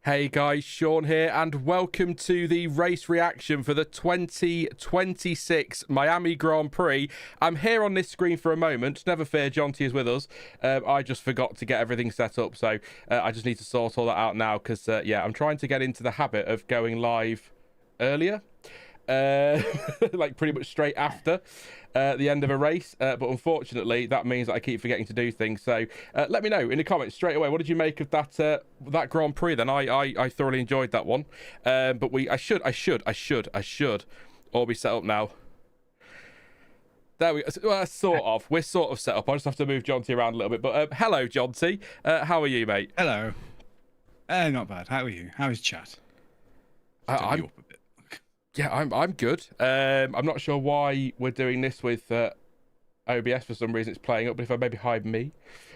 Hey guys, Sean here, and welcome to the race reaction for the 2026 Miami Grand Prix. I'm here on this screen for a moment. Never fear, Jonty is with us. I just forgot to get everything set up, so I just need to sort all that out now because, I'm trying to get into the habit of going live earlier. Like pretty much straight after the end of a race, but unfortunately that means that I keep forgetting to do things. So let me know in the comments straight away, what did you make of that Grand Prix then? I thoroughly enjoyed that one, but I should all be set up now. There we go. Well, we're sort of set up. I just have to move Jonty around a little bit, but hello Jonty, how are you, mate? Hello. Not bad. How are you? How is chat? I'm Yeah, I'm good. I'm not sure why we're doing this with OBS for some reason. It's playing up, but if I maybe hide me,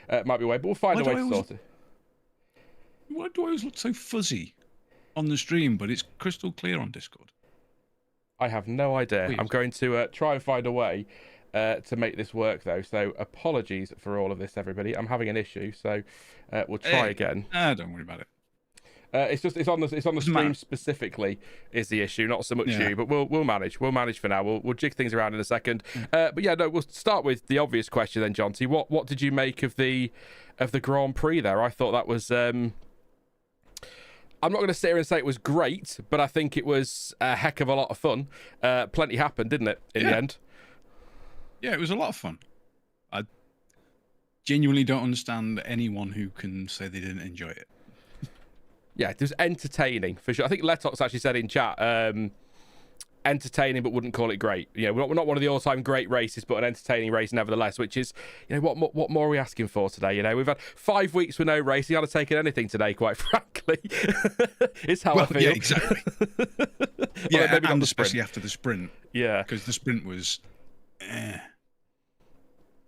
it might be a way. But we'll find a way to sort it. Why do I always look so fuzzy on the stream, but it's crystal clear on Discord? I have no idea. Weird. I'm going to try and find a way to make this work, though. So apologies for all of this, everybody. I'm having an issue, so we'll try again. Don't worry about it. It's on the stream specifically is the issue, not so much you, but we'll manage for now. We'll jig things around in a second. But yeah, no, we'll start with the obvious question then, Jonty. What did you make of the Grand Prix there? I thought that was I'm not going to sit here and say it was great, but I think it was a heck of a lot of fun. Plenty happened, didn't it, in the end? Yeah, it was a lot of fun. I genuinely don't understand anyone who can say they didn't enjoy it. Yeah, it was entertaining for sure. I think Letox actually said in chat, entertaining but wouldn't call it great. You know, we're not one of the all-time great races, but an entertaining race nevertheless. Which is, you know, what more are we asking for today? You know, we've had 5 weeks with no racing. I'd have taken anything today, quite frankly. It's how I feel. Yeah, exactly. Yeah, maybe and especially after the sprint. Yeah, because the sprint was, the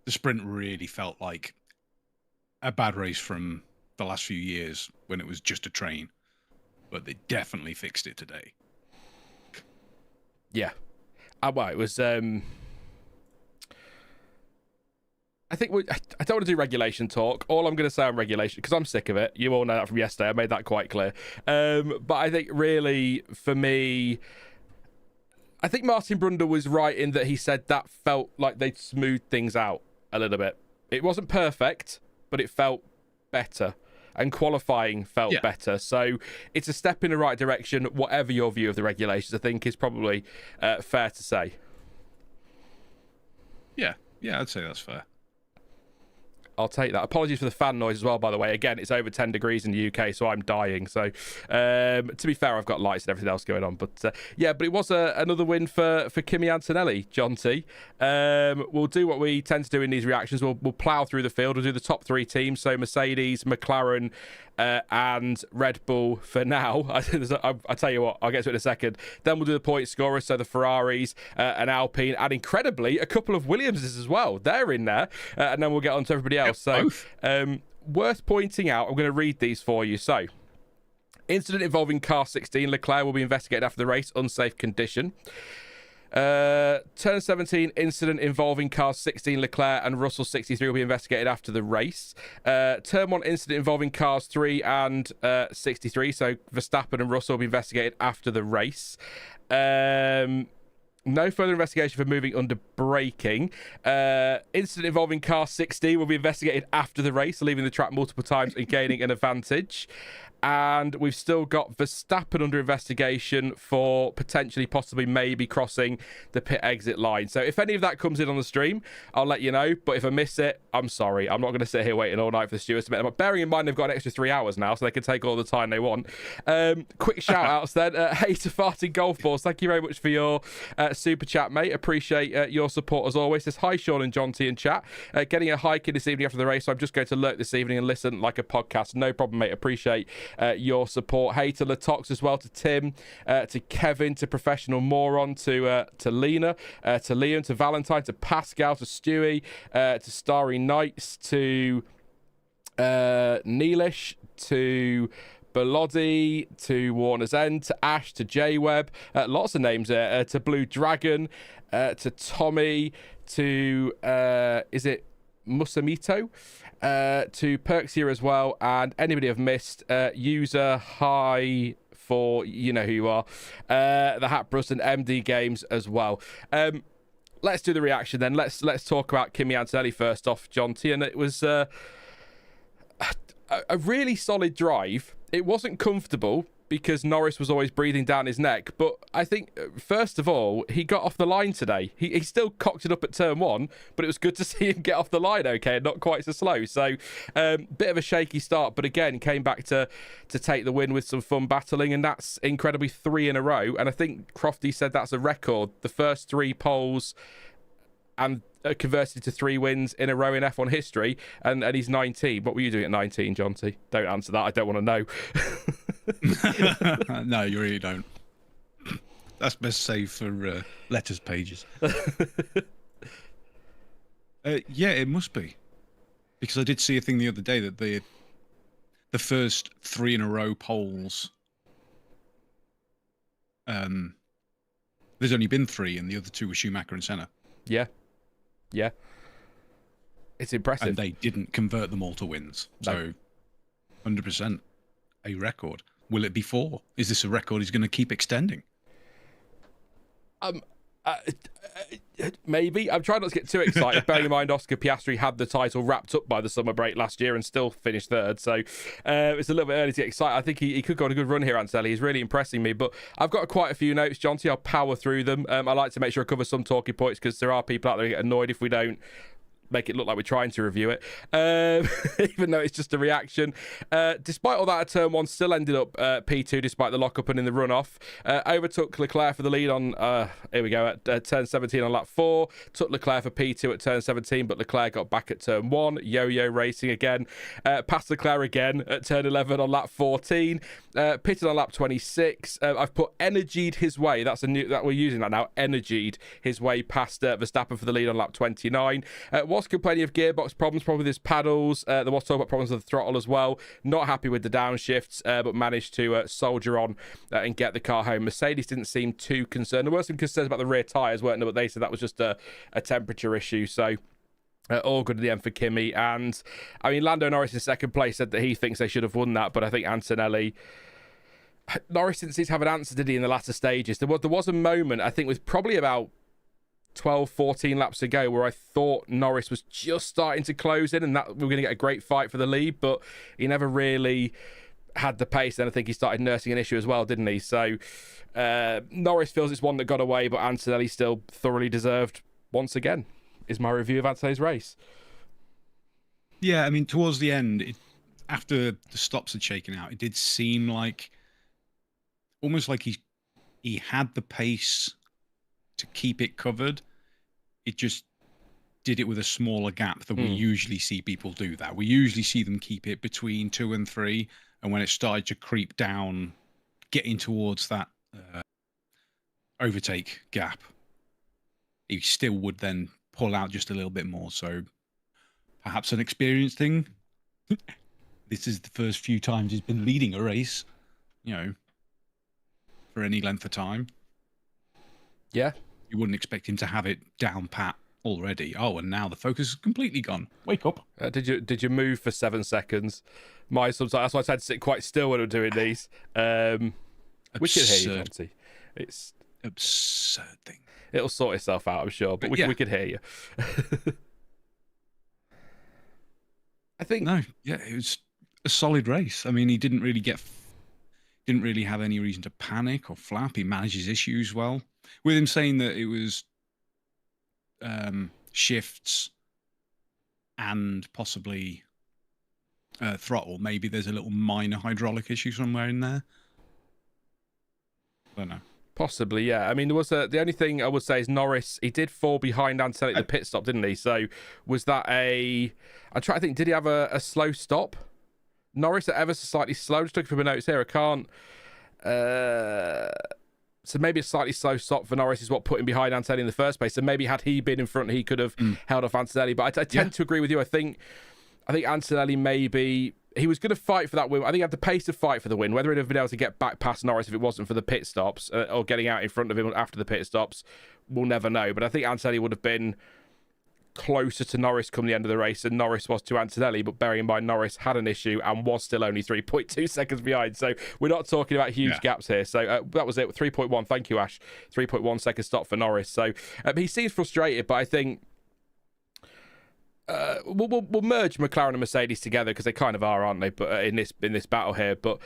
sprint really felt like a bad race from the last few years when it was just a train, but they definitely fixed it today. Yeah, well, it was I think I don't want to do regulation talk. All I'm going to say on regulation, because I'm sick of it. You all know that from yesterday. I made that quite clear. But I think really for me, I think Martin Brundle was right in that he said that felt like they'd smoothed things out a little bit. It wasn't perfect, but it felt better. And qualifying felt better. So it's a step in the right direction, whatever your view of the regulations, I think is probably fair to say. Yeah, I'd say that's fair. I'll take that. Apologies for the fan noise as well, by the way. Again, it's over 10 degrees in the UK, so I'm dying. So, to be fair, I've got lights and everything else going on. But, but it was another win for Kimi Antonelli, Jonty. We'll do what we tend to do in these reactions. We'll plough through the field. We'll do the top three teams. So, Mercedes, McLaren, and Red Bull for now. I tell you what, I'll get to it in a second. Then we'll do the point scorers, so the Ferraris and Alpine, and incredibly, a couple of Williamses as well. They're in there. And then we'll get on to everybody else. So, worth pointing out, I'm going to read these for you. So, incident involving car 16. Leclerc will be investigated after the race. Unsafe condition. Turn 17 incident involving cars 16 Leclerc and Russell 63 will be investigated after the race. Turn 1 incident involving cars 3 and 63, so Verstappen and Russell will be investigated after the race. No further investigation for moving under braking. Incident involving car 16 will be investigated after the race, leaving the track multiple times and gaining an advantage. And we've still got Verstappen under investigation for potentially, possibly, maybe crossing the pit exit line. So if any of that comes in on the stream, I'll let you know. But if I miss it, I'm sorry. I'm not going to sit here waiting all night for the stewards to make them up. Bearing in mind they've got an extra 3 hours now, so they can take all the time they want. Quick shout-outs then. Hey to Farting Golf Balls, thank you very much for your super chat, mate. Appreciate your support as always. Says, hi, Sean and Jonty in chat. Getting a hike in this evening after the race, so I'm just going to lurk this evening and listen like a podcast. No problem, mate. Appreciate your support. Hey to Latox as well, to Tim, to Kevin, to Professional Moron, to Lena, to Liam, to Valentine, to Pascal, to Stewie, to Starry Knights, to Neelish, to Belodi, to Warner's End, to Ash, to J-Web, lots of names there, to Blue Dragon, to Tommy, to is it Musamito, to Perks here as well, and anybody I've missed, user hi for you know who you are, the Hatbrus and MD Games as well. Let's do the reaction then. Let's talk about Kimi Antonelli first off, Jonty, and it was a really solid drive. It wasn't comfortable because Norris was always breathing down his neck, but I think first of all he got off the line today. He still cocked it up at turn 1, but it was good to see him get off the line okay and not quite so slow. So bit of a shaky start, but again came back to take the win with some fun battling, and that's incredibly 3 in a row. And I think Crofty said that's a record, the first 3 poles and converted to 3 wins in a row in F1 history, and he's 19. What were you doing at 19, Jonty? Don't answer that, I don't want to know. No, you really don't. That's best saved for letters pages. Yeah, it must be, because I did see a thing the other day that the first 3 in a row polls, there's only been 3, and the other 2 were Schumacher and Senna. Yeah, it's impressive, and they didn't convert them all to wins. So 100% a record. Will it be 4? Is this a record he's going to keep extending? Maybe. I'm trying not to get too excited. Bearing in mind Oscar Piastri had the title wrapped up by the summer break last year and still finished 3rd, so it's a little bit early to get excited. I think he could go on a good run here, Antonelli. He's really impressing me, but I've got quite a few notes, Jonty. I'll power through them. I like to make sure I cover some talking points because there are people out there who get annoyed if we don't make it look like we're trying to review it, even though it's just a reaction. Despite all that, at turn 1 still ended up P2 despite the lockup and in the runoff. Overtook Leclerc for the lead on here we go at turn 17 on lap 4. Took Leclerc for P2 at turn 17, but Leclerc got back at turn 1. Yo-yo racing again. Passed Leclerc again at turn 11 on lap 14. Pitted on lap 26. I've put energied his way. That's a new that we're using that now. Energied his way past Verstappen for the lead on lap 29. Was complaining of gearbox problems, probably with his paddles. There was talk about problems with the throttle as well. Not happy with the downshifts, but managed to soldier on and get the car home. Mercedes didn't seem too concerned. There were some concerns about the rear tyres, weren't there? But they said that was just a temperature issue. So all good at the end for Kimi. And I mean, Lando Norris in second place said that he thinks they should have won that, but I think Antonelli. Norris didn't seem to have an answer, did he, in the latter stages? There was a moment, I think, with probably about 12, 14 laps to go, where I thought Norris was just starting to close in and that we were going to get a great fight for the lead, but he never really had the pace. And I think he started nursing an issue as well, didn't he? So Norris feels it's one that got away, but Antonelli still thoroughly deserved once again, is my review of Antonelli's race. Yeah, I mean, towards the end, after the stops had shaken out, it did seem like almost like he had the pace to keep it covered. It just did it with a smaller gap than we usually see people do that. We usually see them keep it between 2 and 3, and when it started to creep down, getting towards that overtake gap, he still would then pull out just a little bit more. So perhaps an experience thing. This is the first few times he's been leading a race, for any length of time. Yeah. You wouldn't expect him to have it down pat already. Oh, and now the focus is completely gone. Wake up. Did you move for 7 seconds? Sometimes that's why I had to sit quite still when I'm doing these. We can hear you, Jonty. It's absurd thing. It'll sort itself out, I'm sure, but we could hear you. I think. No, yeah, it was a solid race. I mean, he didn't really have any reason to panic or flap. He managed his issues well. With him saying that it was shifts and possibly throttle, maybe there's a little minor hydraulic issue somewhere in there. I don't know. Possibly, yeah. I mean, there was the only thing I would say is Norris, he did fall behind Antonelli at the pit stop, didn't he? So was that I'm trying to think, did he have a slow stop? Norris ever so slightly slow. Just looking for my notes here. I can't. So maybe a slightly slow stop for Norris is what put him behind Antonelli in the first place. So maybe had he been in front, he could have held off Antonelli. But I tend to agree with you. I think Antonelli maybe he was going to fight for that win. I think he had the pace to fight for the win. Whether he'd have been able to get back past Norris if it wasn't for the pit stops or getting out in front of him after the pit stops, we'll never know. But I think Antonelli would have been closer to Norris come the end of the race than Norris was to Antonelli, but bearing in mind Norris had an issue and was still only 3.2 seconds behind. So we're not talking about huge gaps here. So that was it. 3.1. Thank you, Ash. 3.1 second stop for Norris. So he seems frustrated, but I think we'll merge McLaren and Mercedes together because they kind of are, aren't they? But in this battle here, but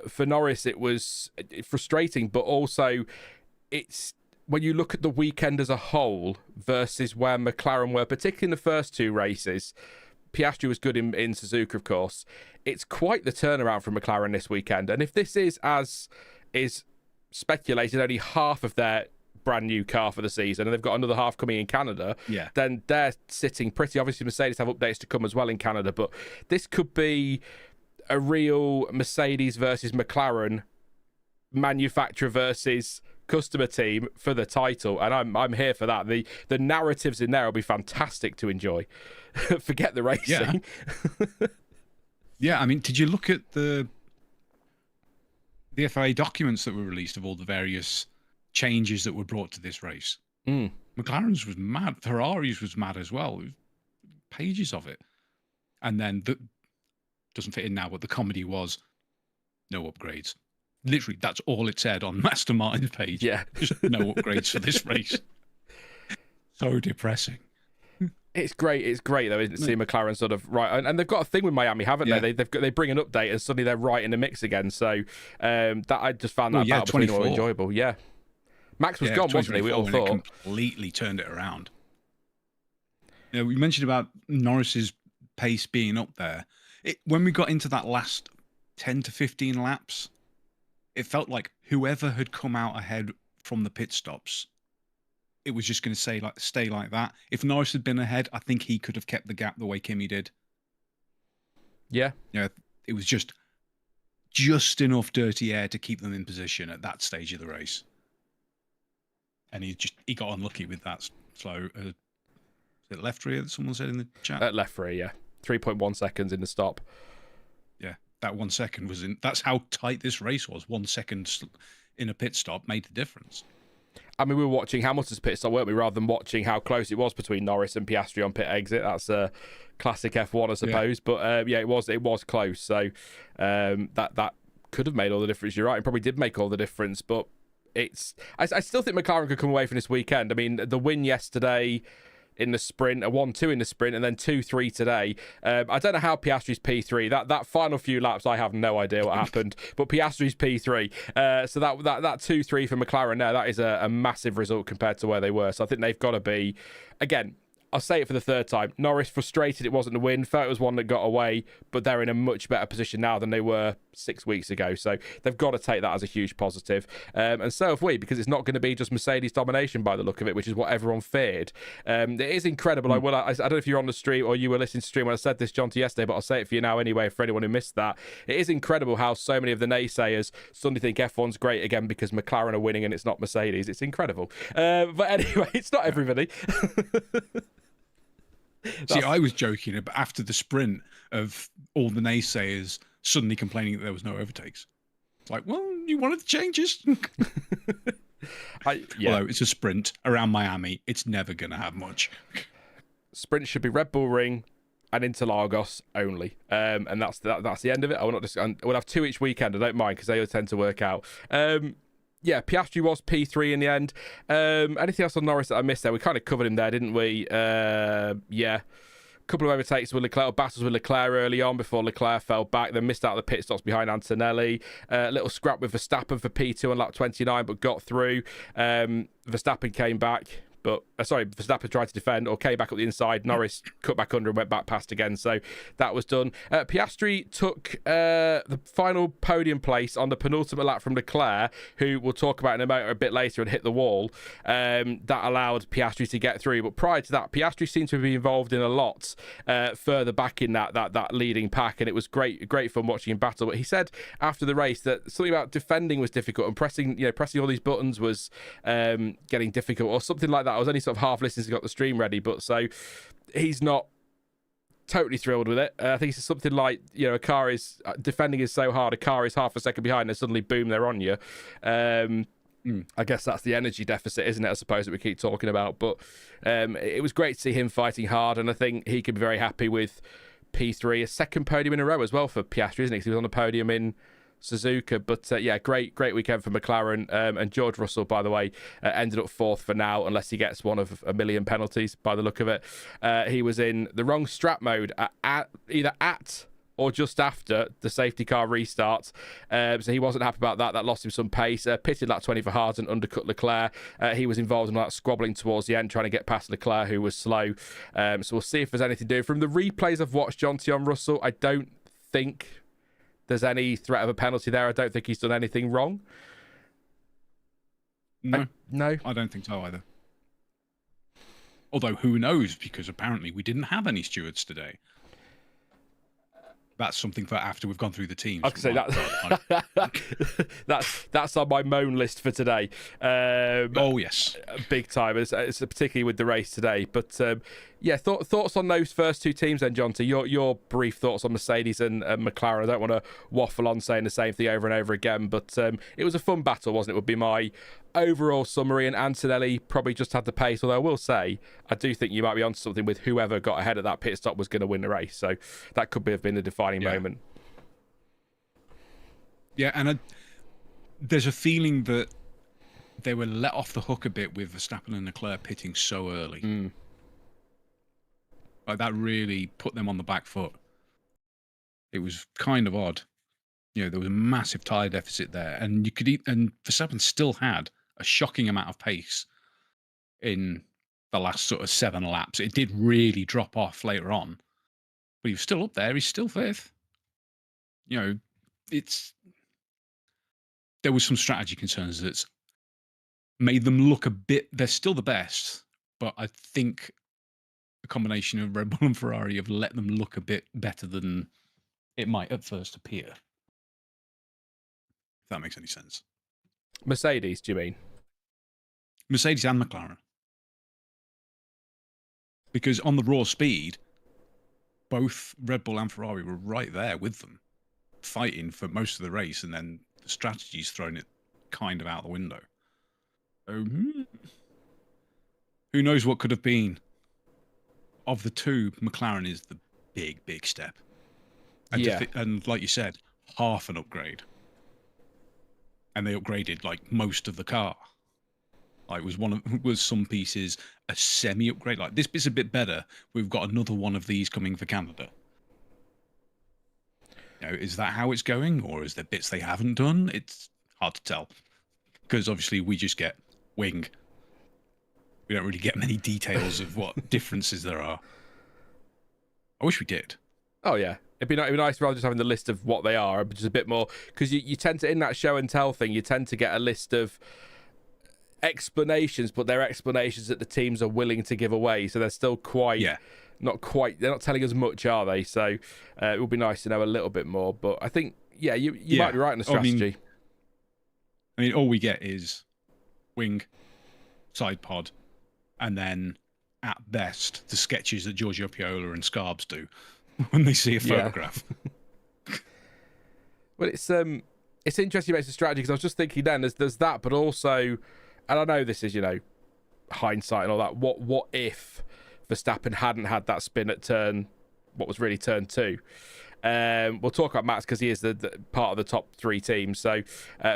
for Norris it was frustrating, but also it's when you look at the weekend as a whole versus where McLaren were, particularly in the first two races. Piastri was good in Suzuka, of course. It's quite the turnaround for McLaren this weekend, and if this is as is speculated, only half of their brand new car for the season, and they've got another half coming in Canada, then they're sitting pretty. Obviously Mercedes have updates to come as well in Canada, but this could be a real Mercedes versus McLaren, manufacturer versus customer team for the title, and I'm here for that. The narratives in there will be fantastic to enjoy. Forget the racing. Yeah, I mean, did you look at the FIA documents that were released of all the various changes that were brought to this race? McLaren's was mad. Ferrari's was mad as well. Pages of it. And then doesn't fit in now, but the comedy was no upgrades. Literally, that's all it said on Master Martin's page. Yeah. Just no upgrades for this race. So depressing. It's great. It's great though, isn't it? See McLaren sort of right, and they've got a thing with Miami, haven't they? They bring an update and suddenly they're right in the mix again. So that I just found that battle between more enjoyable. Yeah, Max was gone, wasn't he? We all thought completely turned it around. We mentioned about Norris's pace being up there. When we got into that last 10 to 15 laps, it felt like whoever had come out ahead from the pit stops, it was just going to stay like that. If Norris had been ahead, I think he could have kept the gap the way Kimi did. Yeah, it was just enough dirty air to keep them in position at that stage of the race, and he got unlucky with that. So, is it left rear that someone said in the chat? Left rear, yeah, 3.1 seconds in the stop. Yeah, that 1 second was in. That's how tight this race was. 1 second in a pit stop made the difference. I mean, we were watching Hamilton's pit stop, weren't we, rather than watching how close it was between Norris and Piastri on pit exit. That's a classic F1, I suppose. But it was close. So that could have made all the difference. You're right, it probably did make all the difference. But I still think McLaren could come away from this weekend. I mean, the win yesterday in the sprint, a 1-2 in the sprint, and then 2-3 today. I don't know how Piastri's P3. That final few laps, I have no idea what happened, but Piastri's P3. So that 2-3 for McLaren there, that is a massive result compared to where they were. So I think they've got to be, again, I'll say it for the third time. Norris frustrated it wasn't a win, felt it was one that got away, but they're in a much better position now than they were 6 weeks ago. So they've got to take that as a huge positive. And so have we, because it's not going to be just Mercedes domination by the look of it, which is what everyone feared. It is incredible. I don't know if you're on the stream or you were listening to stream when I said this, Jonty, yesterday, but I'll say it for you now anyway, for anyone who missed that. It is incredible how so many of the naysayers suddenly think F1's great again because McLaren are winning and it's not Mercedes. It's incredible. But anyway, it's not everybody. See, I was joking about after the sprint of all the naysayers suddenly complaining that there was no overtakes. It's like, well, you wanted the changes. Although it's a sprint around Miami, it's never going to have much. Sprint should be Red Bull Ring and Interlagos only, and that's the end of it. We'll have 2 each weekend. I don't mind because they tend to work out. Piastri was P3 in the end. Anything else on Norris that I missed there? We kind of covered him there, didn't we? A couple of overtakes with Leclerc, battles with Leclerc early on before Leclerc fell back, then missed out the pit stops behind Antonelli. A little scrap with Verstappen for P2 on lap 29, but got through. Verstappen came back. Verstappen tried to defend or came back up the inside. Norris cut back under and went back past again. So that was done. Piastri took the final podium place on the penultimate lap from Leclerc, who we'll talk about in a bit later, and hit the wall. That allowed Piastri to get through. But prior to that, Piastri seemed to be involved in a lot further back in that leading pack, and it was great fun watching him battle. But he said after the race that something about defending was difficult and pressing all these buttons was getting difficult or something like that. I was only sort of half listening to got the stream ready, but so he's not totally thrilled with it. I think it's something like, a car is defending is so hard, a car is half a second behind and suddenly boom, they're on you. I guess that's the energy deficit, isn't it? I suppose that we keep talking about. But it was great to see him fighting hard, and I think he could be very happy with P3, a second podium in a row as well for Piastri, isn't he? 'Cause he was on the podium in Suzuka. But yeah, great weekend for McLaren. And George Russell, by the way, ended up fourth for now, unless he gets one of a million penalties by the look of it. He was in the wrong strap mode either at or just after the safety car restarts. So he wasn't happy about that. That lost him some pace. Pitted lap 20 for Haas and undercut Leclerc. He was involved in that squabbling towards the end, trying to get past Leclerc, who was slow. So we'll see if there's anything to do. From the replays I've watched, Jonty, on Russell, I don't think there's any threat of a penalty there. I don't think he's done anything wrong. No. No? I don't think so either. Although, who knows? Because apparently we didn't have any stewards today. That's something for after we've gone through the teams. I can say that's on my moan list for today. Oh yes, big time. It's particularly with the race today. But yeah, thoughts on those first two teams then, Jonty. Your brief thoughts on Mercedes and McLaren. I don't want to waffle on saying the same thing over and over again, but it was a fun battle, wasn't it? Would be my overall summary. And Antonelli probably just had the pace. Although I will say, I do think you might be onto something with whoever got ahead at that pit stop was going to win the race. So that could have been the defining moment. Yeah, and there's a feeling that they were let off the hook a bit with Verstappen and Leclerc pitting so early. Like that really put them on the back foot. It was kind of odd. You know, there was a massive tyre deficit there, and and Verstappen still had a shocking amount of pace in the last sort of 7 laps. It did really drop off later on, but he was still up there. He's still fifth. You know, there was some strategy concerns that's made them look a bit. They're still the best, but I think a combination of Red Bull and Ferrari have let them look a bit better than it might at first appear. If that makes any sense. Mercedes, do you mean? Mercedes and McLaren. Because on the raw speed, both Red Bull and Ferrari were right there with them, fighting for most of the race, and then the strategy's thrown it kind of out the window. So, who knows what could have been? Of the two, McLaren is the big step. And, and like you said, half an upgrade. And they upgraded like most of the car. Like was some pieces a semi-upgrade. Like this bit's a bit better. We've got another one of these coming for Canada. You know, is that how it's going, or is there bits they haven't done? It's hard to tell, because obviously we just get wing. We don't really get many details of what differences there are. I wish we did. Oh yeah, it'd be nice rather just having the list of what they are, but just a bit more, because you tend to, in that show and tell thing, you tend to get a list of explanations, but they're explanations that the teams are willing to give away, so they're still not quite, they're not telling us much, are they? So it would be nice to know a little bit more, but I think you might be right in the strategy. I mean all we get is wing, side pod, and then at best the sketches that Giorgio Piola and Scarbs do when they see a photograph. Well, it's interesting about the strategy, because I was just thinking then there's that, but also, and I know this is, hindsight and all that, what if Verstappen hadn't had that spin at what was really turn 2? We'll talk about Max because he is the part of the top 3 teams. So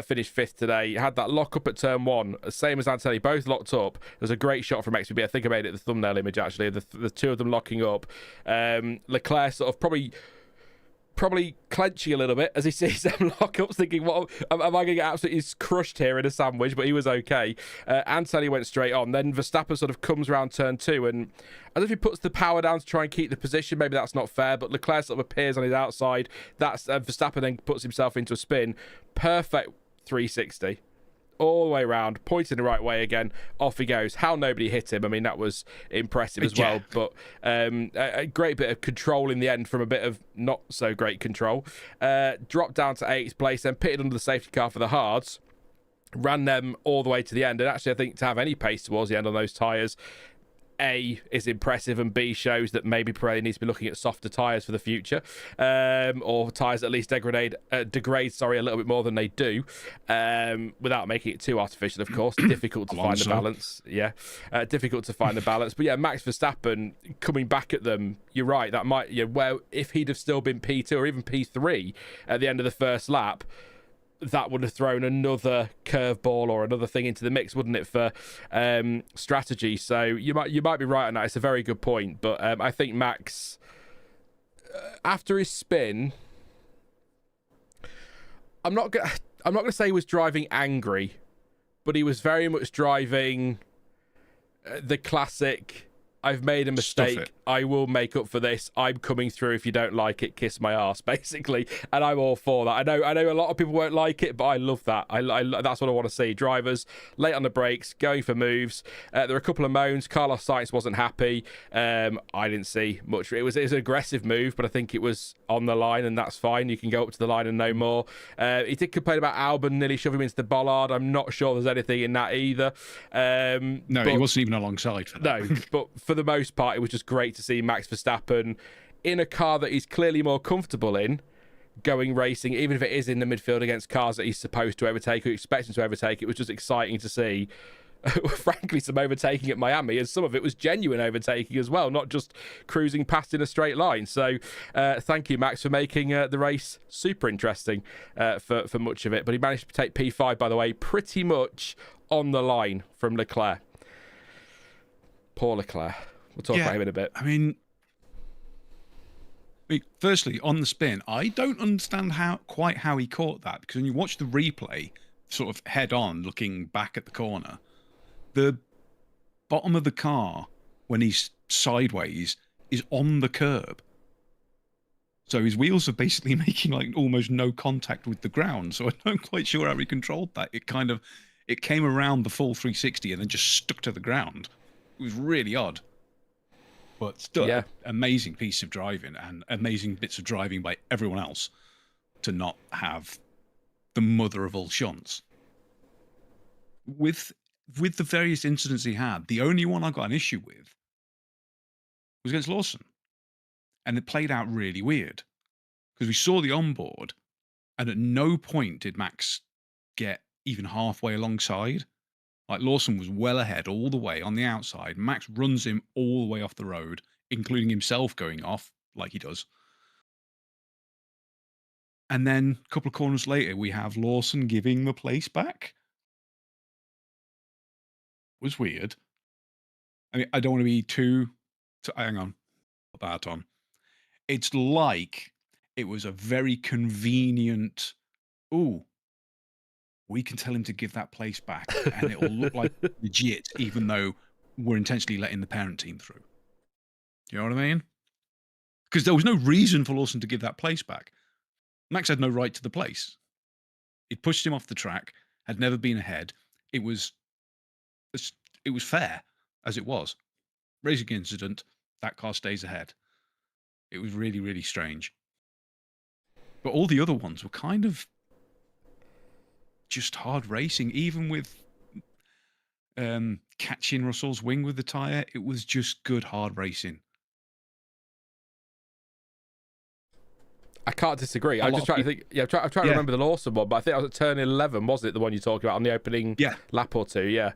finished 5th today. Had that lock up at turn 1, same as Antonelli, both locked up. There's a great shot from XBB. I think I made it the thumbnail image actually. The two of them locking up. Leclerc sort of probably clenching a little bit as he sees them lock up, thinking, "What am I going to get absolutely crushed here in a sandwich?" But he was okay. Antonelli went straight on. Then Verstappen sort of comes around turn 2, and I don't know if he puts the power down to try and keep the position. Maybe that's not fair, but Leclerc sort of appears on his outside. That's Verstappen then puts himself into a spin. Perfect 360. All the way around, pointing the right way again, off he goes. How nobody hit him, I mean, that was impressive as well. But a great bit of control in the end from a bit of not so great control. Dropped down to 8th place, then pitted under the safety car for the hards. Ran them all the way to the end. And actually, I think to have any pace towards the end on those tyres, A, is impressive, and B, shows that maybe Pirelli needs to be looking at softer tyres for the future, or tyres that at least degrade a little bit more than they do, without making it too artificial, of course. Difficult to find the balance. Yeah, difficult to find the balance. But yeah, Max Verstappen coming back at them, you're right, that might, well, if he'd have still been P2 or even P3 at the end of the first lap, that would have thrown another curveball or another thing into the mix, wouldn't it, for strategy? So you might be right on that. It's a very good point. But I think Max, after his spin, I'm not gonna say he was driving angry, but he was very much driving the classic, I've made a mistake, I will make up for this, I'm coming through, if you don't like it, kiss my ass, basically. And I'm all for that. I know a lot of people won't like it, but I love that. That's what I want to see. Drivers late on the brakes, going for moves. There were a couple of moans. Carlos Sainz wasn't happy. I didn't see much. It was an aggressive move, but I think it was on the line, and that's fine. You can go up to the line and no more. He did complain about Albon nearly shoving him into the bollard. I'm not sure there's anything in that either. No, he wasn't even alongside for that. No, but for the most part, it was just great to see Max Verstappen in a car that he's clearly more comfortable in, going racing, even if it is in the midfield against cars that he's supposed to overtake or expecting to overtake. It was just exciting to see, frankly, some overtaking at Miami, and some of it was genuine overtaking as well, not just cruising past in a straight line. So thank you, Max, for making the race super interesting for much of it. But he managed to take P5, by the way, pretty much on the line from Leclerc. Poor Leclerc. We'll talk about him in a bit. I mean, firstly, on the spin, I don't understand quite how he caught that, because when you watch the replay, sort of head on, looking back at the corner, the bottom of the car, when he's sideways, is on the curb. So his wheels are basically making like almost no contact with the ground. So I'm not quite sure how he controlled that. It came around the full 360 and then just stuck to the ground. It was really odd, but still amazing piece of driving and amazing bits of driving by everyone else to not have the mother of all shunts. With the various incidents he had, the only one I got an issue with was against Lawson. And it played out really weird because we saw the onboard and at no point did Max get even halfway alongside. Like, Lawson was well ahead all the way on the outside. Max runs him all the way off the road, including himself going off, like he does. And then a couple of corners later, we have Lawson giving the place back. It was weird. I mean, I don't want to be too hang on. Put that on. It's like it was a very convenient, we can tell him to give that place back and it'll look like legit, even though we're intentionally letting the parent team through. Do you know what I mean? Because there was no reason for Lawson to give that place back. Max had no right to the place. It pushed him off the track, had never been ahead. It was fair, as it was. Racing incident, that car stays ahead. It was really, really strange. But all the other ones were kind of just hard racing, even with catching Russell's wing with the tyre. It was just good hard racing. I can't disagree. I'm just trying to think. Yeah, I'm trying to remember the Lawson one, but I think I was at turn 11, wasn't it? The one you talked about on the opening lap or two. Yeah.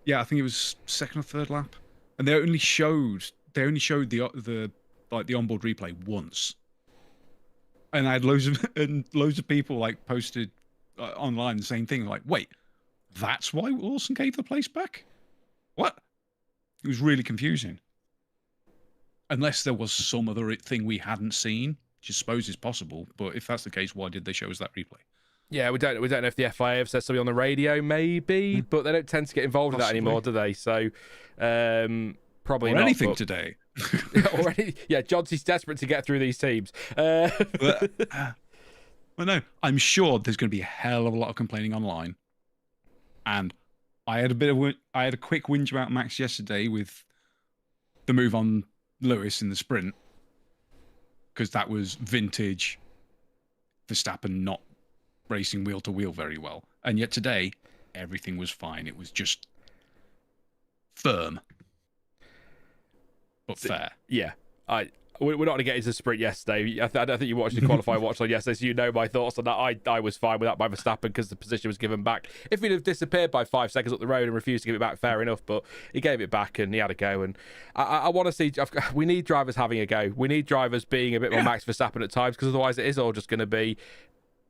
Yeah, I think it was second or third lap, and they only showed the onboard replay once, and I had loads of people like posted online the same thing, like, wait, that's why Lawson gave the place back? What? It was really confusing. Unless there was some other thing we hadn't seen, which I suppose is possible, but if that's the case, why did they show us that replay? Yeah, we don't know if the FIA have said something on the radio, maybe, but they don't tend to get involved in that anymore, do they? So probably or not. Anything today. Already, Jonty's desperate to get through these teams. Well, no, I'm sure there's going to be a hell of a lot of complaining online. And I had a quick whinge about Max yesterday with the move on Lewis in the sprint, because that was vintage Verstappen not racing wheel to wheel very well. And yet today, everything was fine. It was just firm. but fair. Yeah, we're not going to get into the sprint yesterday. I don't think you watched the qualifying watch on yesterday, so you know my thoughts on that. I was fine with that by Verstappen because the position was given back. If he'd have disappeared by 5 seconds up the road and refused to give it back, fair enough, but he gave it back and he had a go. And I want to see, we need drivers having a go. We need drivers being a bit more Max Verstappen at times, because otherwise it is all just going to be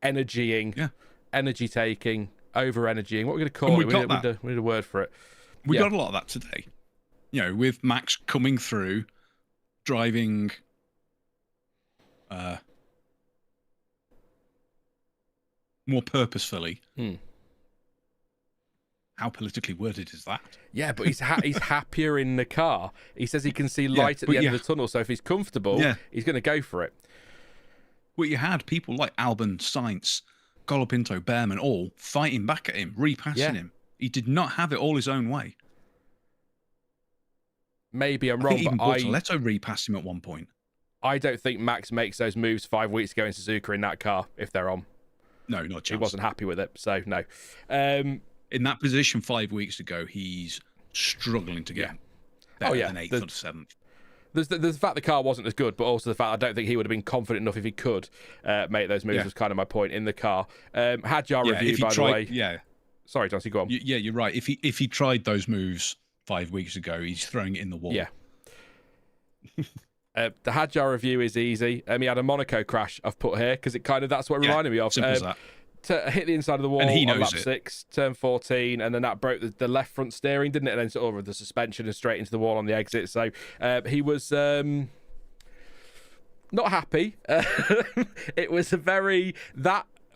energy taking, over-energying. What are we going to call it? We need a word for it. We got a lot of that today. You know, with Max coming through, driving more purposefully. How politically worded is that? Yeah, but he's happier in the car. He says he can see light at the end of the tunnel, so if he's comfortable, he's going to go for it. Well, you had people like Albon, Sainz, Colapinto, Bearman, all fighting back at him, repassing him. He did not have it all his own way. Maybe I'm wrong, even but Bortoletto repassed him at one point. I don't think Max makes those moves 5 weeks ago in Suzuka in that car, if they're on. No, not a chance. He wasn't happy with it, so no. In that position 5 weeks ago, he's struggling to get better than 8th or 7th. There's the fact the car wasn't as good, but also the fact I don't think he would have been confident enough if he could make those moves was kind of my point in the car. Hadjar review, by the way. Yeah. Sorry, Jonty, go on. Yeah, you're right. If he tried those moves 5 weeks ago, he's throwing it in the wall. Yeah. The Hadjar review is easy. He had a Monaco crash I've put here because it kind of that's what it reminded me of. Simple as that. To hit the inside of the wall and he knows on lap 6, turn 14, and then that broke the left front steering, didn't it? And then sort of the suspension and straight into the wall on the exit. So he was not happy. It was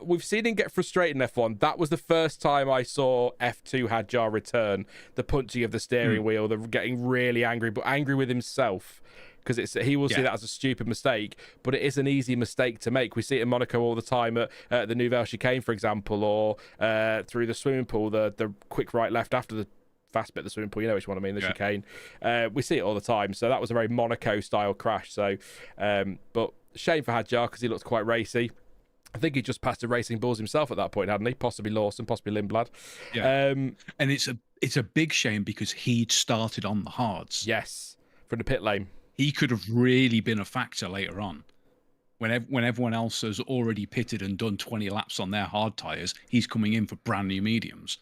we've seen him get frustrated in F1. That was the first time I saw F2 Hadjar return. The punching of the steering wheel, the getting really angry, but angry with himself. Because he will see that as a stupid mistake, but it is an easy mistake to make. We see it in Monaco all the time at the Nouvelle Chicane, for example, or through the swimming pool, the quick right left after the fast bit of the swimming pool. You know which one I mean, the chicane. We see it all the time. So that was a very Monaco-style crash. So, but shame for Hadjar because he looked quite racy. I think he just passed the Racing Bulls himself at that point, hadn't he? Possibly Lawson, possibly Lindblad. Yeah. And it's a big shame because he'd started on the hards. Yes, from the pit lane. He could have really been a factor later on. When everyone else has already pitted and done 20 laps on their hard tyres, he's coming in for brand new mediums.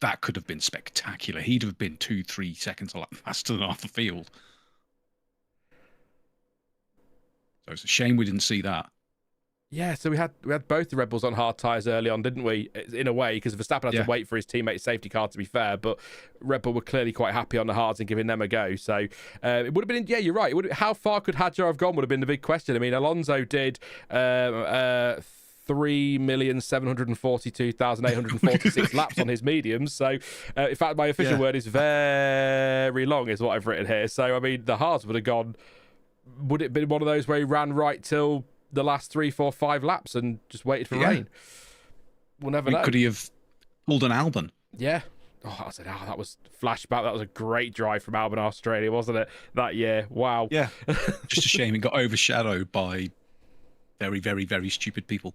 That could have been spectacular. He'd have been 2-3 seconds a lap faster than half the field. So it's a shame we didn't see that. Yeah, so we had both the Red Bulls on hard tyres early on, didn't we? In a way, because Verstappen had to wait for his teammate's safety car, to be fair, but Red Bull were clearly quite happy on the hards and giving them a go. So it would have been, you're right. How far could Hadjar have gone would have been the big question. I mean, Alonso did 3,742,846 laps on his mediums. So, in fact, my official word is very long, is what I've written here. So, I mean, the hards would have gone. Would it have been one of those where he ran right till the last 3, 4, 5 laps and just waited for rain? We'll never know. Could he have pulled an Albon? Yeah. Oh, I said, that was flashback. That was a great drive from Albon, Australia, wasn't it? That year. Wow. Yeah. Just a shame it got overshadowed by very, very, very stupid people.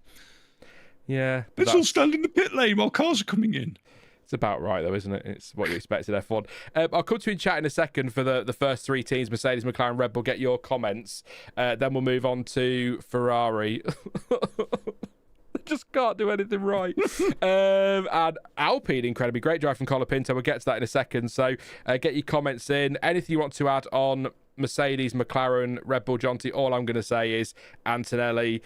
Yeah. Let's all stand in the pit lane while cars are coming in. It's about right, though, isn't it? It's what you expected F1. I'll come to you in chat in a second for the first 3 teams, Mercedes, McLaren, Red Bull. Get your comments. Then we'll move on to Ferrari. Just can't do anything right. And Alpine, incredibly great drive from Colapinto. We'll get to that in a second. So get your comments in. Anything you want to add on Mercedes, McLaren, Red Bull, Jonty? All I'm going to say is Antonelli.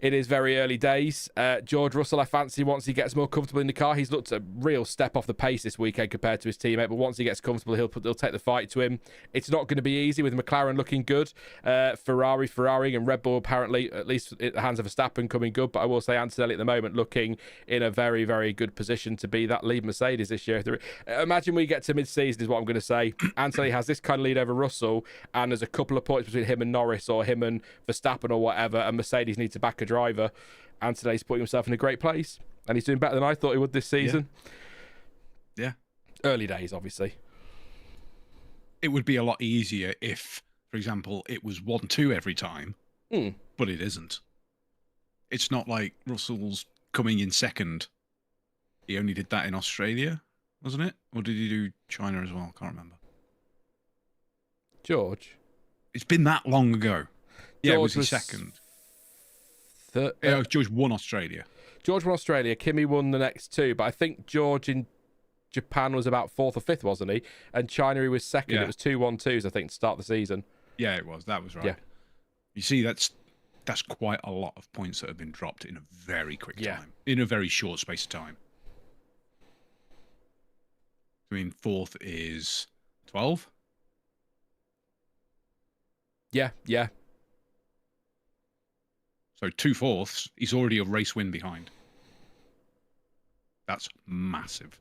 It is very early days. George Russell, I fancy once he gets more comfortable in the car. He's looked a real step off the pace this weekend compared to his teammate, but once he gets comfortable, he'll take the fight to him. It's not going to be easy with McLaren looking good. Ferrari and Red Bull apparently, at least at the hands of Verstappen, coming good, but I will say Antonelli at the moment looking in a very, very good position to be that lead Mercedes this year. Imagine we get to mid-season is what I'm going to say. Antonelli has this kind of lead over Russell, and there's a couple of points between him and Norris or him and Verstappen or whatever, and Mercedes needs to back a driver. Antonelli's putting himself in a great place, and he's doing better than I thought he would this season. Yeah. Early days, obviously. It would be a lot easier if, for example, it was 1-2 every time, but it isn't. It's not like Russell's coming in second. He only did that in Australia, wasn't it? Or did he do China as well? I can't remember. George? It's been that long ago. Yeah, George it was his second. George won Australia. won Australia. Kimi won the next two, but I think George in Japan was about 4th or 5th, wasn't he? And China, he was second. Yeah. It was 2-1-2s, I think, to start the season. Yeah, it was. That was right. Yeah. You see, that's quite a lot of points that have been dropped in a very quick time, in a very short space of time. I mean, 4th is 12. Yeah. So 2 4ths, he's already a race win behind. That's massive.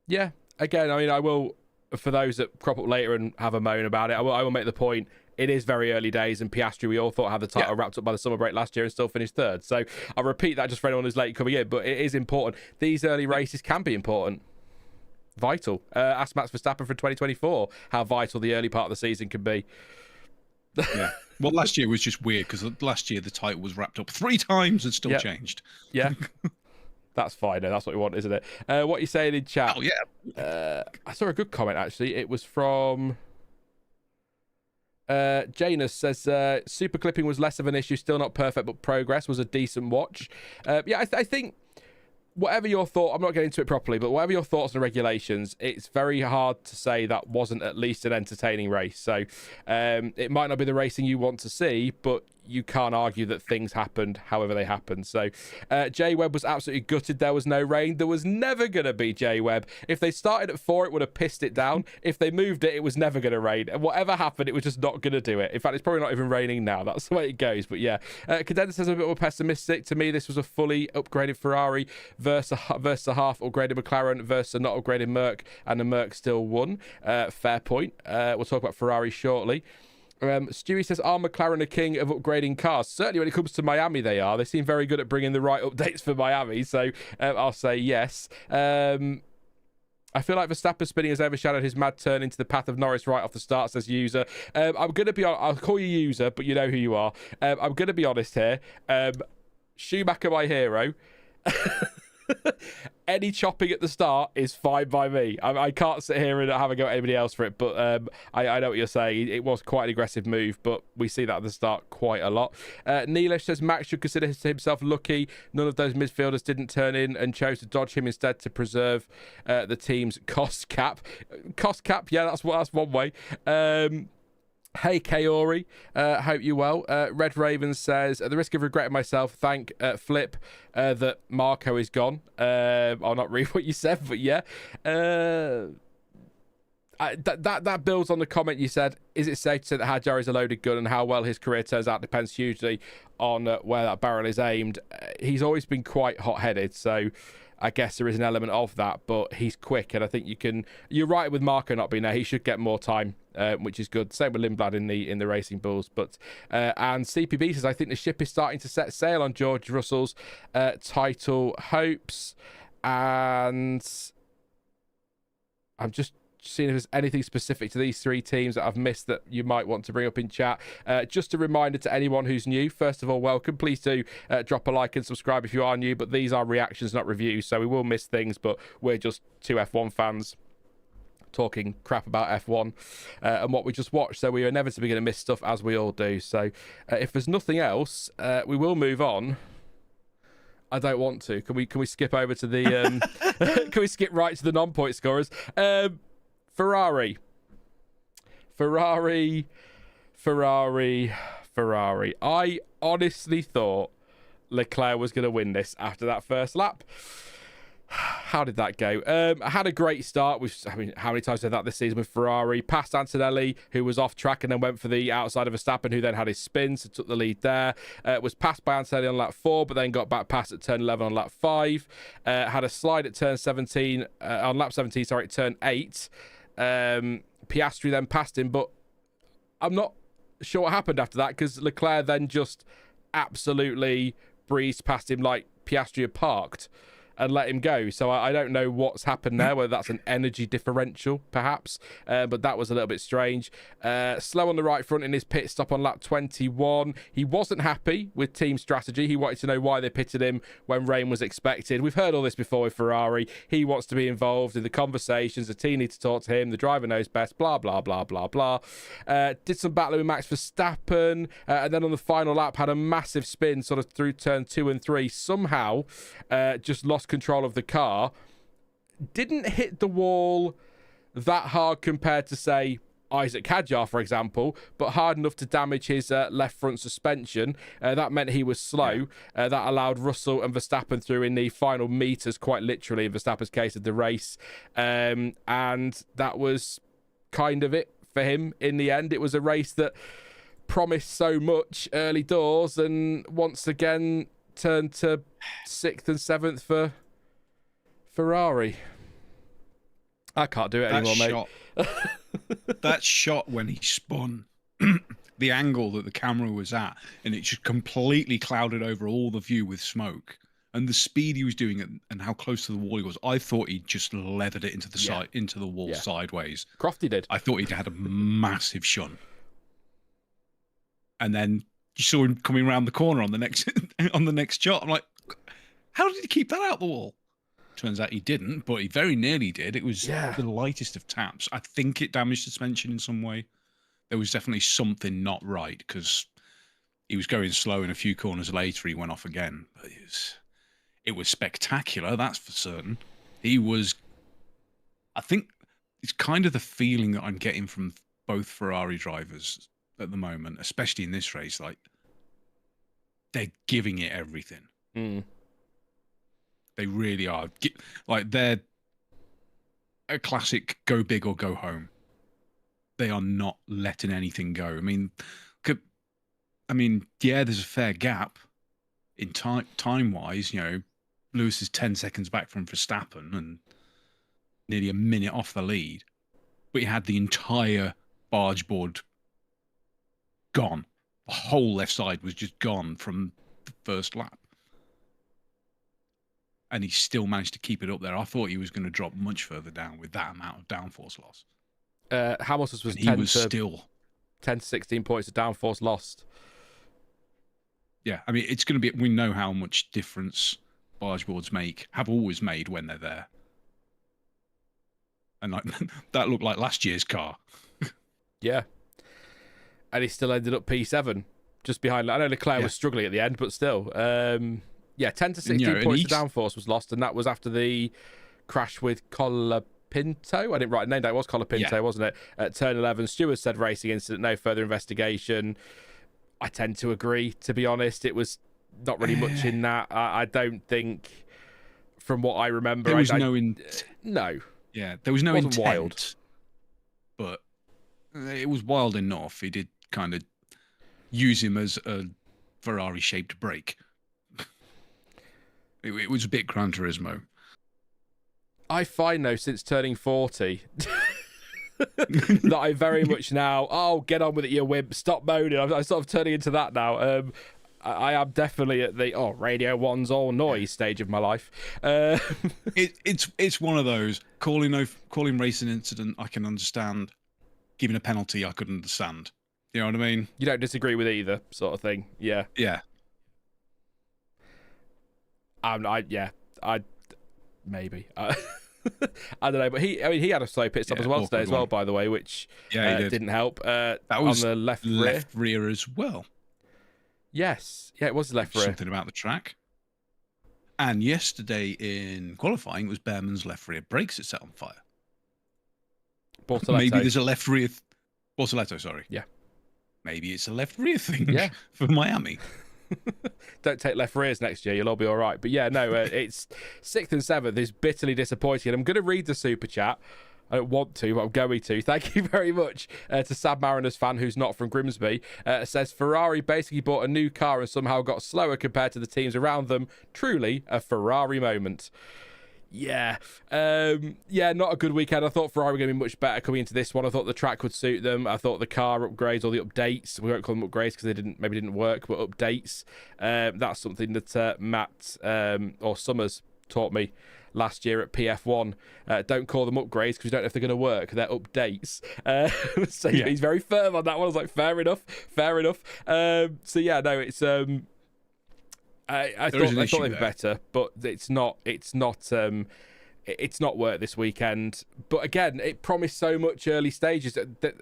Yeah. Again, I mean, I will, for those that crop up later and have a moan about it, I will make the point. It is very early days, and Piastri, we all thought had the title wrapped up by the summer break last year and still finished 3rd. So I'll repeat that just for anyone who's late coming in, but it is important. These early races can be important. Vital. Ask Max Verstappen for 2024 how vital the early part of the season can be. Yeah. Well, last year was just weird because last year the title was wrapped up 3 times and still changed. Yeah. That's fine. That's what we want, isn't it? What are you saying in chat? Oh, yeah. I saw a good comment, actually. It was from... Janus says super clipping was less of an issue, still not perfect, but progress was a decent watch. I think whatever your thought, I'm not getting into it properly, but whatever your thoughts on the regulations, it's very hard to say that wasn't at least an entertaining race. So it might not be the racing you want to see, but you can't argue that things happened however they happened. So J Webb was absolutely gutted there was no rain. There was never going to be, J Webb. If they started at 4, it would have pissed it down. If they moved it, it was never going to rain. And whatever happened, it was just not going to do it. In fact, it's probably not even raining now. That's the way it goes. But yeah, Cadenza says I'm a bit more pessimistic. To me, this was a fully upgraded Ferrari versus a half upgraded McLaren versus a not upgraded Merc, and the Merc still won. Fair point. We'll talk about Ferrari shortly. Stewie says, are McLaren a king of upgrading cars? Certainly when it comes to Miami, they are. They seem very good at bringing the right updates for Miami, so I'll say yes. I feel like Verstappen spinning has overshadowed his mad turn into the path of Norris right off the start, says User. I'm going to be I'll call you User, but you know who you are. I'm going to be honest here. Schumacher, my hero. Any chopping at the start is fine by me. I can't sit here and have a go at anybody else for it, but I know what you're saying. It was quite an aggressive move, but we see that at the start quite a lot. Neelish says Max should consider himself lucky. None of those midfielders didn't turn in and chose to dodge him instead to preserve the team's cost cap. Cost cap, yeah, that's one way. Hey Kaori, hope you well. Red Raven says, at the risk of regretting myself, thank Flip that Marco is gone. I'll not read what you said, but yeah. That builds on the comment you said. Is it safe to say that Hadjar is a loaded gun, and how well his career turns out depends hugely on where that barrel is aimed? He's always been quite hot-headed, so I guess there is an element of that, but he's quick, and I think you're right with Marco not being there. He should get more time, which is good. Same with Lindblad in the Racing Bulls. But and CPB says, I think the ship is starting to set sail on George Russell's title hopes, and I'm just seeing if there's anything specific to these 3 teams that I've missed that you might want to bring up in chat. Just a reminder to anyone who's new, first of all, welcome. Please do drop a like and subscribe if you are new, but these are reactions, not reviews, so we will miss things, but we're just 2 F1 fans talking crap about F1 and what we just watched, so we are inevitably going to miss stuff, as we all do. So if there's nothing else, we will move on. I don't want to. Can we skip over to the can we skip right to the non-point scorers? Ferrari. I honestly thought Leclerc was going to win this after that first lap. How did that go? I had a great start. How many times have I said that this season with Ferrari? Passed Antonelli, who was off track, and then went for the outside of Verstappen, who then had his spin, so took the lead there. Was passed by Antonelli on lap 4, but then got back past at turn 11 on lap 5. Had a slide at turn 17, on lap 17, sorry, at turn 8. Piastri then passed him, but I'm not sure what happened after that, because Leclerc then just absolutely breezed past him like Piastri had parked. and let him go. So I don't know what's happened there, whether that's an energy differential, perhaps. But that was a little bit strange. Slow on the right front in his pit stop on lap 21. He wasn't happy with team strategy. He wanted to know why they pitted him when rain was expected. We've heard all this before with Ferrari. He wants to be involved in the conversations. The team need to talk to him. The driver knows best. Blah, blah, blah, blah, blah. Did some battling with Max Verstappen. And then on the final lap, had a massive spin sort of through turn 2 and 3. Somehow just lost control of the car. Didn't hit the wall that hard compared to, say, Isack Hadjar, for example, but hard enough to damage his left front suspension. That meant he was slow. That allowed Russell and Verstappen through in the final meters, quite literally, in Verstappen's case, of the race. And that was kind of it for him in the end. It was a race that promised so much early doors and once again turned to 6th and 7th for Ferrari. I can't do it anymore, mate. That shot when he spun, the angle that the camera was at, and it just completely clouded over all the view with smoke. And the speed he was doing it and how close to the wall he was, I thought he just leathered it into the side, into the wall sideways. Crofty did. I thought he'd had a massive shunt. And then you saw him coming around the corner on the next shot. I'm like, how did he keep that out the wall? Turns out he didn't, but he very nearly did. It was the lightest of taps. I think it damaged suspension in some way. There was definitely something not right because he was going slow, and a few corners later he went off again. But it was spectacular, that's for certain. I think it's kind of the feeling that I'm getting from both Ferrari drivers at the moment, especially in this race. Like, they're giving it everything. They really are. Like, they're a classic go big or go home. They are not letting anything go. I mean, there's a fair gap in time-wise. You know, Lewis is 10 seconds back from Verstappen and nearly a minute off the lead. But he had the entire barge board gone. The whole left side was just gone from the first lap. And he still managed to keep it up there. I thought he was going to drop much further down with that amount of downforce loss. Hamilton's was 10 to 16 points of downforce lost. Yeah, I mean, it's going to be... We know how much difference barge boards have always made when they're there. And like that looked like last year's car. Yeah. And he still ended up P7, just behind... I know Leclerc was struggling at the end, but still... 10 to 16 points of downforce was lost, and that was after the crash with Colapinto. I didn't write a name down. It was Colapinto, wasn't it? At turn 11, Stewart said racing incident, no further investigation. I tend to agree, to be honest. It was not really much in that. I don't think, from what I remember... There was no... Yeah, there was no intent. Wild. But it was wild enough. He did kind of use him as a Ferrari-shaped brake. It was a bit Gran Turismo. I find, though, since turning 40, that I very much now, get on with it, you wimp, stop moaning. I'm sort of turning into that now. I am definitely at the, Radio 1's all noise stage of my life. It's one of those, calling racing incident, I can understand. Giving a penalty, I couldn't understand. You know what I mean? You don't disagree with either, sort of thing. Yeah. Yeah. Maybe. I don't know, but he had a slow pit stop as well today as well, by the way, which didn't help. That was on the left rear as well. Yes, it was the left rear. Something about the track. And yesterday in qualifying, it was Bearman's left rear brakes that set on fire. Bortoletto. Maybe there's a left rear. Bortoletto, sorry. Yeah. Maybe it's a left rear thing. For Miami. Don't take left rears next year, you'll all be all right. But it's 6th and 7th is bitterly disappointing. I'm going to read the super chat. I don't want to, but I'm going to. Thank you very much to Sad Mariners fan who's not from Grimsby. Says Ferrari basically bought a new car and somehow got slower compared to the teams around them. Truly a Ferrari moment. Yeah, not a good weekend. I thought Ferrari were going to be much better coming into this one. I thought the track would suit them. I thought the car upgrades or the updates, we won't call them upgrades because they didn't work, but updates. That's something that Matt or Summers taught me last year at PF1. Don't call them upgrades because you don't know if they're going to work. They're updates. So he's very firm on that one. I was like, fair enough. So yeah, no, it's I thought they'd be better, but it's not worked this weekend. But again, it promised so much early stages that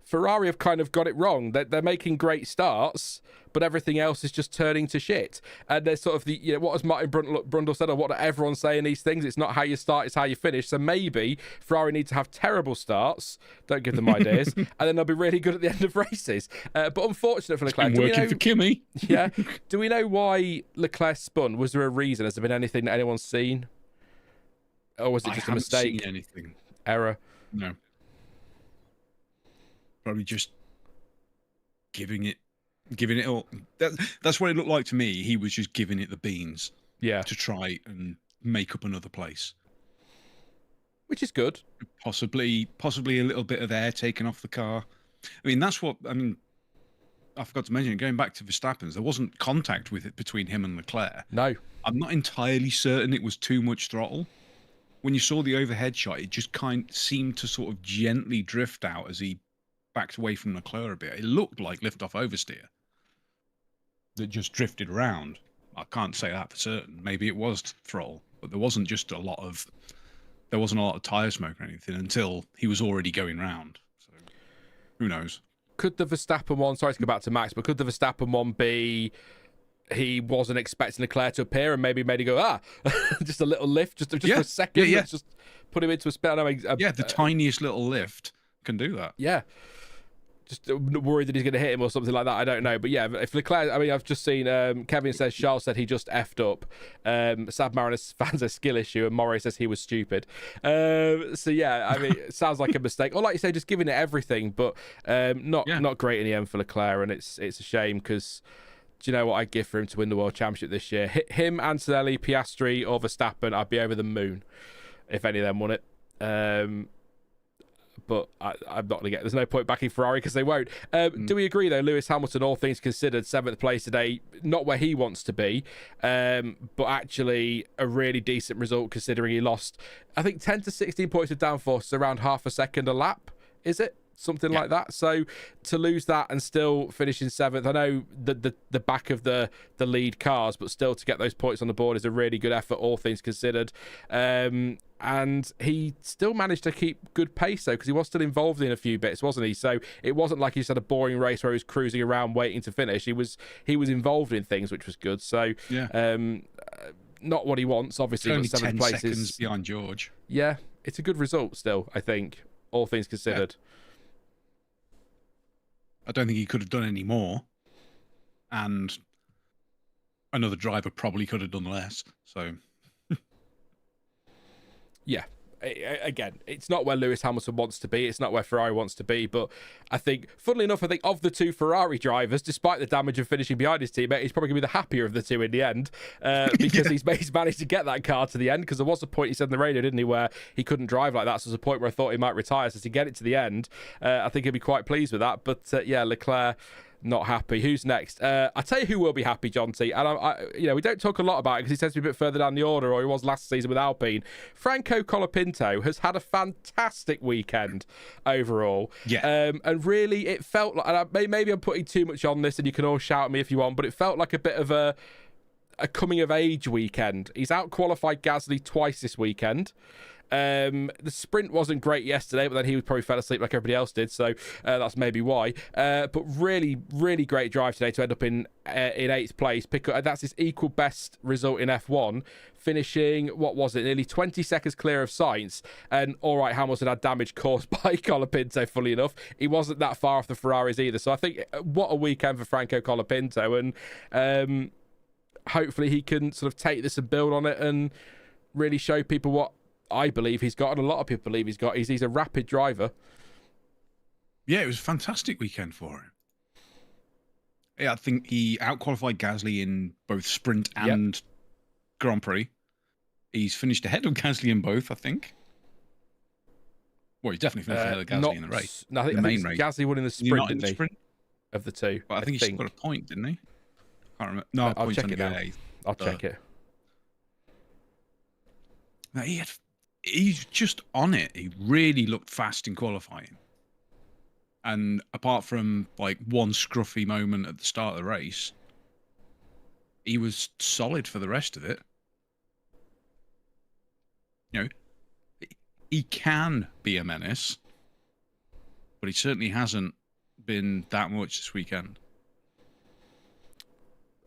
Ferrari have kind of got it wrong. They're making great starts, but everything else is just turning to shit. And there's sort of what has Martin Brundle said, or what everyone's saying these things, it's not how you start, it's how you finish. So maybe Ferrari need to have terrible starts, don't give them ideas, and then they'll be really good at the end of races. But unfortunate for Leclerc. It's been working for Kimi. Yeah. Do we know why Leclerc spun? Was there a reason? Has there been anything that anyone's seen? Or was it just a mistake? Seen anything. Error? No. Probably just giving it all. That's what it looked like to me. He was just giving it the beans. Yeah. To try and make up another place. Which is good. Possibly a little bit of air taken off the car. I forgot to mention, going back to Verstappen's, there wasn't contact with it between him and Leclerc. No. I'm not entirely certain it was too much throttle. When you saw the overhead shot, it just seemed to sort of gently drift out as he backed away from Leclerc a bit. It looked like lift-off oversteer that just drifted around. I can't say that for certain. Maybe it was throttle, but there wasn't a lot of tyre smoke or anything until he was already going round. So who knows? Could the Verstappen one, sorry to go back to Max, but could the Verstappen one be he wasn't expecting Leclerc to appear and maybe made it go, just a little lift, just for a second, yeah. Just put him into a spin. The tiniest little lift can do that. Yeah. Just worried that he's going to hit him or something like that. I don't know. But yeah, if Leclerc, I've just seen Kevin says, Charles said he just effed up. Sad Mariners fans a skill issue, and Murray says he was stupid. So yeah, it sounds like a mistake. Or like you say, just giving it everything, but not great in the end for Leclerc, and it's a shame because do you know what I'd give for him to win the World Championship this year? Him, Antonelli, Piastri, or Verstappen, I'd be over the moon if any of them won it. But I'm not going to get... There's no point backing Ferrari because they won't. Do we agree, though, Lewis Hamilton, all things considered, 7th place today, not where he wants to be, but actually a really decent result considering he lost, I think, 10 to 16 points of downforce, around half a second a lap, is it? Something like that. So to lose that and still finish in 7th, I know the back of the lead cars, but still to get those points on the board is a really good effort, all things considered. And he still managed to keep good pace, though, because he was still involved in a few bits, wasn't he? So it wasn't like he just had a boring race where he was cruising around waiting to finish. He was involved in things, which was good. So not what he wants, obviously. Only but 10 seconds behind George. Yeah, it's a good result still, I think, all things considered. Yeah. I don't think he could have done any more, and another driver probably could have done less. So, yeah. Again, it's not where Lewis Hamilton wants to be. It's not where Ferrari wants to be. But I think, funnily enough, of the two Ferrari drivers, despite the damage of finishing behind his teammate, he's probably going to be the happier of the two in the end because he's managed to get that car to the end. Because there was a point, he said in the radio, didn't he, where he couldn't drive like that. So there's a point where I thought he might retire. So to get it to the end, I think he'll be quite pleased with that. But Leclerc, not happy. Who's next? I tell you who will be happy, Jonty. And we don't talk a lot about it because he tends to be a bit further down the order, or he was last season with Alpine. Franco Colapinto has had a fantastic weekend overall. Yeah. And really, it felt like, and maybe I'm putting too much on this, and you can all shout at me if you want, but it felt like a bit of a coming of age weekend. He's out-qualified Gasly twice this weekend. The sprint wasn't great yesterday, but then he probably fell asleep like everybody else did, so that's maybe why. But really, really great drive today to end up in 8th place. That's his equal best result in F1, finishing, nearly 20 seconds clear of Sainz. And all right, Hamilton had damage caused by Colapinto, fully enough. He wasn't that far off the Ferraris either. So I think what a weekend for Franco Colapinto, and hopefully he can sort of take this and build on it and really show people what I believe he's got, and a lot of people believe he's got. He's a rapid driver. Yeah, it was a fantastic weekend for him. Yeah, I think he out-qualified Gasly in both sprint and Grand Prix. He's finished ahead of Gasly in both, I think. Well, he's definitely finished ahead of Gasly in the race. No, I think race. Gasly won in the sprint, didn't he? Sprint? Of the two. Well, I think he got a point, didn't he? I can't remember. No, I'll check it now. I'll check it. He's just on it. He really looked fast in qualifying. And apart from like one scruffy moment at the start of the race, he was solid for the rest of it. You know, he can be a menace, but he certainly hasn't been that much this weekend.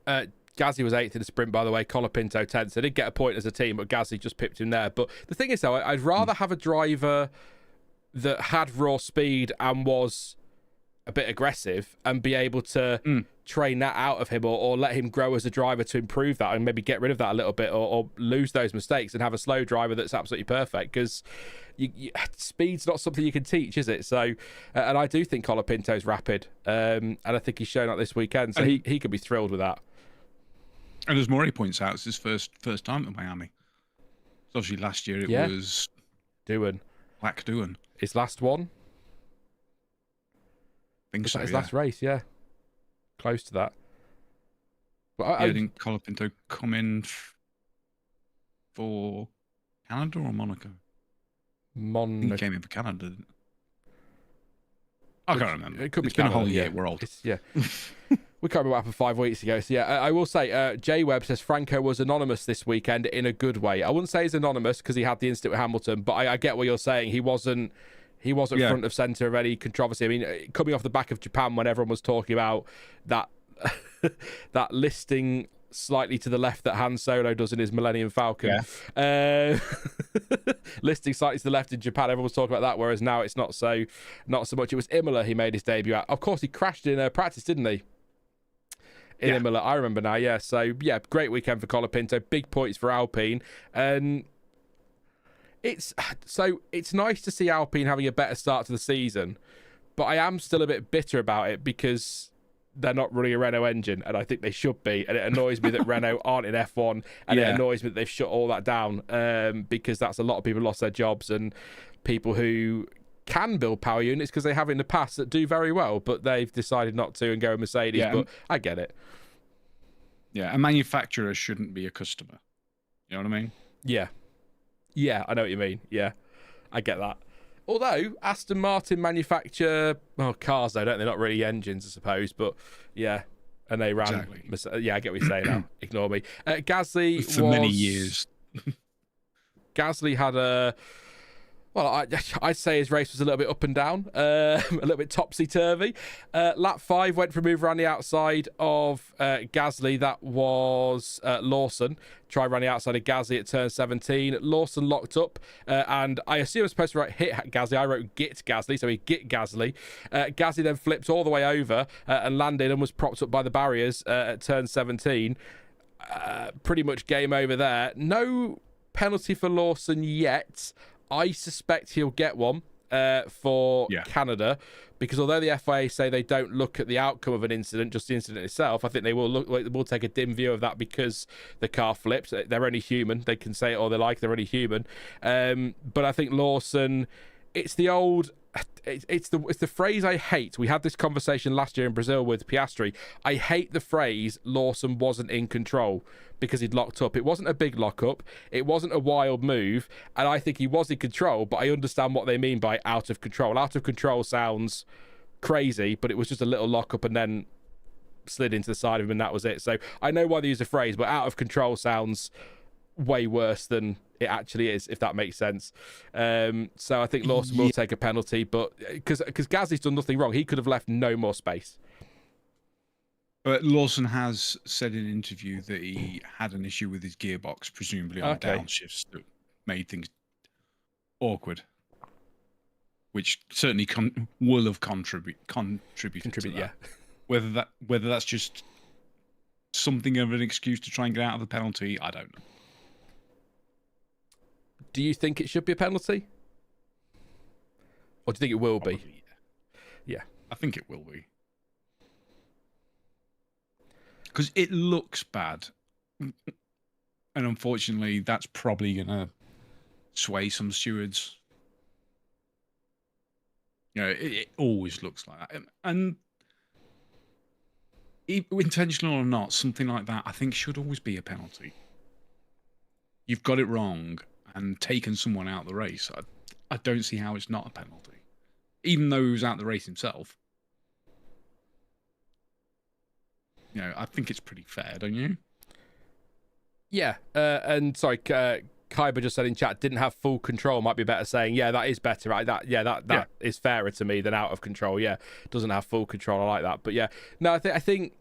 Gasly was 8th in the sprint, by the way. Colapinto 10th. So they did get a point as a team, but Gasly just pipped him there. But the thing is, though, I'd rather have a driver that had raw speed and was a bit aggressive and be able to train that out of him or let him grow as a driver to improve that and maybe get rid of that a little bit or lose those mistakes and have a slow driver that's absolutely perfect, because speed's not something you can teach, is it? So and I do think Colapinto's rapid, and I think he's shown that this weekend, so he could be thrilled with that. And as Maury points out, it's his first time at Miami. So obviously last year it was Black Doohan. His last one? I think so, his last race, yeah. Close to that. But didn't Colapinto come in for Canada or Monaco? I think he came in for Canada, didn't it? I can't remember. It could be Canada, been a whole year. We're old. We can't remember what happened 5 weeks ago. So, I will say, J Webb says Franco was anonymous this weekend in a good way. I wouldn't say he's anonymous because he had the incident with Hamilton, but I get what you're saying. He wasn't front of centre of any controversy. I mean, coming off the back of Japan when everyone was talking about that that listing slightly to the left that Han Solo does in his Millennium Falcon. Listing slightly to the left in Japan, everyone was talking about that, whereas now it's not so much. It was Imola he made his debut at. Of course, he crashed in practice, didn't he? In Imola, I remember now, yeah. So, yeah, great weekend for Colapinto. Big points for Alpine. And it's nice to see Alpine having a better start to the season, but I am still a bit bitter about it because they're not running a Renault engine, and I think they should be. And it annoys me that Renault aren't in F1, and it annoys me that they've shut all that down, because that's a lot of people lost their jobs, and people who can build power units because they have in the past that do very well, but they've decided not to and go with Mercedes. But I get it. Yeah, a manufacturer shouldn't be a customer. You know what I mean? Yeah, I know what you mean. Yeah, I get that. Although Aston Martin manufacture cars, though, don't they? Not really engines, I suppose. But yeah, and they ran. Exactly. Yeah, I get what you're saying now. Ignore me. Gasly for many years. Gasly had a. Well, I'd say his race was a little bit up and down, a little bit topsy-turvy. Lap 5 went for a move around the outside of Gasly. That was Lawson. Tried around the outside of Gasly at turn 17. Lawson locked up, and I assume I was supposed to write hit Gasly. I wrote git Gasly, so he git Gasly. Gasly then flipped all the way over and landed and was propped up by the barriers at turn 17. Pretty much game over there. No penalty for Lawson yet. I suspect he'll get one for Canada, because although the FIA say they don't look at the outcome of an incident, just the incident itself, I think they will take a dim view of that because the car flipped. They're only human. They can say it all they like. They're only human. But I think Lawson, it's the old. It's the phrase I hate. We had this conversation last year in Brazil with Piastri. I hate the phrase Lawson wasn't in control because he'd locked up. It wasn't a big lockup. It wasn't a wild move. And I think he was in control, but I understand what they mean by out of control. Out of control sounds crazy, but it was just a little lockup and then slid into the side of him and that was it. So I know why they use the phrase, but out of control sounds way worse than it actually is, if that makes sense. So I think Lawson will take a penalty, but because Gasly's done nothing wrong, he could have left no more space. But Lawson has said in an interview that he had an issue with his gearbox, presumably on downshifts, that made things awkward, which certainly will have contributed to that. Whether that's just something of an excuse to try and get out of the penalty, I don't know. Do you think it should be a penalty? Or do you think it will be? Yeah. I think it will be. Because it looks bad. And unfortunately, that's probably going to sway some stewards. You know, it always looks like that. And intentional or not, something like that, I think should always be a penalty. You've got it wrong, and taken someone out of the race, I don't see how it's not a penalty. Even though he was out of the race himself. You know, I think it's pretty fair, don't you? Yeah, and sorry, Kyber just said in chat, didn't have full control. Might be better saying, yeah, that is better. Right? That is fairer to me than out of control. Yeah, doesn't have full control. I like that. But yeah, no, I think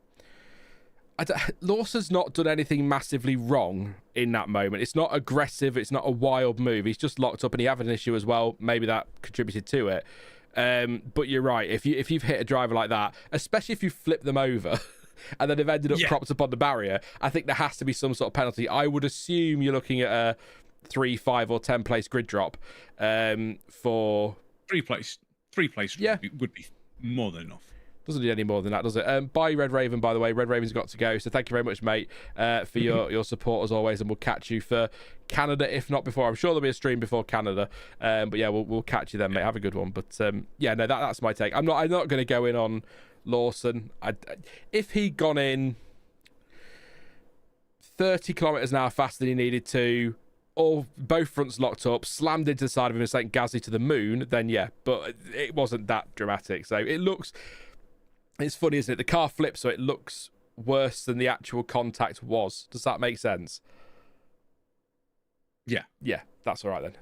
Lawson's not done anything massively wrong in that moment. It's not aggressive. It's not a wild move. He's just locked up, and he had an issue as well. Maybe that contributed to it. But you're right. If you've hit a driver like that, especially if you flip them over. And then they've ended up propped up on the barrier, I think there has to be some sort of penalty. I would assume you're looking at a 3, 5, or 10 place grid drop for 3 place. 3 place would be more than enough. Doesn't need any more than that, does it? Bye, Red Raven, by the way. Red Raven's got to go. So thank you very much, mate, for your support as always. And we'll catch you for Canada, if not before. I'm sure there'll be a stream before Canada. But yeah, we'll catch you then, mate. Have a good one. But yeah, no, that's my take. I'm not going to go in on Lawson. If he'd gone in 30 kilometers an hour faster than he needed to, or both fronts locked up, slammed into the side of him and sent Gasly to the moon, then yeah, but it wasn't that dramatic. So it's funny, isn't it? The car flipped, so it looks worse than the actual contact was. Does that make sense? Yeah, that's all right then.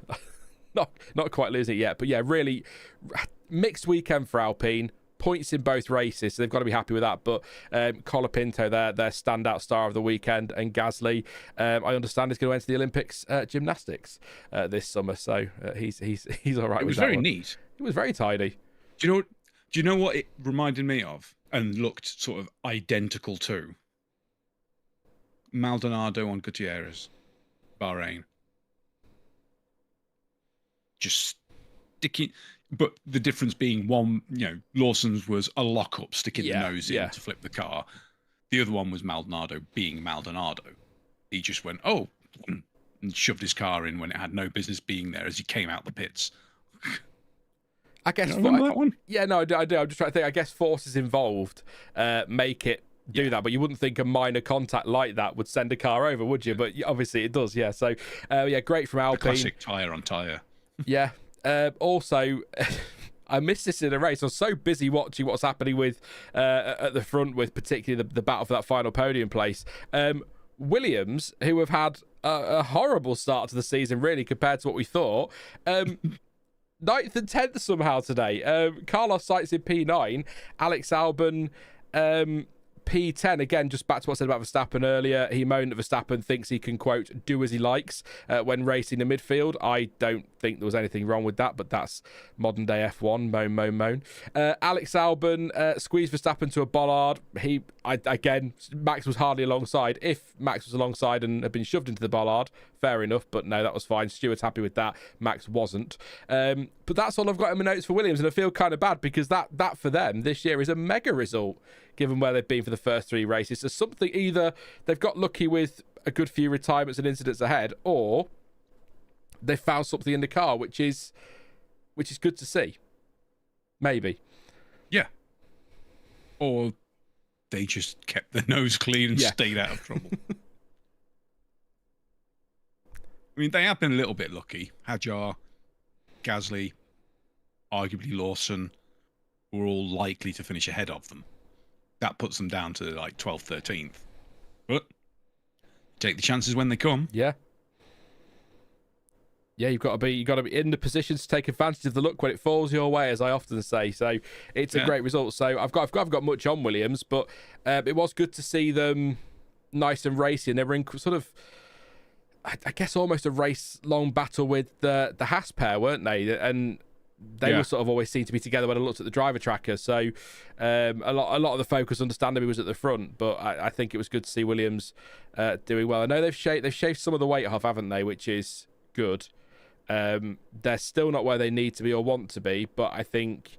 not quite losing it yet, but yeah, really mixed weekend for Alpine. Points in both races, so they've got to be happy with that. But Colapinto, their standout star of the weekend, and Gasly, I understand, is going to enter the Olympics gymnastics this summer. So he's all right. It was very neat. It was very tidy. Do you know what it reminded me of and looked sort of identical to? Maldonado on Gutierrez, Bahrain. Just sticking. But the difference being one, Lawson's was a lock-up, sticking the nose in to flip the car. The other one was Maldonado being Maldonado. He just went, and shoved his car in when it had no business being there as he came out the pits. I guess that one? Yeah, no, I do. I'm just trying to think. I guess forces involved make it do that, but you wouldn't think a minor contact like that would send a car over, would you? But obviously it does, yeah. So, great from Alpine. The classic tyre on tyre. Yeah. Also, I missed this in a race. I was so busy watching what's happening with at the front, with particularly the battle for that final podium place. Williams, who have had a horrible start to the season, really, compared to what we thought. 9th and 10th somehow today. Carlos Sainz in P9, Alex Albon P10. Again, just back to what I said about Verstappen earlier. He moaned that Verstappen thinks he can, quote, do as he likes when racing the midfield. I don't think there was anything wrong with that, but that's modern day F1. Moan. Alex Albon squeezed Verstappen to a bollard. Again, Max was hardly alongside. If Max was alongside and had been shoved into the bollard, fair enough, but no, that was fine. Stewart's happy with that. Max wasn't. But that's all I've got in my notes for Williams, and I feel kind of bad because that for them this year is a mega result, given where they've been for the first 3 races. So something, either they've got lucky with a good few retirements and incidents ahead, or they've found something in the car, which is good to see. Maybe. Yeah. Or they just kept their nose clean and stayed out of trouble. I mean, they have been a little bit lucky. Hadjar, Gasly, arguably Lawson were all likely to finish ahead of them. That puts them down to like 12th, 13th. But take the chances when they come. Yeah. Yeah, you've got to be in the position to take advantage of the luck when it falls your way, as I often say. So it's a great result. So I've got much on Williams, but it was good to see them nice and racy. And they were in sort of, I guess, almost a race-long battle with the Haas pair, weren't they? And they were sort of always seemed to be together when I looked at the driver tracker. So a lot of the focus, understandably, was at the front. But I think it was good to see Williams doing well. I know they've shaved some of the weight off, haven't they? Which is good. They're still not where they need to be or want to be, but I think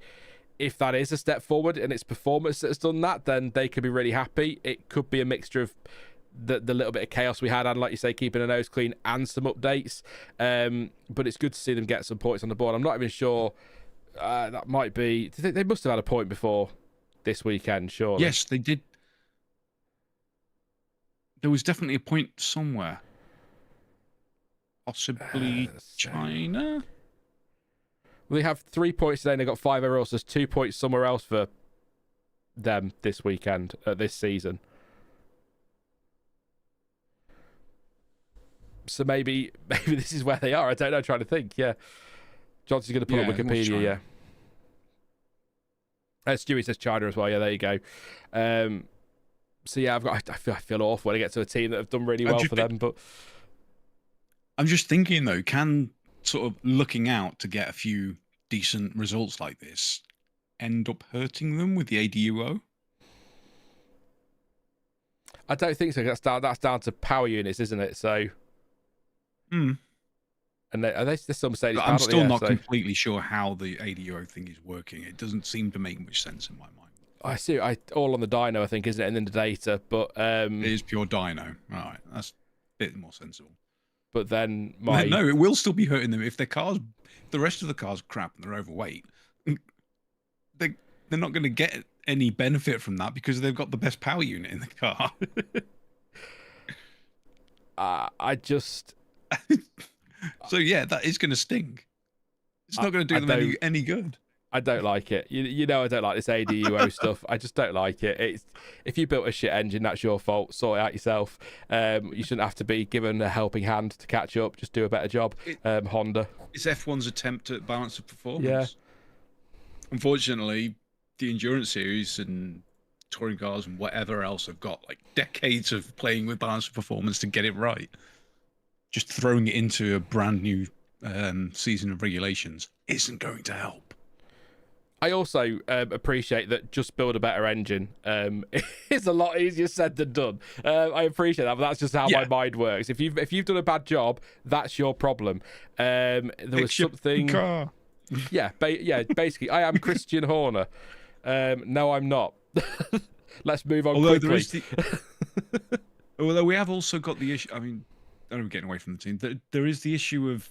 if that is a step forward and it's performance that's done that, then they could be really happy. It could be a mixture of the little bit of chaos we had, and like you say, keeping a nose clean and some updates. But it's good to see them get some points on the board. I'm not even sure that might be. They must have had a point before this weekend, surely. Yes, they did. There was definitely a point somewhere. possibly China. Well, they have 3 points today and they got 5 everywhere else. There's 2 points somewhere else for them this weekend, this season. So maybe this is where they are. I don't know, trying to think. Yeah. Jonty's going to pull up Wikipedia, yeah. Stewie says China as well. Yeah, there you go. So yeah, I feel awful when I get to a team that have done really well for them. But I'm just thinking though, can sort of looking out to get a few decent results like this end up hurting them with the ADUO? I don't think so. That's down to power units, isn't it? So. And there's some Mercedes. I'm still not completely sure how the ADUO thing is working. It doesn't seem to make much sense in my mind. I see. All on the dyno, I think, isn't it? And then the data, but it is pure dyno. All right, that's a bit more sensible. But then no, it will still be hurting them if their cars, the rest of the cars, are crap and they're overweight. They're not going to get any benefit from that because they've got the best power unit in the car. So yeah, that is going to sting. It's not going to do them any good. I don't like it. You know I don't like this ADUO stuff. I just don't like it. If you built a shit engine, that's your fault. Sort it out yourself. You shouldn't have to be given a helping hand to catch up. Just do a better job. Honda. It's F1's attempt at balance of performance. Yeah. Unfortunately, the endurance series and touring cars and whatever else have got like decades of playing with balance of performance to get it right. Just throwing it into a brand new season of regulations isn't going to help. I also appreciate that just build a better engine is a lot easier said than done. I appreciate that, but that's just how my mind works. If you've done a bad job, that's your problem. There was something. Car. Yeah, basically, I am Christian Horner. No, I'm not. Let's move on quickly. Although we have also got the issue. I mean, I'm getting away from the team. There is the issue of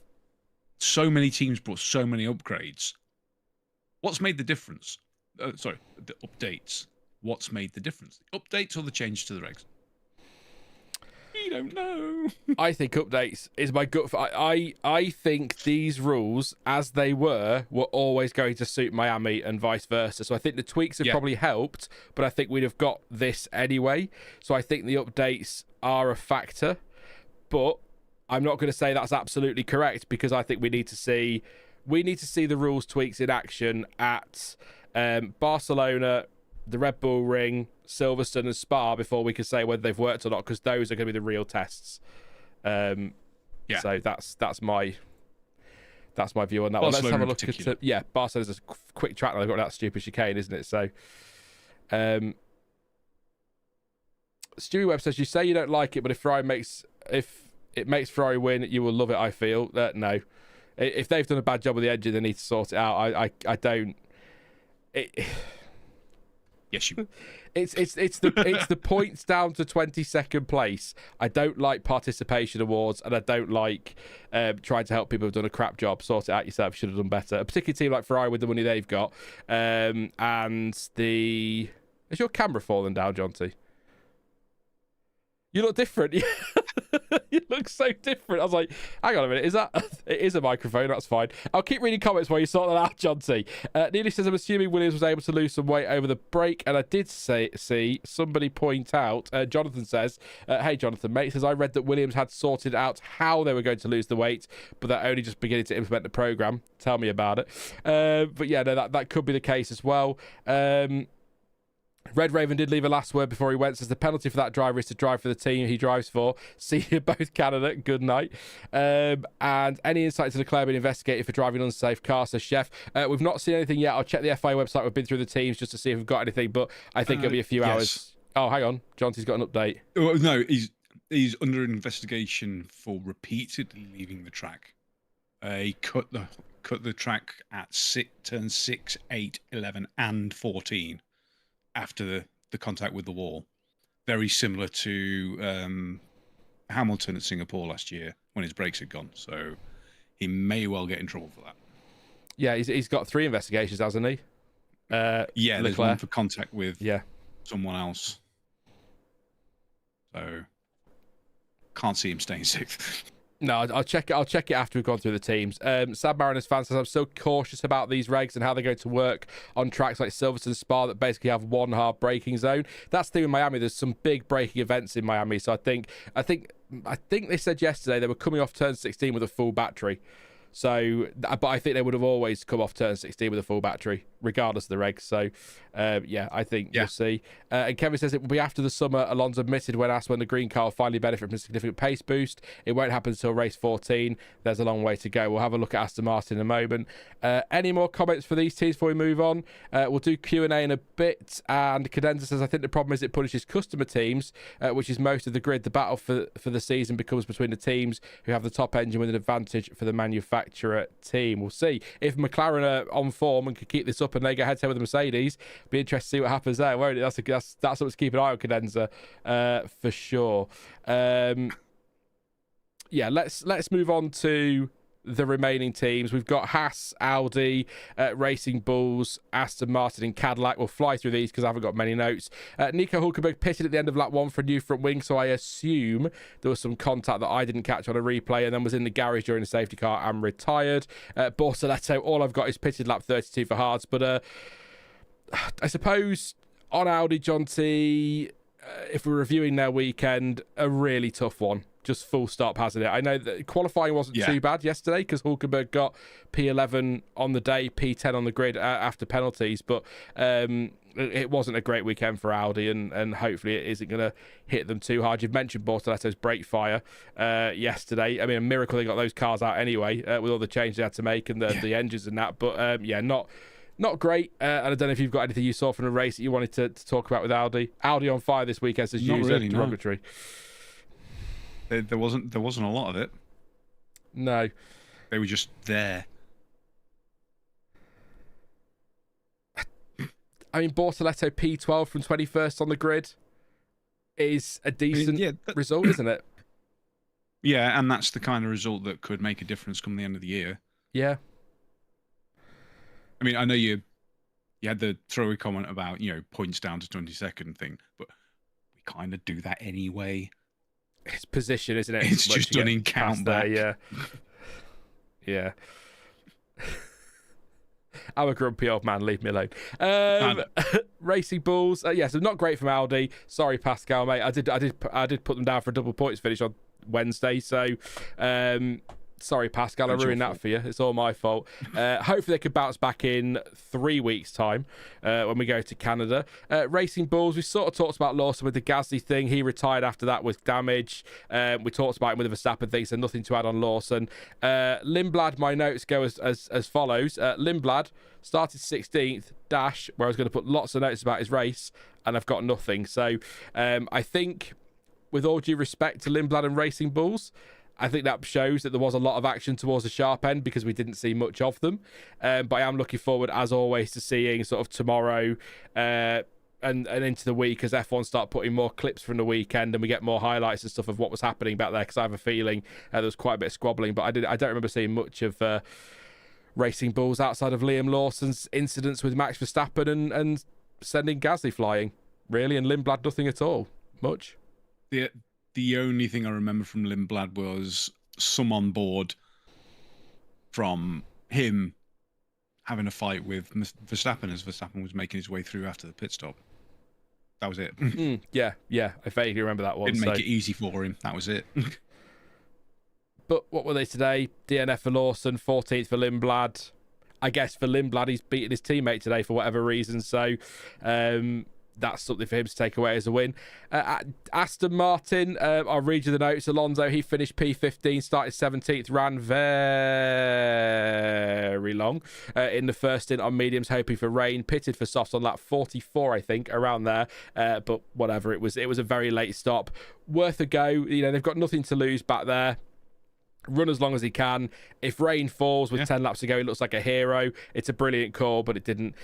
so many teams brought so many upgrades. What's made the difference? The updates. What's made the difference? The updates or the change to the regs? We don't know. I think updates is my gut. I think these rules, as they were always going to suit Miami and vice versa. So I think the tweaks have probably helped, but I think we'd have got this anyway. So I think the updates are a factor, but I'm not going to say that's absolutely correct because I think we need to see the rules tweaks in action at Barcelona, the Red Bull Ring, Silverstone and Spa before we can say whether they've worked or not, because those are going to be the real tests. So that's my view on that one. Let's have a look at Barcelona's a quick track now. They've got that stupid chicane, isn't it? So Stewie Webb says, you say you don't like it, but if it makes Ferrari win, you will love it, I feel. No. If they've done a bad job with the engine, they need to sort it out. I don't. Yes, you. It's the points down to 22nd place. I don't like participation awards, and I don't like trying to help people who've done a crap job. Sort it out yourself. You should have done better. A particular team like Ferrari with the money they've got, and is your camera falling down, Jonty? You look different. You look so different. I was like, hang on a minute. It is a microphone. That's fine. I'll keep reading comments while you sort that out, Jonty. Neely says, I'm assuming Williams was able to lose some weight over the break. And I did see somebody point out, Jonathan says, hey, Jonathan, mate, says, I read that Williams had sorted out how they were going to lose the weight, but they're only just beginning to implement the program. Tell me about it. But yeah, no, that could be the case as well. Red Raven did leave a last word before he went. Says the penalty for that driver is to drive for the team he drives for. See you both, Canada. Good night. And any insight to Leclerc being investigated for driving an unsafe car, says Chef. We've not seen anything yet. I'll check the FIA website. We've been through the teams just to see if we've got anything, but I think it'll be a few hours. Oh, hang on. Jonty's got an update. Oh, no, he's under investigation for repeatedly leaving the track. He cut the track at turn 6, 8, 11, and 14. After the contact with the wall, very similar to Hamilton at Singapore last year when his brakes had gone. So he may well get in trouble for that. Yeah, he's got 3 investigations, hasn't he? Yeah, there's one for contact with someone else. So can't see him staying 6th. No, I'll check it. I'll check it after we've gone through the teams. Sad Mariners fan says, I'm so cautious about these regs and how they're going to work on tracks like Silverstone, Spa that basically have one hard braking zone. That's the thing in Miami. There's some big braking events in Miami, so I think they said yesterday they were coming off turn 16 with a full battery. So, but I think they would have always come off turn 16 with a full battery, regardless of the regs. So, I think we'll see. And Kevin says it will be after the summer. Alonso admitted when asked when the green car will finally benefit from a significant pace boost. It won't happen until race 14. There's a long way to go. We'll have a look at Aston Martin in a moment. Any more comments for these teams before we move on? We'll do Q&A in a bit. And Cadenza says, I think the problem is it punishes customer teams, which is most of the grid. The battle for the season becomes between the teams who have the top engine with an advantage for the manufacturer team. We'll see if McLaren are on form and can keep this up and they go head to head with the Mercedes. Be interested to see what happens there, won't it? That's something to keep an eye on, Cadenza, for sure. Let's move on to the remaining teams. We've got Haas, Audi, Racing Bulls, Aston Martin and Cadillac. We'll fly through these because I haven't got many notes. Nico Hulkenberg pitted at the end of lap 1 for a new front wing, so I assume there was some contact that I didn't catch on a replay and then was in the garage during the safety car and retired. Bortoletto, all I've got is pitted lap 32 for Hards, but I suppose on Audi, Jonty, if we're reviewing their weekend, a really tough one. Just full stop, hasn't it? I know that qualifying wasn't too bad yesterday because Hulkenberg got P11 on the day, P10 on the grid after penalties, but it wasn't a great weekend for Audi, and hopefully it isn't going to hit them too hard. You've mentioned Bortoletto's brake fire yesterday. I mean, a miracle they got those cars out anyway with all the changes they had to make and the engines and that, but not great. And I don't know if you've got anything you saw from the race that you wanted to talk about with Audi. Audi on fire this weekend, says user derogatory. There wasn't a lot of it. No. They were just there. I mean, Bortoletto P12 from 21st on the grid is a decent result, isn't it? Yeah, and that's the kind of result that could make a difference come the end of the year. Yeah. I mean, I know you had the throwaway comment about, points down to 22nd thing, but we kind of do that anyway. It's position, isn't it? It's just done in count back. Yeah. I'm a grumpy old man. Leave me alone. Racing Bulls. So not great from Audi. Sorry, Pascal, mate. I did put them down for a double points finish on Wednesday. So, sorry, Pascal. I ruined that for you. It's all my fault. Hopefully they could bounce back in 3 weeks' time when we go to Canada. Racing Bulls, we sort of talked about Lawson with the Gasly thing. He retired after that with damage. We talked about him with the Verstappen thing, so nothing to add on Lawson. Lindblad, my notes go as follows. Lindblad started 16th, where I was going to put lots of notes about his race, and I've got nothing. So I think, with all due respect to Lindblad and Racing Bulls, I think that shows that there was a lot of action towards the sharp end because we didn't see much of them. But I am looking forward, as always, to seeing sort of tomorrow and into the week as F1 start putting more clips from the weekend and we get more highlights and stuff of what was happening back there, because I have a feeling there was quite a bit of squabbling. But I don't remember seeing much of Racing Bulls outside of Liam Lawson's incidents with Max Verstappen and sending Gasly flying, really, and Lindblad nothing at all. Much. Yeah. The only thing I remember from Lindblad was some on board from him having a fight with Verstappen as Verstappen was making his way through after the pit stop. That was it. Yeah, I vaguely remember that one. Didn't make it easy for him. That was it. But what were they today? DNF for Lawson, 14th for Lindblad. I guess for Lindblad, he's beaten his teammate today for whatever reason. So, that's something for him to take away as a win. Aston Martin, I'll read you the notes. Alonso, he finished P15, started 17th, ran very long in the first stint on mediums, hoping for rain. Pitted for softs on lap 44, I think, around there. But whatever, it was a very late stop. Worth a go. They've got nothing to lose back there. Run as long as he can. If rain falls with 10 laps to go, he looks like a hero. It's a brilliant call, but it didn't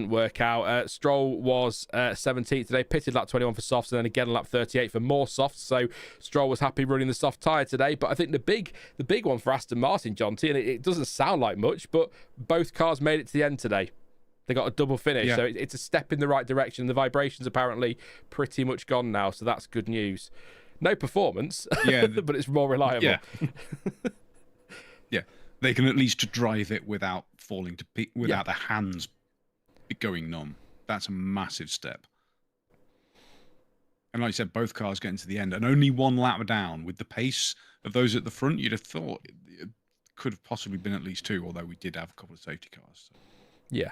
work out. Stroll was 17th today, pitted lap 21 for softs, and then again lap 38 for more softs. So Stroll was happy running the soft tyre today. But I think the big one for Aston Martin, Jonty, and it doesn't sound like much, but both cars made it to the end today. They got a double finish, so it's a step in the right direction. The vibration's apparently pretty much gone now, so that's good news. No performance, Yeah, but it's more reliable. Yeah. Yeah. They can at least drive it without falling to without the hands going numb. That's a massive step. And like I said, both cars getting to the end and only one lap down. With the pace of those at the front, you'd have thought it could have possibly been at least 2, although we did have a couple of safety cars. So. Yeah.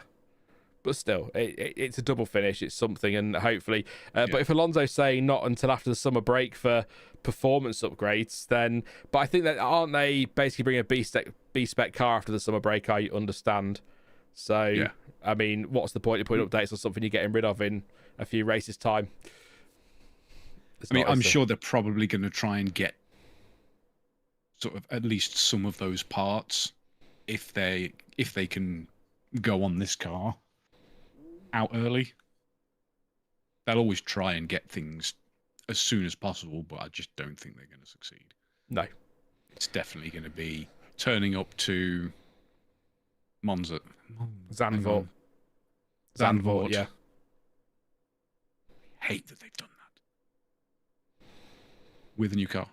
But still, it's a double finish. It's something, and hopefully... But if Alonso's saying not until after the summer break for performance upgrades, then... But I think that aren't they basically bringing a B-spec car after the summer break, I understand. So, I mean, what's the point of putting updates on something you're getting rid of in a few races' time? I'm sure they're probably going to try and get sort of at least some of those parts, if they can go on this car out early. They'll always try and get things as soon as possible, but I just don't think they're going to succeed. No. It's definitely going to be turning up to Monza. Zandvoort, yeah. I hate that they've done that. With a new car.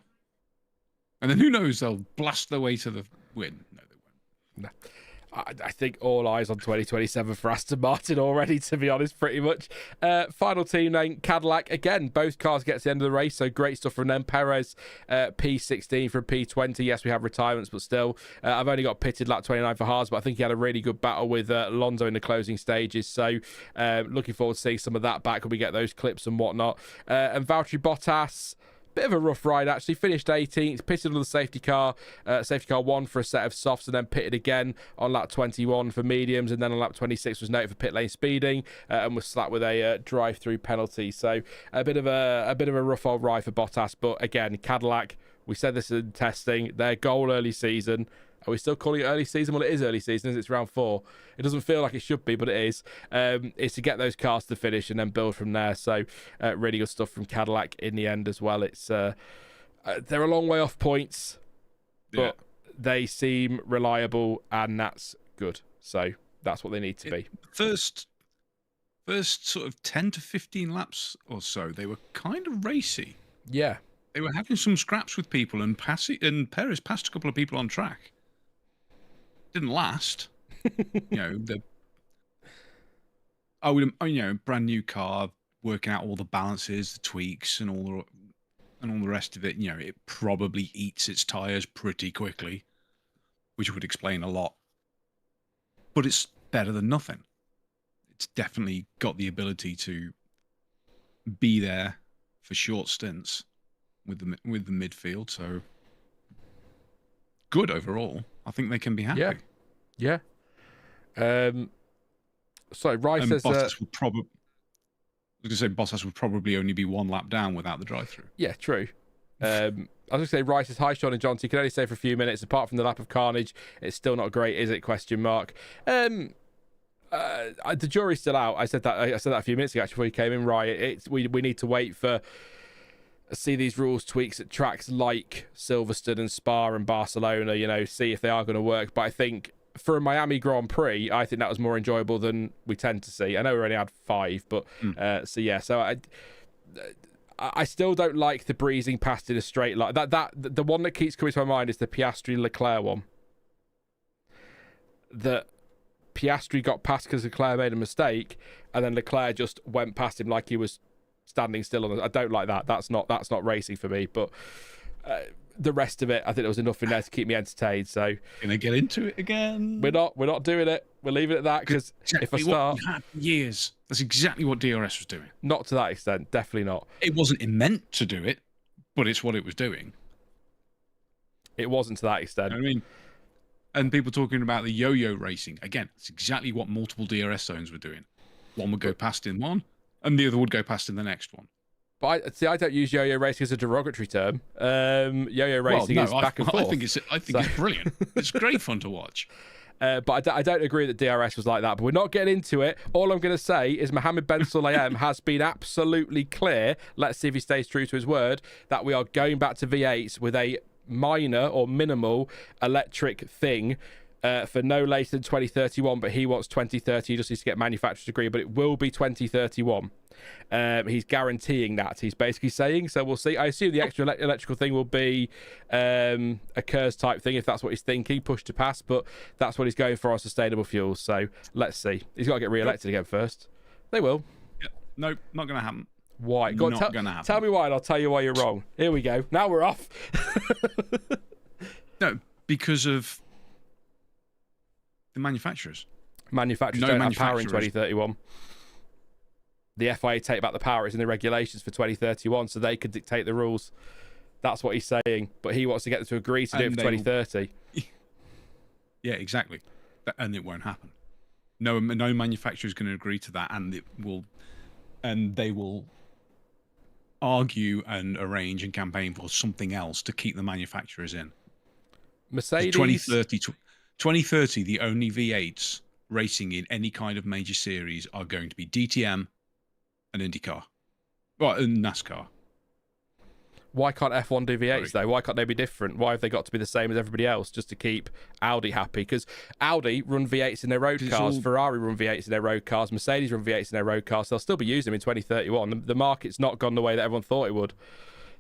And then who knows, they'll blast their way to the win. No, they won't. No. I think all eyes on 2027 for Aston Martin already, to be honest, pretty much. Final team name, Cadillac. Again, both cars get to the end of the race, so great stuff from them. Perez, P16 from P20. Yes, we have retirements, but still. I've only got pitted lap 29 for Haas, but I think he had a really good battle with Alonso in the closing stages, so looking forward to seeing some of that back when we get those clips and whatnot. And Valtteri Bottas... Bit of a rough ride, actually. Finished 18th, pitted on the safety car 1 for a set of softs, and then pitted again on lap 21 for mediums, and then on lap 26 was noted for pit lane speeding and was slapped with a drive-through penalty. So a bit of a rough old ride for Bottas. But again, Cadillac, we said this in testing, their goal early season. Are we still calling it early season? Well, it is early season, it's round 4. It doesn't feel like it should be, but it is. It's to get those cars to finish and then build from there. So really good stuff from Cadillac in the end as well. It's they're a long way off points, but they seem reliable, and that's good. So that's what they need to be. First sort of 10 to 15 laps or so, they were kind of racy. Yeah. They were having some scraps with people, and Perez passed a couple of people on track. Didn't last. Brand new car, working out all the balances, the tweaks, and all the rest of it. It probably eats its tires pretty quickly, which would explain a lot. But it's better than nothing. It's definitely got the ability to be there for short stints with the midfield. So good overall. I think they can be happy. Yeah. So Rice says Bottas would probably. I was going to say Bottas would probably only be 1 lap down without the drive-through. Yeah, true. I was going to say Rice says, hi Sean and Jonty. Can only say for a few minutes. Apart from the lap of carnage, it's still not great, is it? ? The jury's still out. I said that a few minutes ago actually before you came in, Right? We need to wait for. See these rules tweaks at tracks like Silverstone and Spa and Barcelona, see if they are going to work. But I think for a Miami Grand Prix, I think that was more enjoyable than we tend to see. I know we only had 5, but so I still don't like the breezing past in a straight line. The one that keeps coming to my mind is the Piastri Leclerc one. That Piastri got past because Leclerc made a mistake, and then Leclerc just went past him like he was standing still on. I don't like that. That's not racing for me. But the rest of it, I think there was enough in there to keep me entertained. So gonna get into it again. We're not doing it. We're leaving it at that, because if I start, years, that's exactly what DRS was doing. Not to that extent, definitely not. It wasn't meant to do it, but it's what it was doing. It wasn't to that extent. I mean, and people talking about the yo-yo racing again. It's exactly what multiple DRS zones were doing. One would go past in one, and the other would go past in the next one. But I don't use yo-yo racing as a derogatory term. Yo-yo racing is back and forth. I think it's brilliant. It's great fun to watch. But I don't agree that DRS was like that. But we're not getting into it. All I'm going to say is Mohammed Ben Sulayem has been absolutely clear, let's see if he stays true to his word, that we are going back to V8s with a minor or minimal electric thing for no later than 2031, but he wants 2030. He just needs to get manufacturer's degree, but it will be 2031. He's guaranteeing that. He's basically saying. So we'll see. I assume the extra electrical thing will be a KERS type thing, if that's what he's thinking, push to pass. But that's what he's going for on sustainable fuels. So let's see. He's got to get re-elected again first. They will. Yeah. No, not going to happen. Why? Not going to happen. Tell me why, and I'll tell you why you're wrong. Here we go. Now we're off. No, because of the manufacturers. Manufacturers don't have power in 2031. The FIA take back the power. It's in the regulations for 2031, so they could dictate the rules. That's what he's saying. But he wants to get them to agree to do it for 2030. Yeah, exactly. And it won't happen. No manufacturer is going to agree to that, and they will argue and arrange and campaign for something else to keep the manufacturers in. Mercedes 2030, the only V8s racing in any kind of major series are going to be DTM and IndyCar. Well, and NASCAR. Why can't F1 do V8s though? Why can't they be different? Why have they got to be the same as everybody else just to keep Audi happy? Because Audi run V8s in their road cars, Ferrari run V8s in their road cars, Mercedes run V8s in their road cars. They'll still be using them in 2031. The market's not gone the way that everyone thought it would.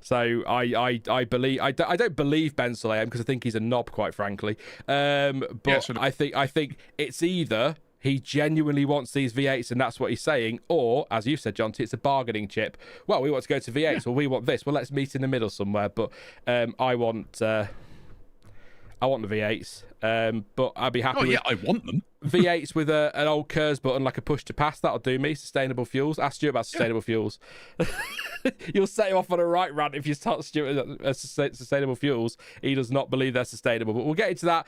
So I don't believe Ben Sulayem because I think he's a knob, quite frankly. But yeah, I think it's either he genuinely wants these V8s and that's what he's saying, or as you said, Jonty, it's a bargaining chip. Well, we want to go to V8s, yeah. Well, we want this. Well, let's meet in the middle somewhere. But I want the V8s. But I'd be happy. Oh, yeah, I want them. V8s with an old KERS button, like a push to pass. That'll do me. Sustainable fuels. Ask Stuart about sustainable fuels. You'll set him off on a right rant if you start Stuart sustainable fuels. He does not believe they're sustainable. But we'll get into that.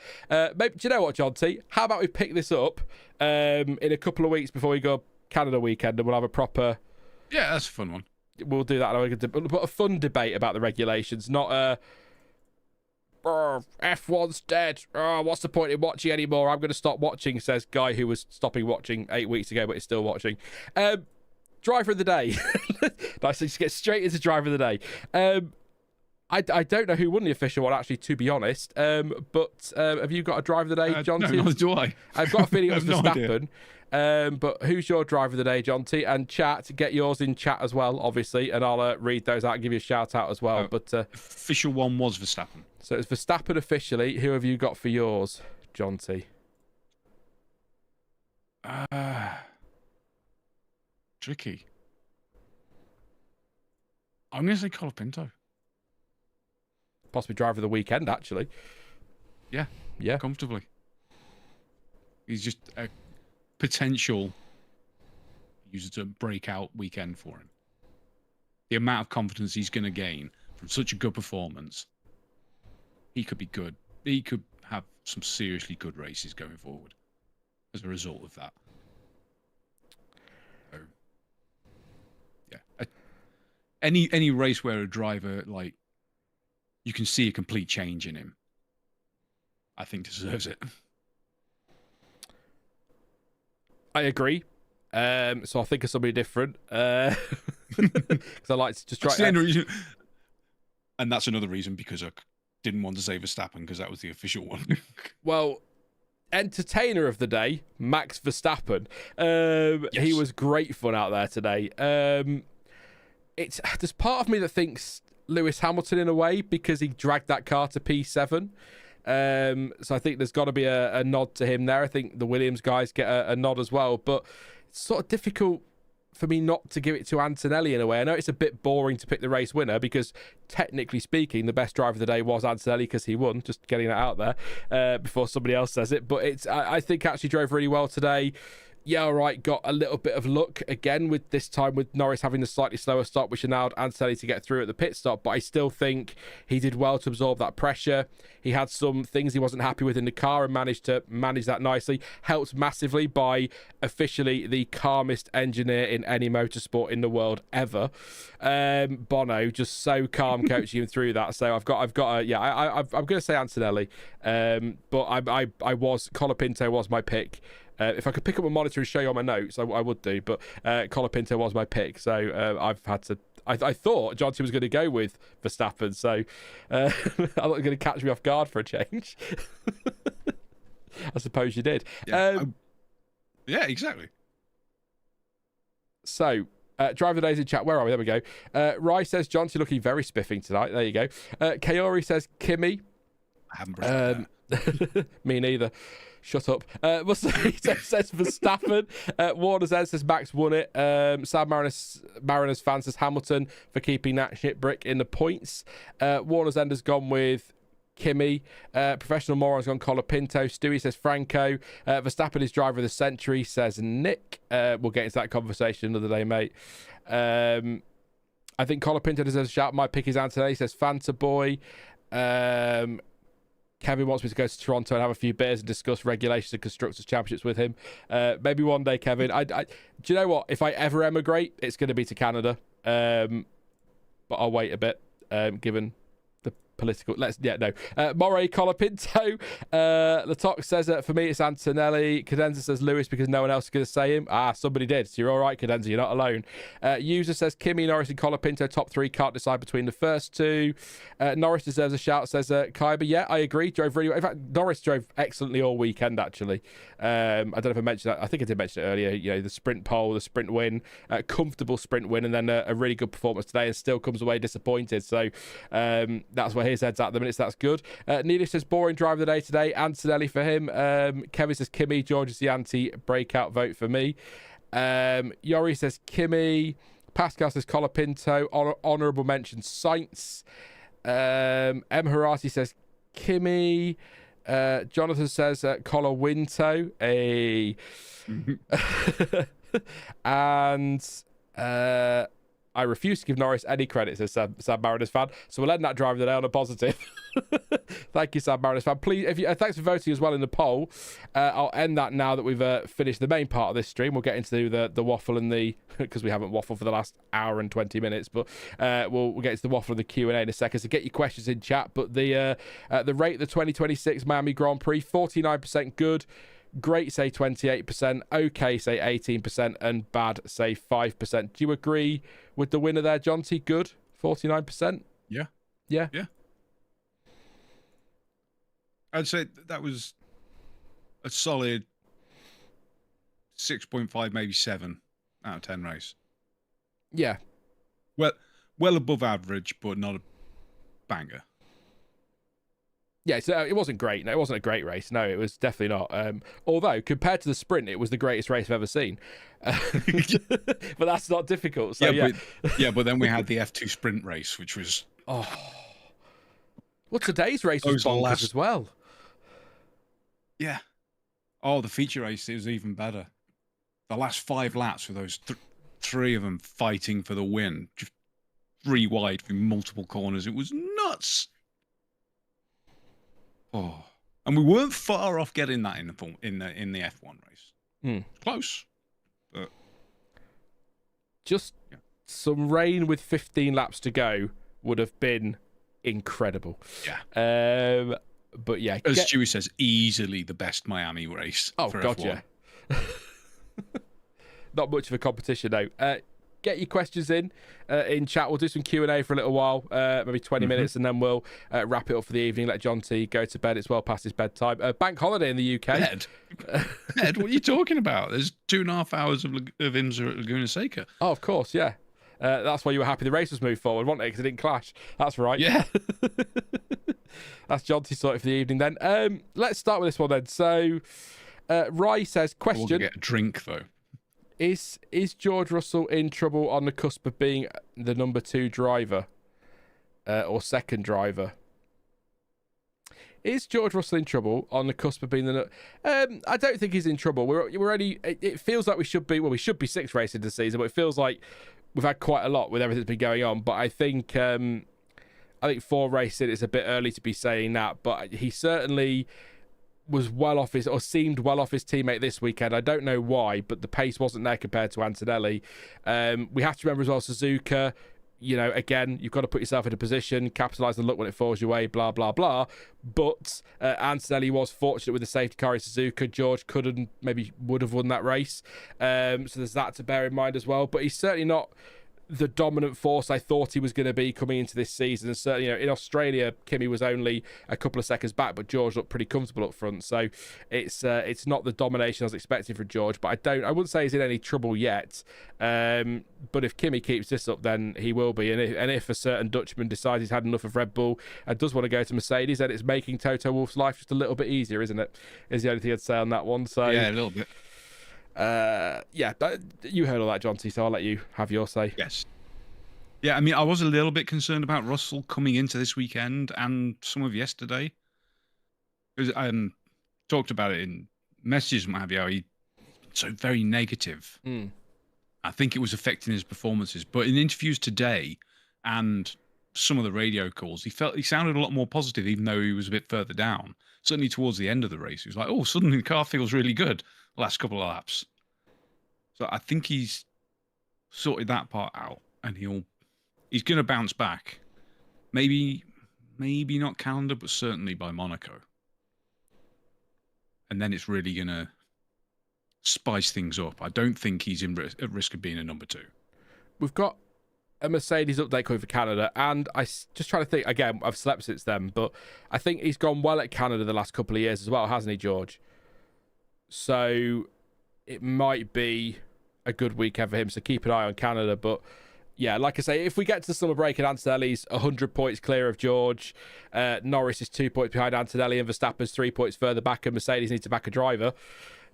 Maybe, do you know what, Jonty? How about we pick this up in a couple of weeks before we go Canada weekend, and we'll have a proper. Yeah, that's a fun one. We'll do that. But a fun debate about the regulations, not a. F1's dead. What's the point in watching anymore? I'm going to stop watching, says guy who was stopping watching 8 weeks ago but is still watching. Driver of the day. Nice to just get straight into driver of the day. I don't know who won the official one, actually, to be honest. But have you got a driver of the day, Jonty? No, do I? I've got a feeling it was Verstappen. No, but who's your driver of the day, Jonty? And chat, get yours in chat as well, obviously, and I'll read those out and give you a shout out as well. But official one was Verstappen. So it's Verstappen officially. Who have you got for yours, Jonty? Tricky. I'm going to say Colapinto. Possibly driver of the weekend, actually. Yeah. Comfortably. He's just a potential user to breakout weekend for him. The amount of confidence he's going to gain from such a good performance, he could be good. He could have some seriously good races going forward as a result of that. So, yeah. Any race where a driver, like, you can see a complete change in him, I think deserves it. I agree. So I'll think of somebody different. Because I like to just try. And that's another reason because I didn't want to say Verstappen because that was the official one. Well, entertainer of the day, Max Verstappen. Yes. He was great fun out there today. There's part of me that thinks Lewis Hamilton in a way because he dragged that car to P7. So I think there's got to be a nod to him there. I think the Williams guys get a nod as well, but it's sort of difficult for me not to give it to Antonelli in a way. I know it's a bit boring to pick the race winner because technically speaking, the best driver of the day was Antonelli because he won, just getting that out there before somebody else says it. But I think actually drove really well today. Yeah, all right, got a little bit of luck again with this time with Norris having the slightly slower stop, which allowed Antonelli to get through at the pit stop. But I still think he did well to absorb that pressure. He had some things he wasn't happy with in the car and managed to manage that nicely. Helped massively by officially the calmest engineer in any motorsport in the world ever. Bono, just so calm coaching him through that. So I'm going to say Antonelli. But Colapinto was my pick. If I could pick up a monitor and show you on my notes, I would do. But Colapinto was my pick, so I've had to. I thought Jonty was going to go with Verstappen, so I thought you were going to catch me off guard for a change. I suppose you did. Yeah, yeah, exactly. So Driver Days in chat. Where are we? There we go. Rai says, Jonty looking very spiffing tonight. There you go. Kaori says, Kimi. I haven't brushed that. Me neither. Shut up. Mussolito says Verstappen. Warner's Ed says Max won it. Sad Mariners fan says Hamilton for keeping that shit brick in the points. Warner's End has gone with Kimi. Professional Moron's gone Colapinto. Stewie says Franco. Verstappen is driver of the century, says Nick. We'll get into that conversation another day, mate. I think Colapinto deserves a shout. My pick is Antonelli, says Fanta Boy. Kevin wants me to go to Toronto and have a few beers and discuss regulations and constructors championships with him. Maybe one day, Kevin. Do you know what? If I ever emigrate, it's going to be to Canada. But I'll wait a bit, given the political. Moray Colapinto. Latok says for me it's Antonelli. Cadenza says Lewis because no one else is going to say him. Somebody did. So you're all right, Cadenza. You're not alone. User says Kimi, Norris, and Colapinto top three. Can't decide between the first two. Norris deserves a shout. Says Kyber. Yeah, I agree. Drove really well. In fact, Norris drove excellently all weekend. Actually, I don't know if I mentioned that. I think I did mention it earlier. You know, the sprint pole, the sprint win, comfortable sprint win, and then a really good performance today, and still comes away disappointed. So that's where his head's at the minute. So that's good. Neely says boring driver of the day today. Antonelli for him. Kevin says Kimi. George is the anti-breakout vote for me. Yori says Kimi. Pascal says Colapinto. Honourable mention Sainz. M. Harati says Kimi. Jonathan says Colapinto. And I refuse to give Norris any credit, says Sam Mariners fan. So we'll end that drive of the day on a positive. Thank you, Sam Mariners fan. Please, thanks for voting as well in the poll. I'll end that now that we've finished the main part of this stream. We'll get into the waffle and the because we haven't waffled for the last hour and 20 minutes, but we'll get into the waffle and the Q&A in a second. So get your questions in chat. But the rate of the 2026 Miami Grand Prix, 49% good. Great, say 28%. Okay, say 18%. And bad, say 5%. Do you agree with the winner there, Jonty? Good? 49%? Yeah. Yeah? Yeah. I'd say that was a solid 6.5, maybe 7 out of 10 race. Yeah. Well above average, but not a banger. Yeah, so it wasn't great. No, it wasn't a great race. No, it was definitely not. Although, compared to the sprint, it was the greatest race I've ever seen. But that's not difficult. So, but then we had the F2 sprint race, which was... Oh. Well, today's race was bonkers as well. Yeah. Oh, the feature race, it was even better. The last 5 laps with those 3 of them fighting for the win. Just 3 wide through multiple corners. It was nuts. Oh, and we weren't far off getting that in the F1 race. Close, but just some rain with 15 laps to go would have been incredible. Yeah. But yeah, as Stewie says, easily the best Miami race. Oh for God, F1. yeah. Not much of a competition though. Get your questions in chat. We'll do some Q&A for a little while, maybe 20 minutes, and then we'll wrap it up for the evening. Let Jonty go to bed. It's well past his bedtime. Bank holiday in the UK. Bed, what are you talking about? There's 2.5 hours of IMSA at Laguna Seca. Oh, of course, yeah. That's why you were happy the race was moved forward, wasn't it? Because it didn't clash. That's right. Yeah. That's Jonty sorted for the evening then. Let's start with this one then. So, Rai says, question. We'll get a drink, though. Is George Russell in trouble on the cusp of being the number 2 driver or second driver? Is George Russell in trouble on the cusp of being the? I don't think he's in trouble. We're only. It feels like we should be. Well, we should be 6 races this season, but it feels like we've had quite a lot with everything that's been going on. But I think 4 races in, it's a bit early to be saying that. But he certainly was well off his, or seemed well off his teammate this weekend. I don't know why, but the pace wasn't there compared to Antonelli. We have to remember as well, Suzuka, you know, again, you've got to put yourself in a position, capitalise the luck when it falls your way, blah, blah, blah. But Antonelli was fortunate with the safety car in Suzuka. George would have won that race. So there's that to bear in mind as well. But he's certainly not the dominant force I thought he was going to be coming into this season. And certainly, in Australia, Kimi was only a couple of seconds back, but George looked pretty comfortable up front. So it's not the domination I was expecting from George, but I wouldn't say he's in any trouble yet. But if Kimi keeps this up, then he will be. And if a certain Dutchman decides he's had enough of Red Bull and does want to go to Mercedes, then it's making Toto Wolff's life just a little bit easier, isn't it? Is the only thing I'd say on that one. So yeah, a little bit. You heard all that, Jonty, so I'll let you have your say. Yes. Yeah, I mean, I was a little bit concerned about Russell coming into this weekend and some of yesterday. Because I talked about it in messages and what have you, how he's so very negative. I think it was affecting his performances. But in interviews today and some of the radio calls, he sounded a lot more positive, even though he was a bit further down. Certainly towards the end of the race, he was like, oh, suddenly the car feels really good the last couple of laps. So I think he's sorted that part out, and he's going to bounce back. Maybe not calendar, but certainly by Monaco. And then it's really going to spice things up. I don't think he's at risk of being a number 2. We've got a Mercedes update coming for Canada, and I just trying to think, again, I've slept since then, but I think he's gone well at Canada the last couple of years as well, hasn't he, George? So it might be a good weekend for him, so keep an eye on Canada. But yeah, like I say, if we get to the summer break and Antonelli's 100 points clear of George, Norris is 2 points behind Antonelli, and Verstappen's 3 points further back, and Mercedes needs to back a driver,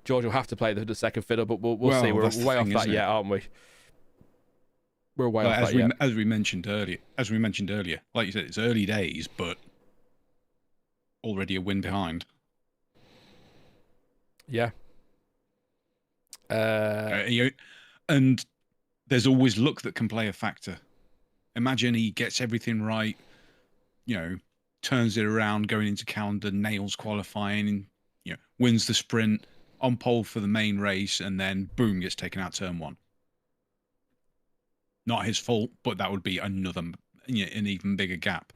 George will have to play the second fiddle, but we'll see. We're way off that yet, aren't we? We're way off that yet. As we mentioned earlier, like you said, it's early days, but already a win behind. Yeah. And there's always luck that can play a factor. Imagine he gets everything right, turns it around going into calendar, nails qualifying, wins the sprint, on pole for the main race, and then boom, gets taken out turn 1. Not his fault, but that would be an even bigger gap.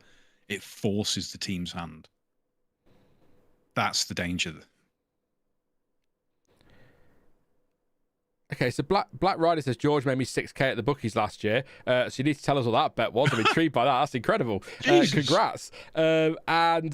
It forces the team's hand. That's the danger. Okay, so Black Rider says George made me 6k at the bookies last year. So you need to tell us what that bet was. I'm intrigued by that. That's incredible. Congrats. And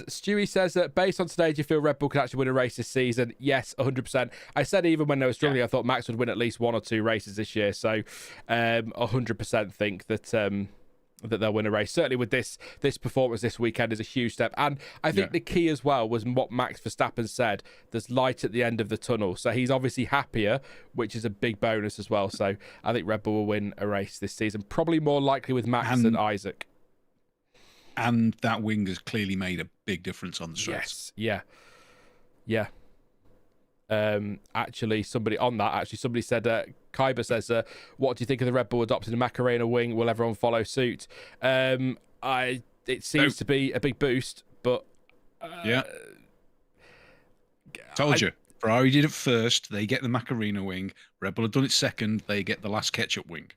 Stewie says that based on today, do you feel Red Bull could actually win a race this season? Yes, 100%. I said even when they were struggling, I thought Max would win at least 1 or 2 races this year. So 100% think that they'll win a race. Certainly with this performance this weekend is a huge step. And I think the key as well was what Max Verstappen said. There's light at the end of the tunnel. So he's obviously happier, which is a big bonus as well. So I think Red Bull will win a race this season. Probably more likely with Max than Isack. And that wing has clearly made a big difference on the straights. Yes. Yeah. Actually, somebody said, Kyber says, what do you think of the Red Bull adopting the Macarena wing? Will everyone follow suit? It seems to be a big boost, but told you. Ferrari did it first. They get the Macarena wing. Red Bull have done it second. They get the last ketchup wing.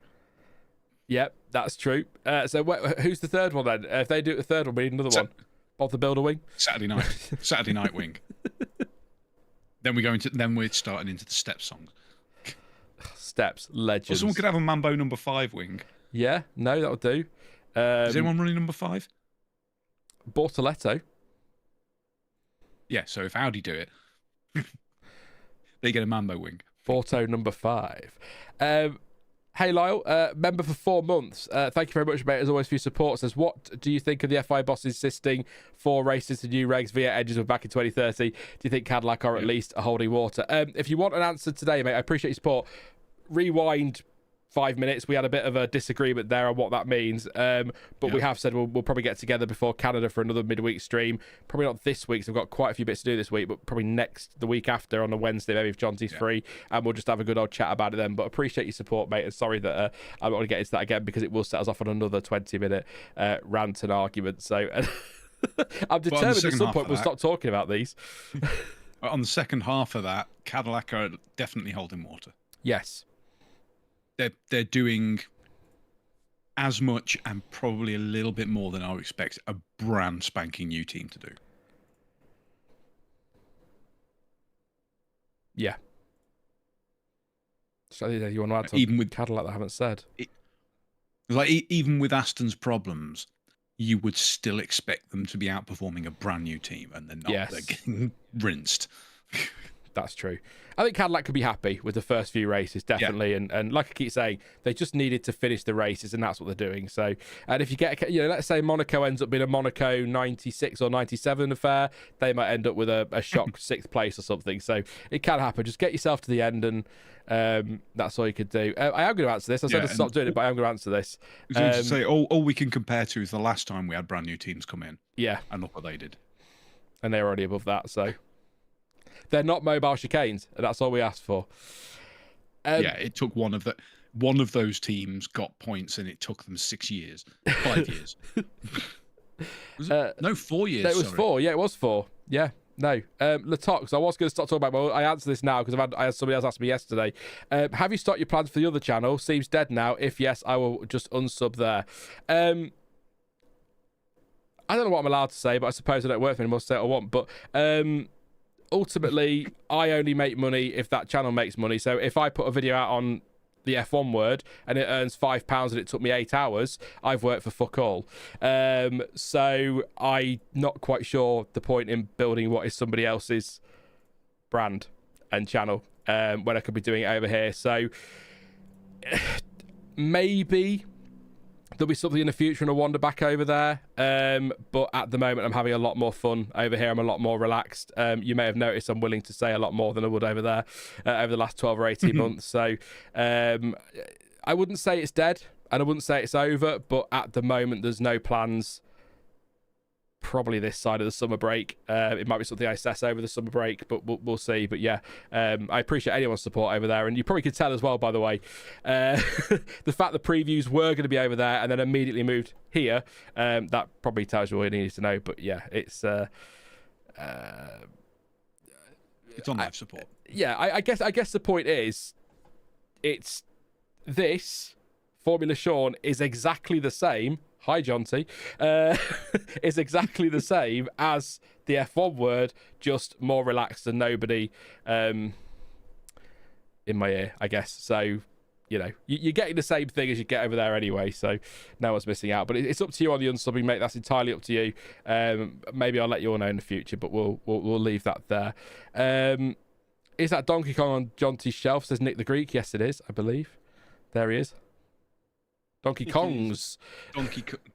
Yep, that's true. So who's the third one then? If they do the third one, we need another one. Bob the Builder wing. Saturday night wing. Then we're starting into the Steps songs. Steps, legends. Or someone could have a Mambo number 5 wing. Yeah, no, that would do. Is anyone running number 5? Bortoletto. Yeah, so if Audi do it, they get a Mambo wing. Borto number 5. Hey, Lyle, member for 4 months. Thank you very much, mate, as always, for your support. Says, what do you think of the FI boss insisting 4 races to new regs via edges were back in 2030? Do you think Cadillac are at least holding water? If you want an answer today, mate, I appreciate your support. Rewind 5 minutes. We had a bit of a disagreement there on what that means. But we have said we'll probably get together before Canada for another midweek stream. Probably not this week, so I've got quite a few bits to do this week, but probably the week after on a Wednesday, maybe if Jonty's free, and we'll just have a good old chat about it then. But appreciate your support, mate, and sorry that I'm not going to get into that again because it will set us off on another 20-minute rant and argument. So I'm determined at some point we'll stop talking about these. On the second half of that, Cadillac are definitely holding water. Yes. They're doing as much and probably a little bit more than I would expect a brand spanking new team to do. Yeah. So you want to add to even with Cadillac that I haven't said? Like even with Aston's problems, you would still expect them to be outperforming a brand new team, and they're not. Yes. They're getting rinsed. That's true. I think Cadillac could be happy with the first few races, definitely. Yeah. And like I keep saying, they just needed to finish the races, and that's what they're doing. So, and if you get, let's say Monaco ends up being a Monaco 96 or 97 affair, they might end up with a shock 6th place or something. So it can happen. Just get yourself to the end, and that's all you could do. I am going to answer this. I said to stop doing it, but I am going to answer this. To say all we can compare to is the last time we had brand new teams come in. Yeah. And look what they did. And they're already above that, so... They're not mobile chicanes, and that's all we asked for. It took one of those teams got points, and it took them 6 years, 5 years. No, 4 years. No, it was 4. Yeah, it was 4. Yeah, no. Latox, I was going to stop talking about. Well, I answer this now because I had somebody else ask me yesterday. Have you started your plans for the other channel? Seems dead now. If yes, I will just unsub there. I don't know what I'm allowed to say, but I suppose I don't work for anymore, say what I want. But ultimately, I only make money if that channel makes money. So if I put a video out on the F1 word and it earns £5 and it took me 8 hours, I've worked for fuck all. So I'm not quite sure the point in building what is somebody else's brand and channel when I could be doing it over here. So maybe there'll be something in the future and I'll wander back over there. But at the moment, I'm having a lot more fun over here. I'm a lot more relaxed. You may have noticed I'm willing to say a lot more than I would over there over the last 12 or 18 months. So I wouldn't say it's dead and I wouldn't say it's over, but at the moment, there's no plans. Probably this side of the summer break. It might be something I assess over the summer break, but we'll see. But yeah, I appreciate anyone's support over there. And you probably could tell as well, by the way, the fact the previews were going to be over there and then immediately moved here, that probably tells you all you need to know. But yeah, it's on live support. Yeah, I guess the point is, it's this Formula Sean is exactly the same. Hi, Jonty. Is exactly the same as the F1 word, just more relaxed and nobody in my ear, I guess. So, you're getting the same thing as you get over there anyway, so no one's missing out. But it's up to you on the unsubbing, mate. That's entirely up to you. Maybe I'll let you all know in the future, but we'll leave that there. Is that Donkey Kong on Jonty's shelf, says Nick the Greek? Yes, it is, I believe. There he is. Donkey Kongs.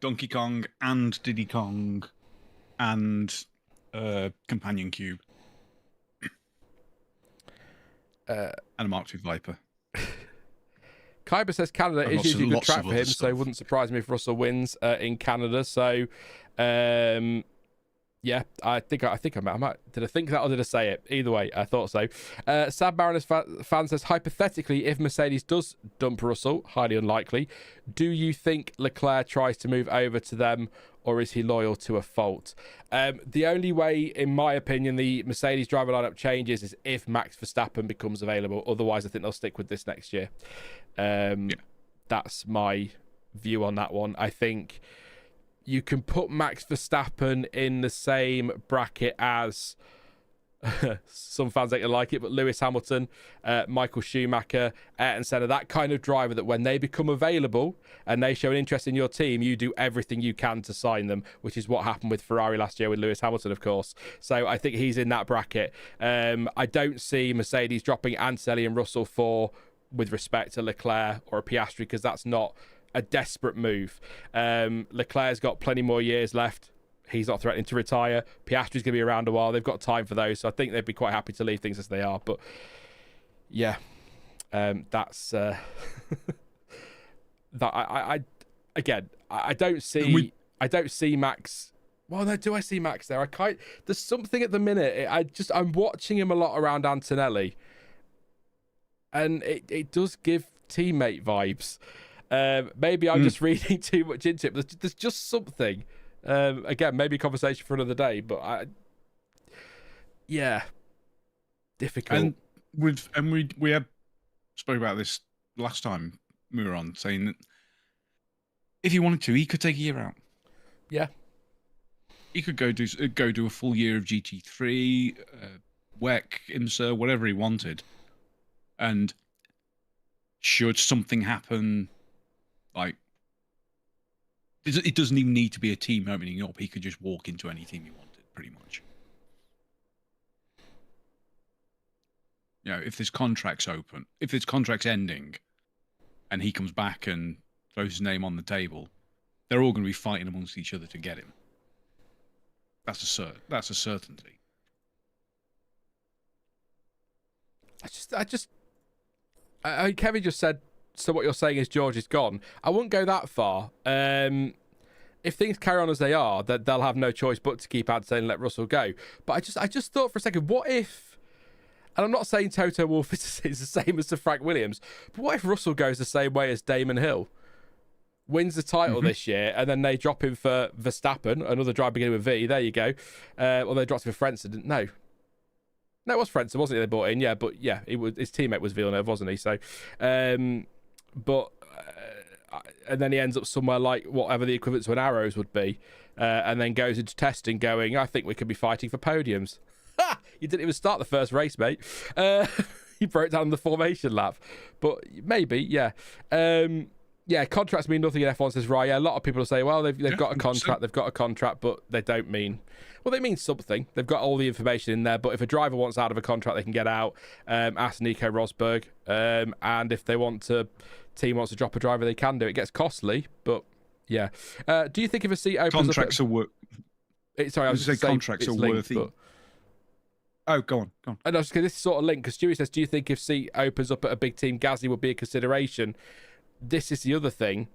Donkey Kong and Diddy Kong and Companion Cube. And a Mark II Viper. Kyber says Canada is usually a good track for him, so it wouldn't surprise me if Russell wins in Canada. So, yeah, I think I might. Did I think that or did I say it? Either way, I thought so. Sad Mariners fan says, hypothetically, if Mercedes does dump Russell, highly unlikely, do you think Leclerc tries to move over to them, or is he loyal to a fault? The only way, in my opinion, the Mercedes driver lineup changes is if Max Verstappen becomes available. Otherwise, I think they'll stick with this next year. That's my view on that one. I think you can put Max Verstappen in the same bracket as some fans ain't gonna like it, but Lewis Hamilton, Michael Schumacher, Ayrton Senna, that kind of driver that when they become available and they show an interest in your team, you do everything you can to sign them, which is what happened with Ferrari last year with Lewis Hamilton, of course. So I think he's in that bracket. I don't see Mercedes dropping Antonelli and Russell with respect to Leclerc or a Piastri, because that's not a desperate move. Leclerc's got plenty more years left. He's not threatening to retire. Piastri's going to be around a while. They've got time for those, so I think they'd be quite happy to leave things as they are. But yeah, that's that. I don't see. I don't see Max. Well, no, do I see Max there? There's something at the minute. I'm watching him a lot around Antonelli, and it does give teammate vibes. Maybe I'm just reading too much into it, but there's just something. Again, maybe a conversation for another day, but difficult. And we had spoke about this last time we were on, saying that if he wanted to, he could take a year out. Yeah, he could go do a full year of GT3, WEC, IMSA, whatever he wanted, and should something happen, like It doesn't even need to be a team opening up. He could just walk into any team he wanted, pretty much. You know, if this contract's open, if this contract's ending, and he comes back and throws his name on the table, they're all going to be fighting amongst each other to get him. That's a certainty. Kevin just said, so what you're saying is George is gone. I wouldn't go that far. If things carry on as they are, that they'll have no choice but to keep Adson and let Russell go. But I just thought for a second, what if, and I'm not saying Toto Wolff is the same as Sir Frank Williams, but what if Russell goes the same way as Damon Hill? Wins the title this year, and then they drop him for Verstappen, another driver beginning with V. There you go. Or they dropped him for Frentzen. No, it was Frentzen, wasn't it? They brought in, but it was his teammate was Villeneuve, wasn't he? So, and then he ends up somewhere like whatever the equivalent to an Arrows would be, and then goes into testing, going, I think we could be fighting for podiums. Ha! You didn't even start the first race, mate. You broke down the formation lap, but maybe, yeah. Yeah, contracts mean nothing in F1, says Ryan. Yeah, a lot of people will say, well, they've got a contract, but they don't mean... Well, they mean something. They've got all the information in there, but if a driver wants out of a contract, they can get out. Ask Nico Rosberg. And if they team wants to drop a driver, they can do it. It gets costly, but yeah. Do you think if a seat opens contracts up... are worth... Sorry, I was going to say contracts are worth... Oh, go on. And I was going to this is sort of linked, because Stewie says, do you think if seat opens up at a big team, Gasly would be a consideration? This is the other thing.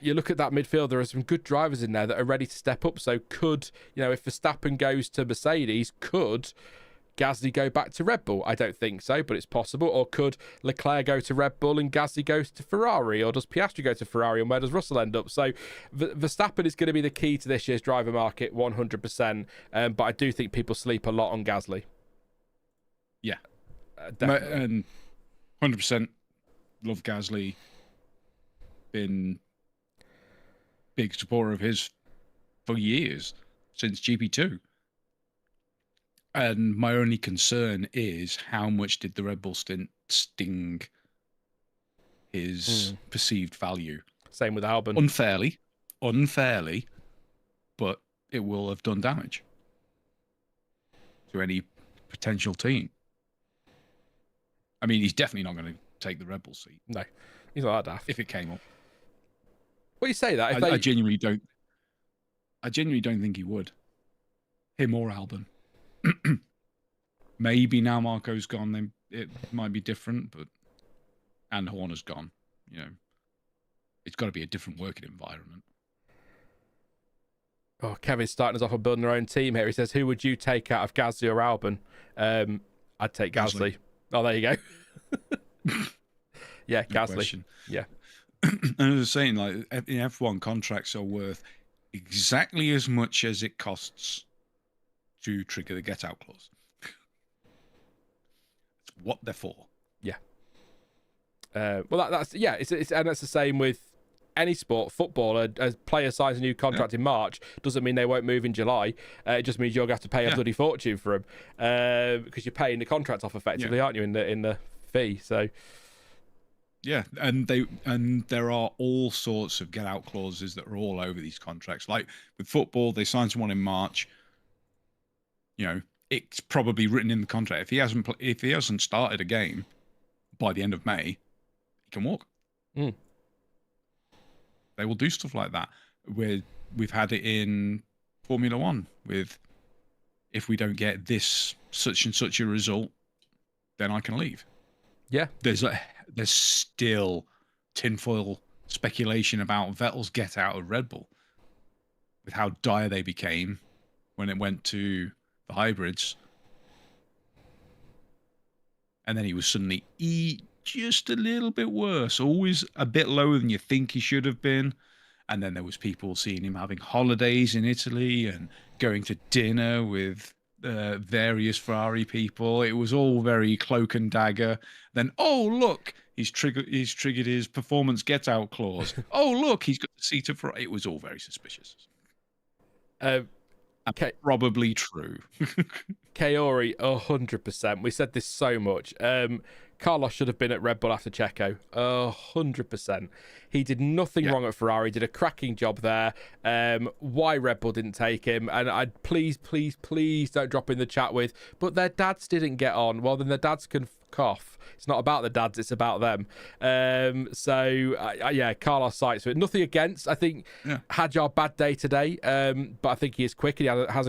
You look at that midfield, there are some good drivers in there that are ready to step up. So could, if Verstappen goes to Mercedes, could Gasly go back to Red Bull? I don't think so, but it's possible. Or could Leclerc go to Red Bull and Gasly goes to Ferrari? Or does Piastri go to Ferrari, and where does Russell end up? So Verstappen is going to be the key to this year's driver market, 100%. But I do think people sleep a lot on Gasly. Yeah. Definitely. 100% love Gasly. Been big supporter of his for years, since GP2. And my only concern is how much did the Red Bull stint sting his perceived value? Same with Albon. Unfairly, but it will have done damage to any potential team. I mean, he's definitely not going to take the Red Bull seat. No, he's not that daft. If it came up. Well, you say that. I genuinely don't. I genuinely don't think he would. Him or Albon. Maybe now Marco's gone, then it might be different. And Horner's gone. It's got to be a different working environment. Oh, Kevin's starting us off on building their own team here. He says, "Who would you take out of Gasly or Albon?" I'd take Gasly. Oh, there you go. Yeah, Gasly. Question. Yeah. And as I was saying, like in F1, contracts are worth exactly as much as it costs to trigger the get out clause. It's what they're for. Yeah. Well, that's and that's the same with any sport. Football, a player signs a new contract in March doesn't mean they won't move in July. It just means you're going to have to pay a bloody fortune for them because you're paying the contract off effectively, aren't you? In the fee, so. Yeah, and there are all sorts of get out clauses that are all over these contracts. Like with football, they sign someone in March. It's probably written in the contract. If he hasn't started a game by the end of May, he can walk. They will do stuff like that. We've had it in Formula One with, if we don't get this such and such a result, then I can leave. Yeah, there's still tinfoil speculation about Vettel's get out of Red Bull, with how dire they became when it went to the hybrids, and then he was suddenly just a little bit worse, always a bit lower than you think he should have been. And then there was people seeing him having holidays in Italy and going to dinner with various Ferrari people. It was all very cloak and dagger. Then, oh look, he's triggered his performance get out clause. Oh look, he's got the seat of Ferrari. It was all very suspicious. Probably true. Kaori, 100%. We said this so much. Carlos should have been at Red Bull after Checo. 100%. He did nothing wrong at Ferrari, did a cracking job there. Why Red Bull didn't take him? And I'd please don't drop in the chat with, but their dads didn't get on. Well, then their dads can off. It's not about the dads, it's about them. Carlos Sainz with nothing against. I think Hadjar bad day today, but I think he is quick and he has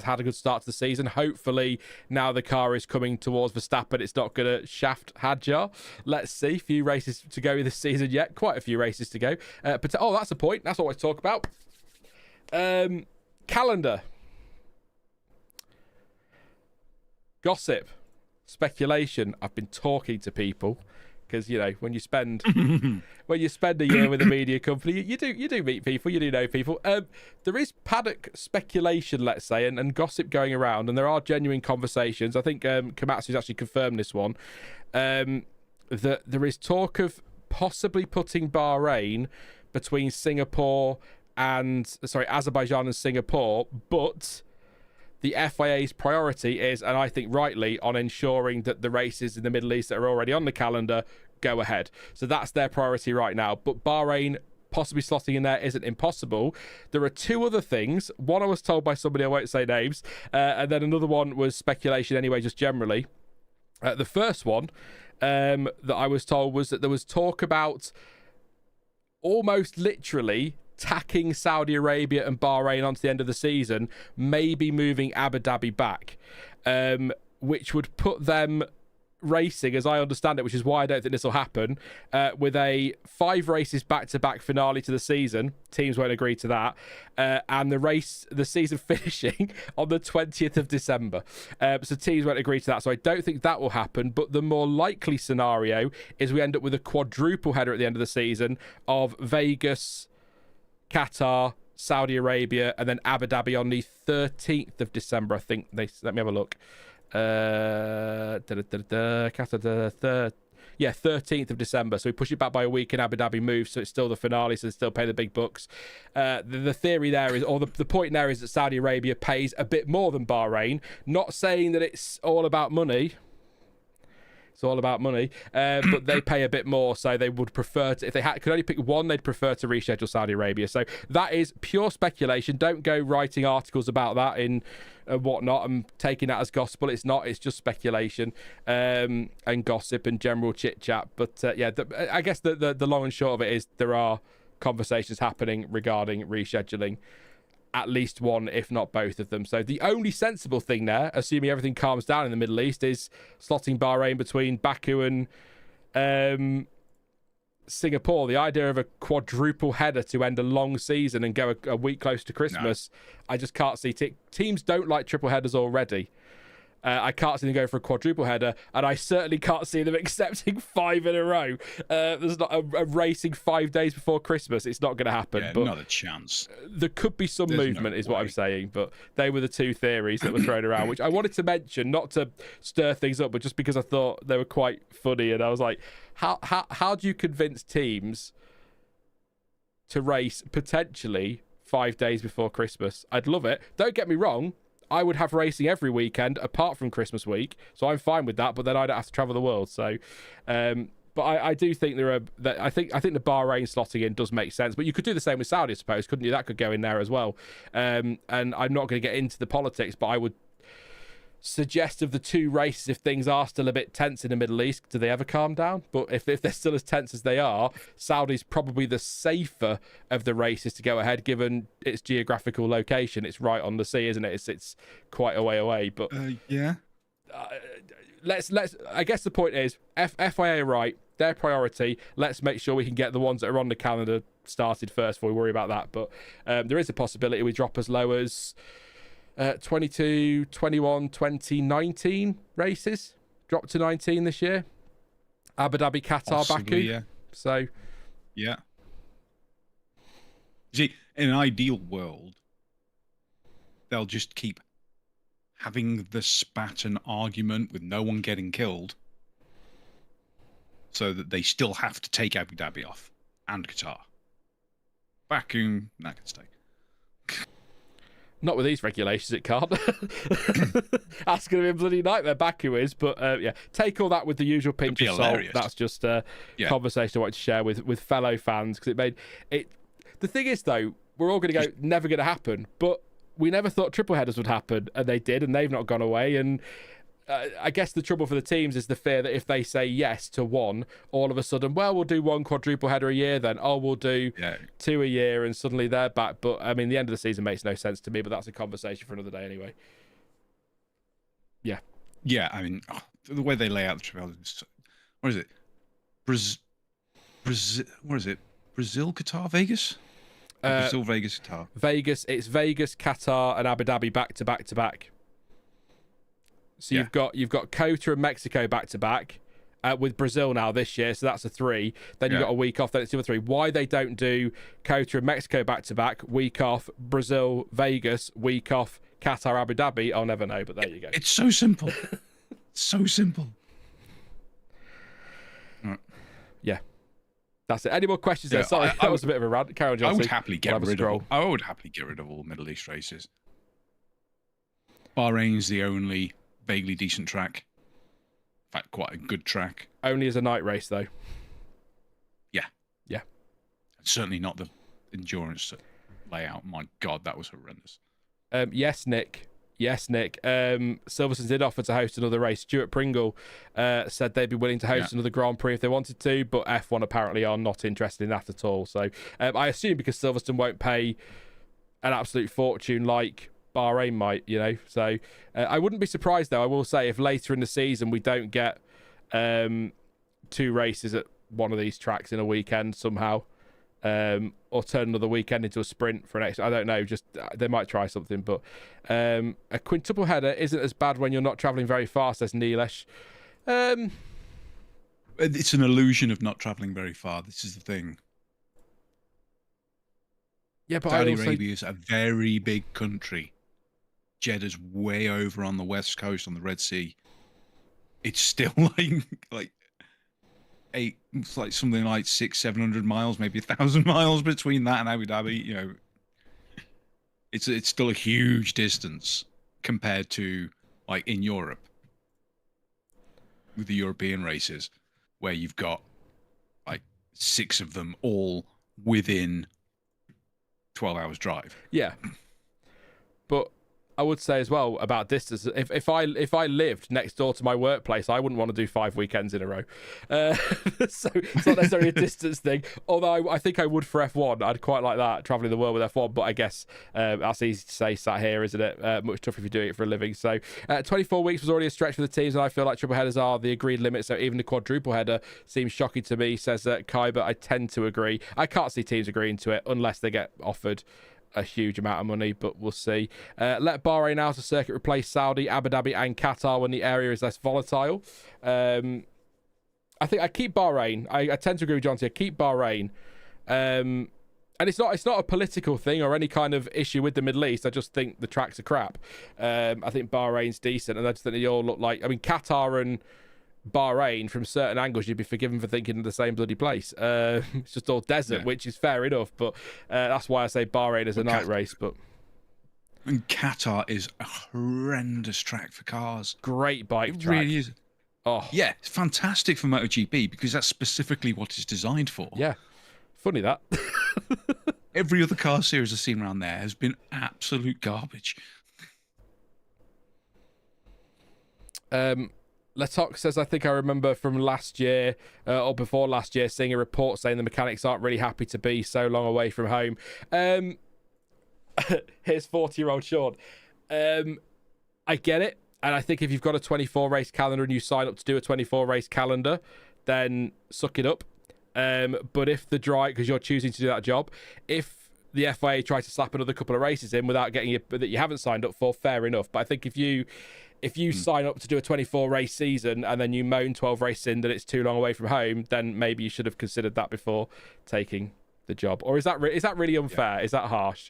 had a good start to the season. Hopefully now the car is coming towards Verstappen, it's not going to shaft Hadjar. Let's see. A few races to go this season yet. Quite a few races to go. But that's a point. That's what I want to talk about. Calendar. Gossip. Speculation. I've been talking to people because when you spend a year with a media company, you do meet people, you do know people. There is paddock speculation, let's say, and gossip going around, and there are genuine conversations. I think Komatsu's actually confirmed this one. That there is talk of possibly putting Bahrain between Azerbaijan and Singapore, but the FIA's priority is, and I think rightly, on ensuring that the races in the Middle East that are already on the calendar go ahead. So that's their priority right now. But Bahrain possibly slotting in there isn't impossible. There are two other things. One I was told by somebody, I won't say names, and then another one was speculation anyway, just generally. The first one that I was told was that there was talk about almost literally tacking Saudi Arabia and Bahrain onto the end of the season, maybe moving Abu Dhabi back, which would put them racing, as I understand it, which is why I don't think this will happen, with a 5 races back-to-back finale to the season. Teams won't agree to that. And the season finishing on the 20th of December. So teams won't agree to that. So I don't think that will happen. But the more likely scenario is we end up with a quadruple header at the end of the season of Vegas, Qatar, Saudi Arabia, and then Abu Dhabi on the 13th of December, I think. Let me have a look. 13th of December. So we push it back by a week and Abu Dhabi moves, so it's still the finale, so they still pay the big bucks. The theory there is, or the point there is that Saudi Arabia pays a bit more than Bahrain. Not saying that it's all about money. It's all about money, but they pay a bit more, so they would prefer to, if they could only pick one, they'd prefer to reschedule Saudi Arabia. So that is pure speculation. Don't go writing articles about that in whatnot and taking that as gospel. It's not. It's just speculation and gossip and general chit chat. But I guess the long and short of it is there are conversations happening regarding rescheduling. At least one, if not both of them. So the only sensible thing there, assuming everything calms down in the Middle East, is slotting Bahrain between Baku and Singapore. The idea of a quadruple header to end a long season and go a week close to Christmas, I just can't see. Teams don't like triple headers already. I can't see them going for a quadruple header, and I certainly can't see them accepting 5 in a row. There's not a racing 5 days before Christmas. It's not going to happen. Yeah, but not a chance. There could be some movement, is what I'm saying. But they were the two theories that were thrown around, which I wanted to mention, not to stir things up, but just because I thought they were quite funny. And I was like, how do you convince teams to race potentially 5 days before Christmas? I'd love it. Don't get me wrong. I would have racing every weekend apart from Christmas week, so I'm fine with that. But then I don't have to travel the world. So, but I do think I think the Bahrain slotting in does make sense. But you could do the same with Saudi, I suppose, couldn't you? That could go in there as well. And I'm not going to get into the politics, but I would suggest of the two races, if things are still a bit tense in the Middle East, do they ever calm down? But if they're still as tense as they are, Saudi's probably the safer of the races to go ahead, given its geographical location. It's right on the sea, isn't it? It's quite a way away. But let's. I guess the point is, FIA right, their priority. Let's make sure we can get the ones that are on the calendar started first before we worry about that. But there is a possibility we drop as low as 22, 21, 20, 19 races. Dropped to 19 this year. Abu Dhabi, Qatar, Baku. Yeah. So, yeah. See, in an ideal world, they'll just keep having the spat-and argument with no one getting killed, so that they still have to take Abu Dhabi off and Qatar. Baku, not going to stay. Not with these regulations, it can't. That's going to be a bloody nightmare. Baku is, but yeah, take all that with the usual pinch of salt. That's just a conversation I wanted to share with fellow fans, because it made it. The thing is, though, we're all going to go, never going to happen, but we never thought triple headers would happen, and they did, and they've not gone away. And I guess the trouble for the teams is the fear that if they say yes to one, all of a sudden, well, we'll do one quadruple header a year then. Oh, we'll do 2 a year, and suddenly they're back. But, I mean, the end of the season makes no sense to me, but that's a conversation for another day anyway. Yeah. Yeah, I mean, the way they lay out the triple headers, what is it? What is it? Brazil, Qatar, Vegas? Brazil, Vegas, Qatar. Vegas, it's Vegas, Qatar, and Abu Dhabi back to back to back. So you've got Qatar and Mexico back to back, with Brazil now this year, so that's a 3. Then you've got a week off, then it's 2 or 3. Why they don't do Qatar and Mexico back to back, week off, Brazil, Vegas, week off, Qatar, Abu Dhabi, I'll never know, but there you go. It's so simple. So simple. Yeah. That's it. Any more questions there? Sorry, that was a bit of a rant. Carry on, Jonty. I would happily get rid of all Middle East races. Bahrain's the only vaguely decent track. In fact, quite a good track. Only as a night race, though. Yeah. Yeah. Certainly not the endurance layout. My God, that was horrendous. Yes, Nick. Silverstone did offer to host another race. Stuart Pringle said they'd be willing to host another Grand Prix if they wanted to, but F1 apparently are not interested in that at all. So I assume because Silverstone won't pay an absolute fortune like Bahrain might, So I wouldn't be surprised, though, I will say, if later in the season we don't get 2 races at one of these tracks in a weekend somehow. Or turn another weekend into a sprint for an extra. I don't know. Just they might try something, but a quintuple header isn't as bad when you're not travelling very fast, says Neelesh. It's an illusion of not travelling very far. This is the thing. Yeah, but Saudi Arabia is a very big country. Jeddah's way over on the west coast on the Red Sea. It's still like it's like something like 600-700 miles, maybe 1,000 miles between that and Abu Dhabi. It's still a huge distance compared to like in Europe with the European races, where you've got like 6 of them all within 12 hours drive. Yeah, but I would say as well about distance, if I lived next door to my workplace, I wouldn't want to do 5 weekends in a row. So it's not necessarily a distance thing. Although I think I would for F1. I'd quite like that, travelling the world with F1. But I guess that's easy to say sat here, isn't it? Much tougher if you're doing it for a living. So 24 weeks was already a stretch for the teams, and I feel like triple headers are the agreed limit. So even the quadruple header seems shocking to me, says Kai, but I tend to agree. I can't see teams agreeing to it unless they get offered a huge amount of money, but we'll see. Let Bahrain out of circuit replace Saudi, Abu Dhabi and Qatar when the area is less volatile. I think I keep Bahrain. I tend to agree with Jonty. I keep Bahrain. And it's not a political thing or any kind of issue with the Middle East. I just think the tracks are crap. I think Bahrain's decent, and I just think they all look like, I mean, Qatar and Bahrain, from certain angles, you'd be forgiven for thinking of the same bloody place. It's just all desert, which is fair enough, but that's why I say Bahrain is a night race. But and Qatar is a horrendous track for cars. Great bike it track. Really is. Oh yeah, it's fantastic for MotoGP because that's specifically what it's designed for. Yeah, funny that. Every other car series I've seen around there has been absolute garbage. Letok says, I think I remember from last year or before last year seeing a report saying the mechanics aren't really happy to be so long away from home. Here's 40-year-old Sean. I get it. And I think if you've got a 24 race calendar and you sign up to do a 24 race calendar, then suck it up. But if the drive, because you're choosing to do that job, if the FIA tries to slap another couple of races in without getting you that you haven't signed up for, fair enough. But I think if you sign up to do a 24 race season and then you moan 12 races in that it's too long away from home, then maybe you should have considered that before taking the job. Or is that really unfair? Yeah. Is that harsh?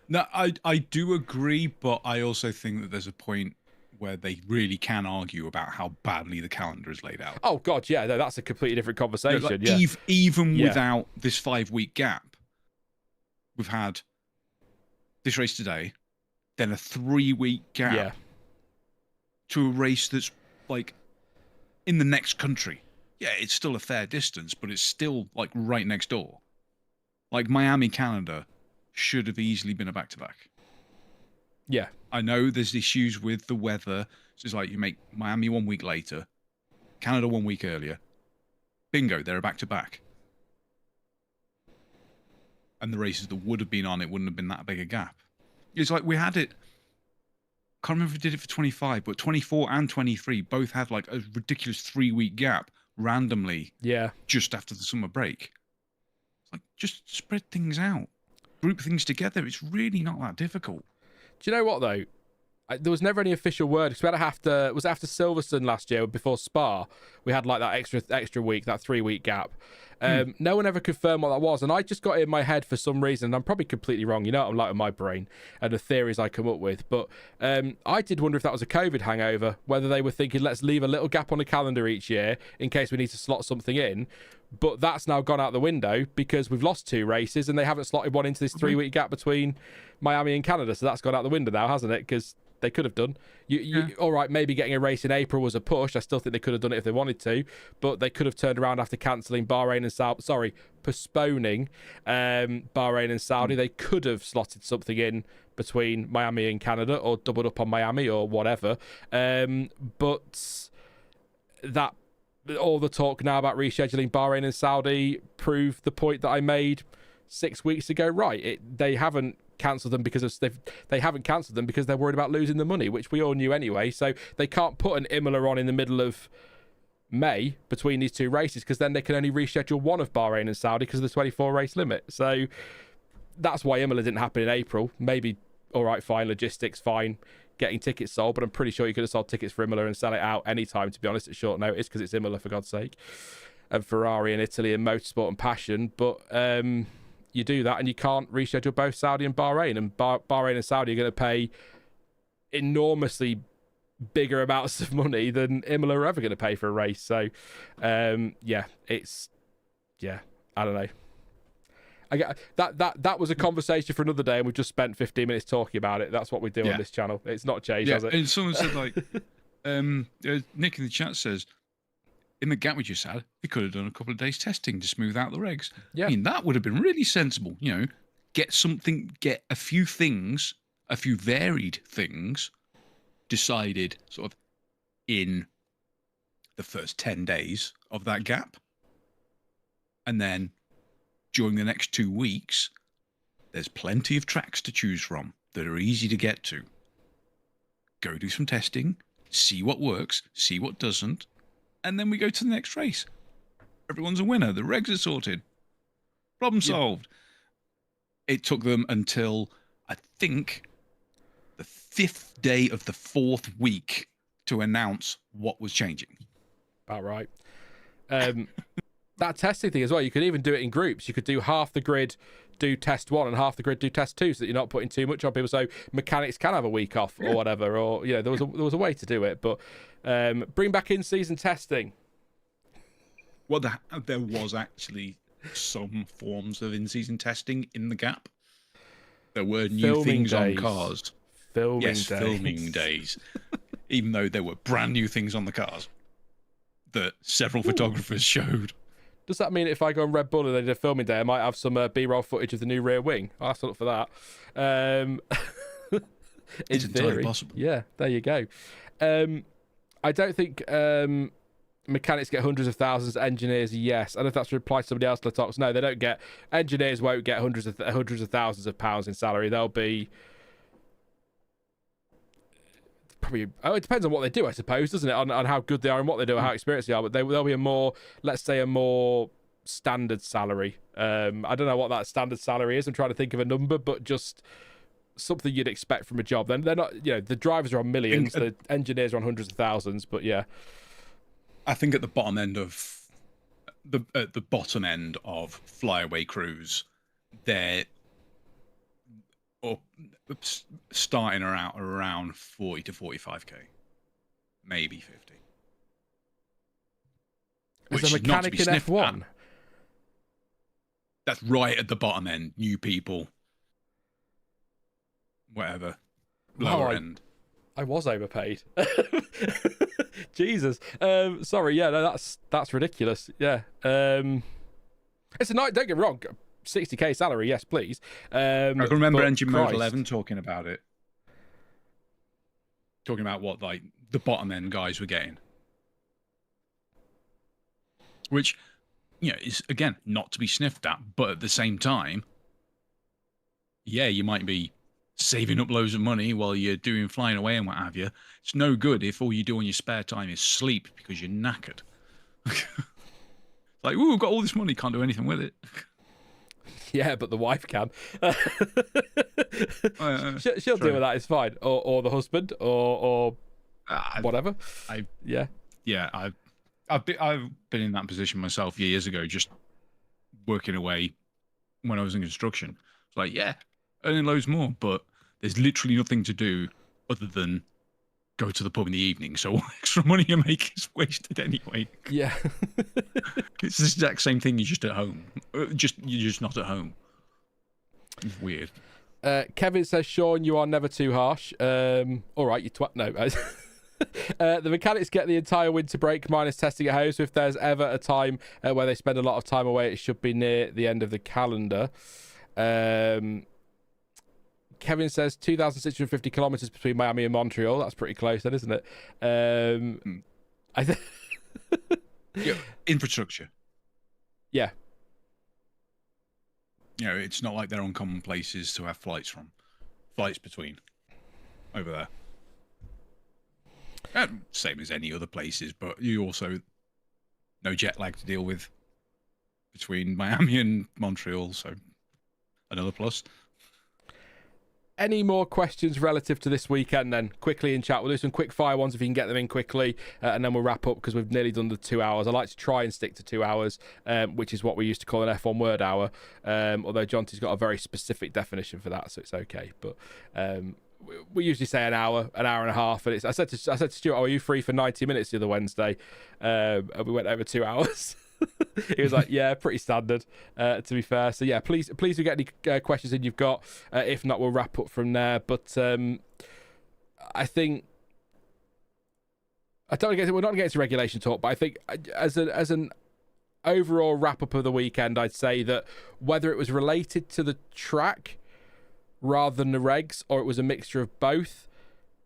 No, I do agree, but I also think that there's a point where they really can argue about how badly the calendar is laid out. Oh God, yeah, no, that's a completely different conversation. Even without this 5-week gap, we've had this race today, then a 3-week gap Yeah. to a race that's like in the next country. Yeah, it's still a fair distance, but it's still like right next door. Like Miami, Canada should have easily been a back-to-back. Yeah. I know there's issues with the weather. So it's like you make Miami 1 week later, Canada 1 week earlier. Bingo, they're a back-to-back. And the races that would have been on, it wouldn't have been that big a gap. It's like we had it. Can't remember if we did it for 25, but 24 and 23 both had like a ridiculous 3-week gap randomly. Yeah. Just after the summer break. It's like, just spread things out, group things together. It's really not that difficult. Do you know what though? There was never any official word because we had after Silverstone last year before Spa. We had like that extra week, that 3-week gap. No one ever confirmed what that was, and I just got it in my head for some reason. And I'm probably completely wrong. You know what I'm like with my brain and the theories I come up with. But I did wonder if that was a COVID hangover, whether they were thinking let's leave a little gap on the calendar each year in case we need to slot something in. But that's now gone out the window because we've lost 2 races and they haven't slotted one into this 3-week gap between Miami and Canada. So that's gone out the window now, hasn't it? Because they could have done. All right, maybe getting a race in April was a push. I still think they could have done it if they wanted to, but they could have turned around after cancelling Bahrain and postponing Bahrain and Saudi. They could have slotted something in between Miami and Canada or doubled up on Miami or whatever. But that all the talk now about rescheduling Bahrain and Saudi proved the point that I made 6 weeks ago. Right, they haven't cancelled them because they haven't cancelled them because they're worried about losing the money, which we all knew anyway. So they can't put an Imola on in the middle of May between these 2 races because then they can only reschedule one of Bahrain and Saudi because of the 24 race limit. So that's why Imola didn't happen in April. Maybe all right, fine, logistics, fine, getting tickets sold, but I'm pretty sure you could have sold tickets for Imola and sell it out anytime, to be honest, at short notice because it's Imola, for God's sake, and Ferrari and Italy and motorsport and passion. But you do that and you can't reschedule both Saudi and Bahrain, and Bahrain and Saudi are going to pay enormously bigger amounts of money than Imola are ever going to pay for a race. So I don't know. That was a conversation for another day, and we've just spent 15 minutes talking about it. That's what we do on this channel. It's not changed, has it? And someone said like Nick in the chat says, in the gap we just had, we could have done a couple of days testing to smooth out the regs. Yeah. I mean, that would have been really sensible. You know, get a few things, a few varied things decided sort of in the first 10 days of that gap. And then during the next 2 weeks, there's plenty of tracks to choose from that are easy to get to. Go do some testing, see what works, see what doesn't, and then we go to the next race. Everyone's a winner. The regs are sorted. Problem solved. It took them until, I think, the 5th day of the 4th week to announce what was changing. About right. That testing thing as well, you could even do it in groups. You could do half the grid do test 1 and half the grid do test 2 so that you're not putting too much on people, so mechanics can have a week off or whatever, or there was a way to do it. But bring back in-season testing. Well, there was actually some forms of in-season testing in the gap. There were new Filming things days. on cars. Filming days. Even though there were brand new things on the cars that several photographers showed. Does that mean if I go on Red Bull and they did a filming day, I might have some B-roll footage of the new rear wing? I'll have to look for that. It's entirely possible. Yeah, there you go. I don't think mechanics get hundreds of thousands. Engineers, yes. I don't know if that's to reply to somebody else, Latox. No, they don't get. Engineers won't get hundreds of thousands of pounds in salary. They'll be probably. It depends on what they do, I suppose, doesn't it? On how good they are and what they do, and how experienced they are. But they'll be a more, let's say, a more standard salary. I don't know what that standard salary is. I'm trying to think of a number, but just something you'd expect from a job. Then they're not. The drivers are on millions. The engineers are on hundreds of thousands. But yeah. I think at the bottom end of flyaway crews, they're starting around 40 to 45k, maybe 50. As a mechanic in F1, that's right at the bottom end. New people, whatever. lower end. I was overpaid. Jesus. Sorry. Yeah, no, that's ridiculous. Yeah. It's a night. Don't get me wrong. 60k salary, yes, please. I can remember Engine Mode Christ. 11 talking about it. Talking about what like the bottom end guys were getting. Which, you know, is again not to be sniffed at, but at the same time, yeah, you might be saving up loads of money while you're doing flying away and what have you. It's no good if all you do on your spare time is sleep because you're knackered. Like, ooh, we've got all this money, can't do anything with it. Yeah, but the wife can. She'll deal with that. It's fine. Or the husband, or whatever. I've been in that position myself years ago, just working away when I was in construction. It's like, yeah, earning loads more, but there's literally nothing to do other than go to the pub in the evening. So all extra money you make is wasted anyway. Yeah. It's the exact same thing. You're just at home. You're just not at home. It's weird. Kevin says, Sean, you are never too harsh. All right, you twat. No. The mechanics get the entire winter break minus testing at home. So if there's ever a time where they spend a lot of time away, it should be near the end of the calendar. Kevin says 2,650 kilometers between Miami and Montreal. That's pretty close, then, isn't it? I think infrastructure. Yeah. You know, it's not like they're uncommon places to have flights between over there. Same as any other places, but you also no jet lag to deal with between Miami and Montreal, so another plus. Any more questions relative to this weekend then? Quickly in chat. We'll do some quick fire ones if you can get them in quickly, and then we'll wrap up because we've nearly done the 2 hours. I like to try and stick to 2 hours, which is what we used to call an F1 word hour, although Jonty's got a very specific definition for that, so it's okay. But we usually say an hour and a half, and I said to Stuart, are you free for 90 minutes the other Wednesday? And we went over 2 hours. He was like, yeah, pretty standard, to be fair. So yeah, please do get any questions in you've got. If not, we'll wrap up from there. But I think we're not getting to regulation talk, but I think as an overall wrap up of the weekend, I'd say that whether it was related to the track rather than the regs, or it was a mixture of both,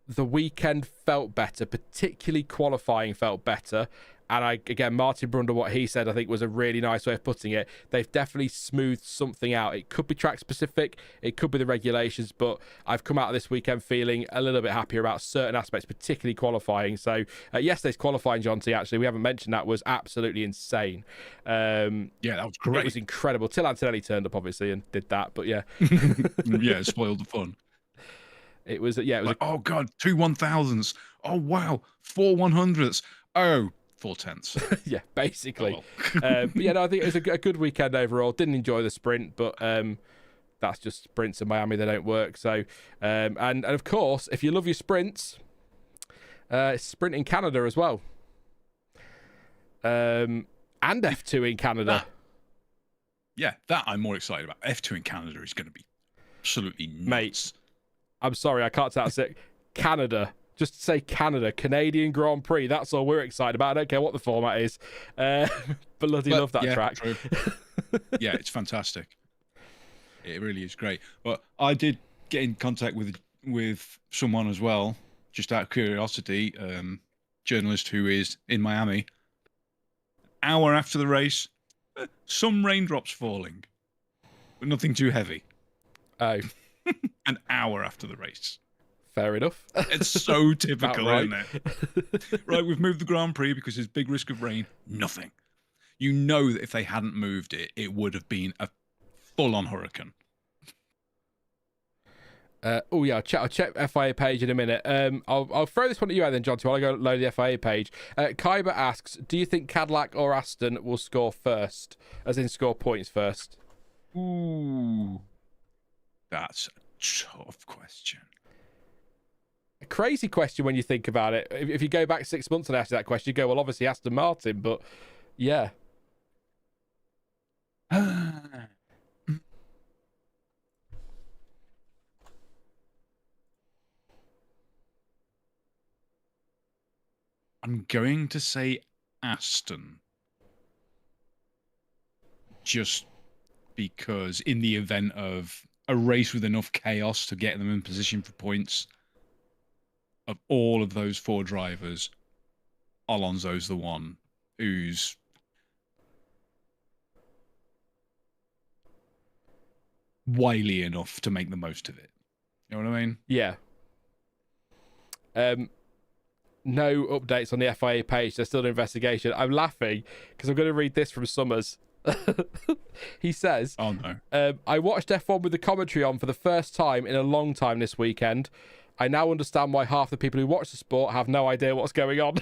the weekend felt better, particularly qualifying felt better. And again, Martin Brundle, what he said, I think was a really nice way of putting it. They've definitely smoothed something out. It could be track specific, it could be the regulations, but I've come out of this weekend feeling a little bit happier about certain aspects, particularly qualifying. So yesterday's qualifying, Jonty, actually, we haven't mentioned that, was absolutely insane. Yeah, that was great. It was incredible. Till Antonelli turned up, obviously, and did that, but yeah. Yeah, it spoiled the fun. It was, yeah. It was oh, God, 2 1,000s. Oh, wow, 4 100s. Oh, 4/10. Yeah, basically. Oh, well. But yeah, no, I think it was a good weekend overall. Didn't enjoy the sprint, but that's just sprints in Miami. They don't work. So, and of course, if you love your sprints, sprint in Canada as well. And F2 in Canada. That I'm more excited about. F2 in Canada is going to be absolutely nuts. Mate, I'm sorry, I can't say that. Canada. Just say Canada, Canadian Grand Prix. That's all we're excited about. I don't care what the format is. Bloody love that track. True. Yeah, it's fantastic. It really is great. But I did get in contact with someone as well, just out of curiosity, journalist who is in Miami. Hour after the race, some raindrops falling, but nothing too heavy. Oh. An hour after the race. Fair enough. It's so typical, right. Isn't it? Right, we've moved the Grand Prix because there's big risk of rain. Nothing. You know that if they hadn't moved it, it would have been a full-on hurricane. Oh yeah, I'll check FIA page in a minute. I'll throw this one at you then, Jonty, while I go load the FIA page. Kyber asks, do you think Cadillac or Aston will score first? As in score points first? Ooh. That's a tough question. A crazy question when you think about it. If you go back 6 months and ask that question, you go, well, obviously Aston Martin, but yeah. I'm going to say Aston. Just because in the event of a race with enough chaos to get them in position for points, of all of those 4 drivers, Alonso's the one who's wily enough to make the most of it. You know what I mean? Yeah. No updates on the FIA page. There's still an investigation. I'm laughing because I'm going to read this from Summers. He says, "Oh no! I watched F1 with the commentary on for the first time in a long time this weekend. I now understand why half the people who watch the sport have no idea what's going on."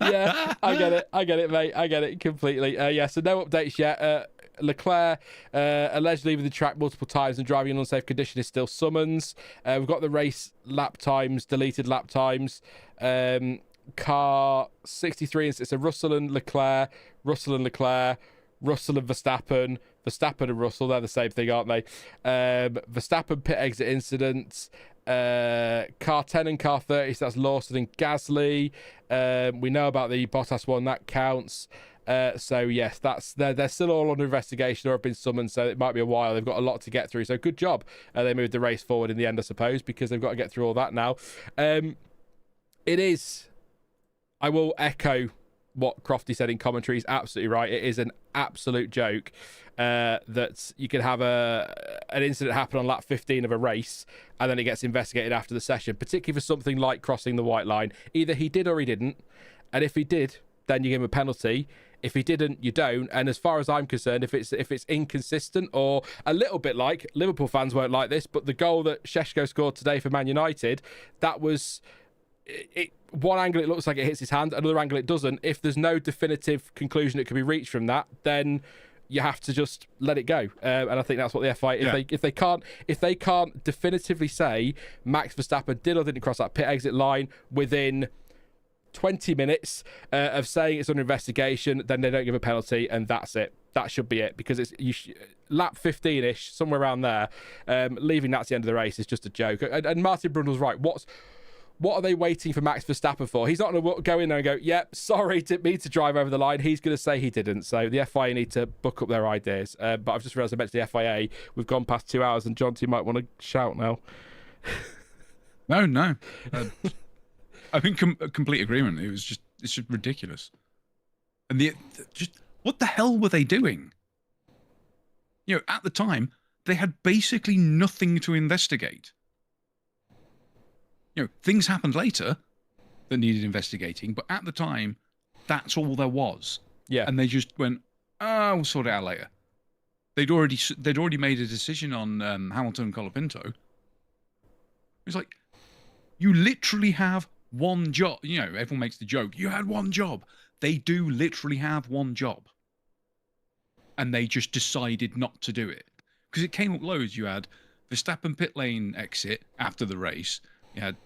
Yeah, I get it, mate. I get it completely. Yeah, so no updates yet. Leclerc allegedly leaving the track multiple times and driving in unsafe condition is still summons. We've got the race lap times, deleted lap times. Car 63, it's a Russell and Leclerc, Russell and Verstappen, Verstappen and Russell, they're the same thing, aren't they? Verstappen pit exit incidents, car 10 and car 30, so that's Lawson and Gasly. We know about the Bottas one, that counts. So yes, they're still all under investigation or have been summoned, so it might be a while. They've got a lot to get through, so good job. They moved the race forward in the end, I suppose, because they've got to get through all that now. It is, I will echo what Crofty said in commentary. He's absolutely right. It is an absolute joke that you can have an incident happen on lap 15 of a race and then it gets investigated after the session, particularly for something like crossing the white line. Either he did or he didn't, and if he did, then you give him a penalty. If he didn't, you don't. And as far as I'm concerned, if it's inconsistent or a little bit like Liverpool fans won't like this, but the goal that Šeško scored today for Man United, that was it. One angle it looks like it hits his hand, another angle it doesn't. If there's no definitive conclusion that can be reached from that, then you have to just let it go. And I think that's what the FIA, if they can't definitively say Max Verstappen did or didn't cross that pit exit line within 20 minutes of saying it's under investigation, then they don't give a penalty, and that's it. That should be it, because it's lap 15-ish, somewhere around there. Leaving that to the end of the race is just a joke. And Martin Brundle's right. What are they waiting for Max Verstappen for? He's not going to go in there and go, yep, sorry, didn't mean to drive over the line. He's going to say he didn't. So the FIA need to book up their ideas. But I've just realised I mentioned the FIA. We've gone past 2 hours, and Jonty might want to shout now. No. I think complete agreement. It's just ridiculous. And just what the hell were they doing? You know, at the time, they had basically nothing to investigate. You know, things happened later that needed investigating, but at the time, that's all there was. Yeah. And they just went, "Oh, we'll sort it out later." They'd already made a decision on Hamilton and Colapinto. It's like, you literally have one job. You know, everyone makes the joke, you had one job. They do literally have one job. And they just decided not to do it. Because it came up loads. You had Verstappen pit lane exit after the race. You had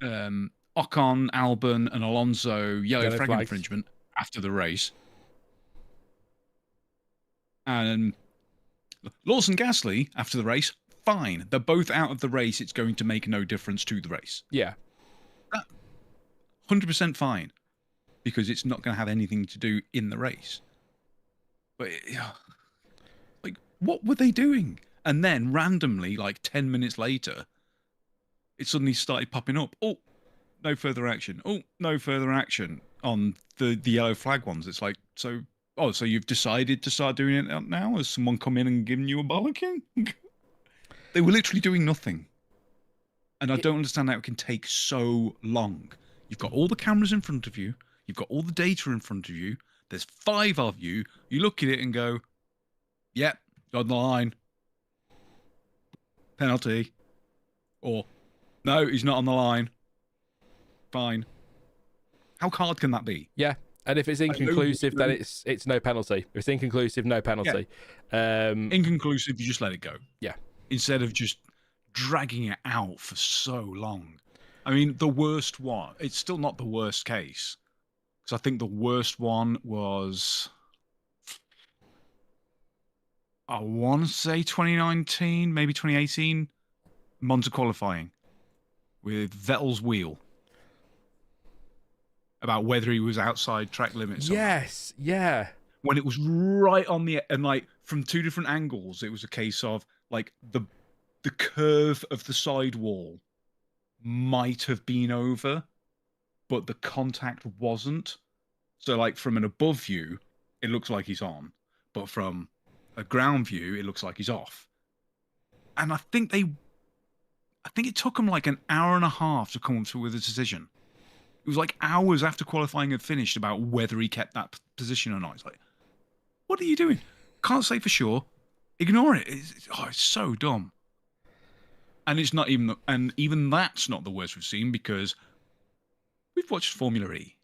Ocon, Albon, and Alonso yellow flag infringement after the race. And Lawson, Gasly after the race, fine. They're both out of the race. It's going to make no difference to the race. Yeah. 100% fine. Because it's not going to have anything to do in the race. But, like, what were they doing? And then, randomly, like 10 minutes later, it suddenly started popping up. Oh, no further action. Oh, no further action on the yellow flag ones. It's like, so you've decided to start doing it now? Has someone come in and given you a bollocking? They were literally doing nothing. And I don't understand how it can take so long. You've got all the cameras in front of you. You've got all the data in front of you. There's 5 of you. You look at it and go, yep, on the line. Penalty. Or, no, he's not on the line. Fine. How hard can that be? Yeah. And if it's inconclusive, then it's no penalty. If it's inconclusive, no penalty. Yeah. Inconclusive, you just let it go. Yeah. Instead of just dragging it out for so long. I mean, the worst one, it's still not the worst case. Because I think the worst one was, I want to say 2019, maybe 2018, Monza qualifying with Vettel's wheel. about whether he was outside track limits. Yes, yeah. When it was right on the and like from two different angles, it was a case of like the curve of the sidewall might have been over, but the contact wasn't. So like from an above view, it looks like he's on, but from a ground view, it looks like he's off. And I think it took them like an hour and a half to come up with a decision. It was like hours after qualifying had finished about whether he kept that position or not. It's like, what are you doing? Can't say for sure. Ignore it. It's so dumb. And it's not even, and even that's not the worst we've seen, because we've watched Formula E.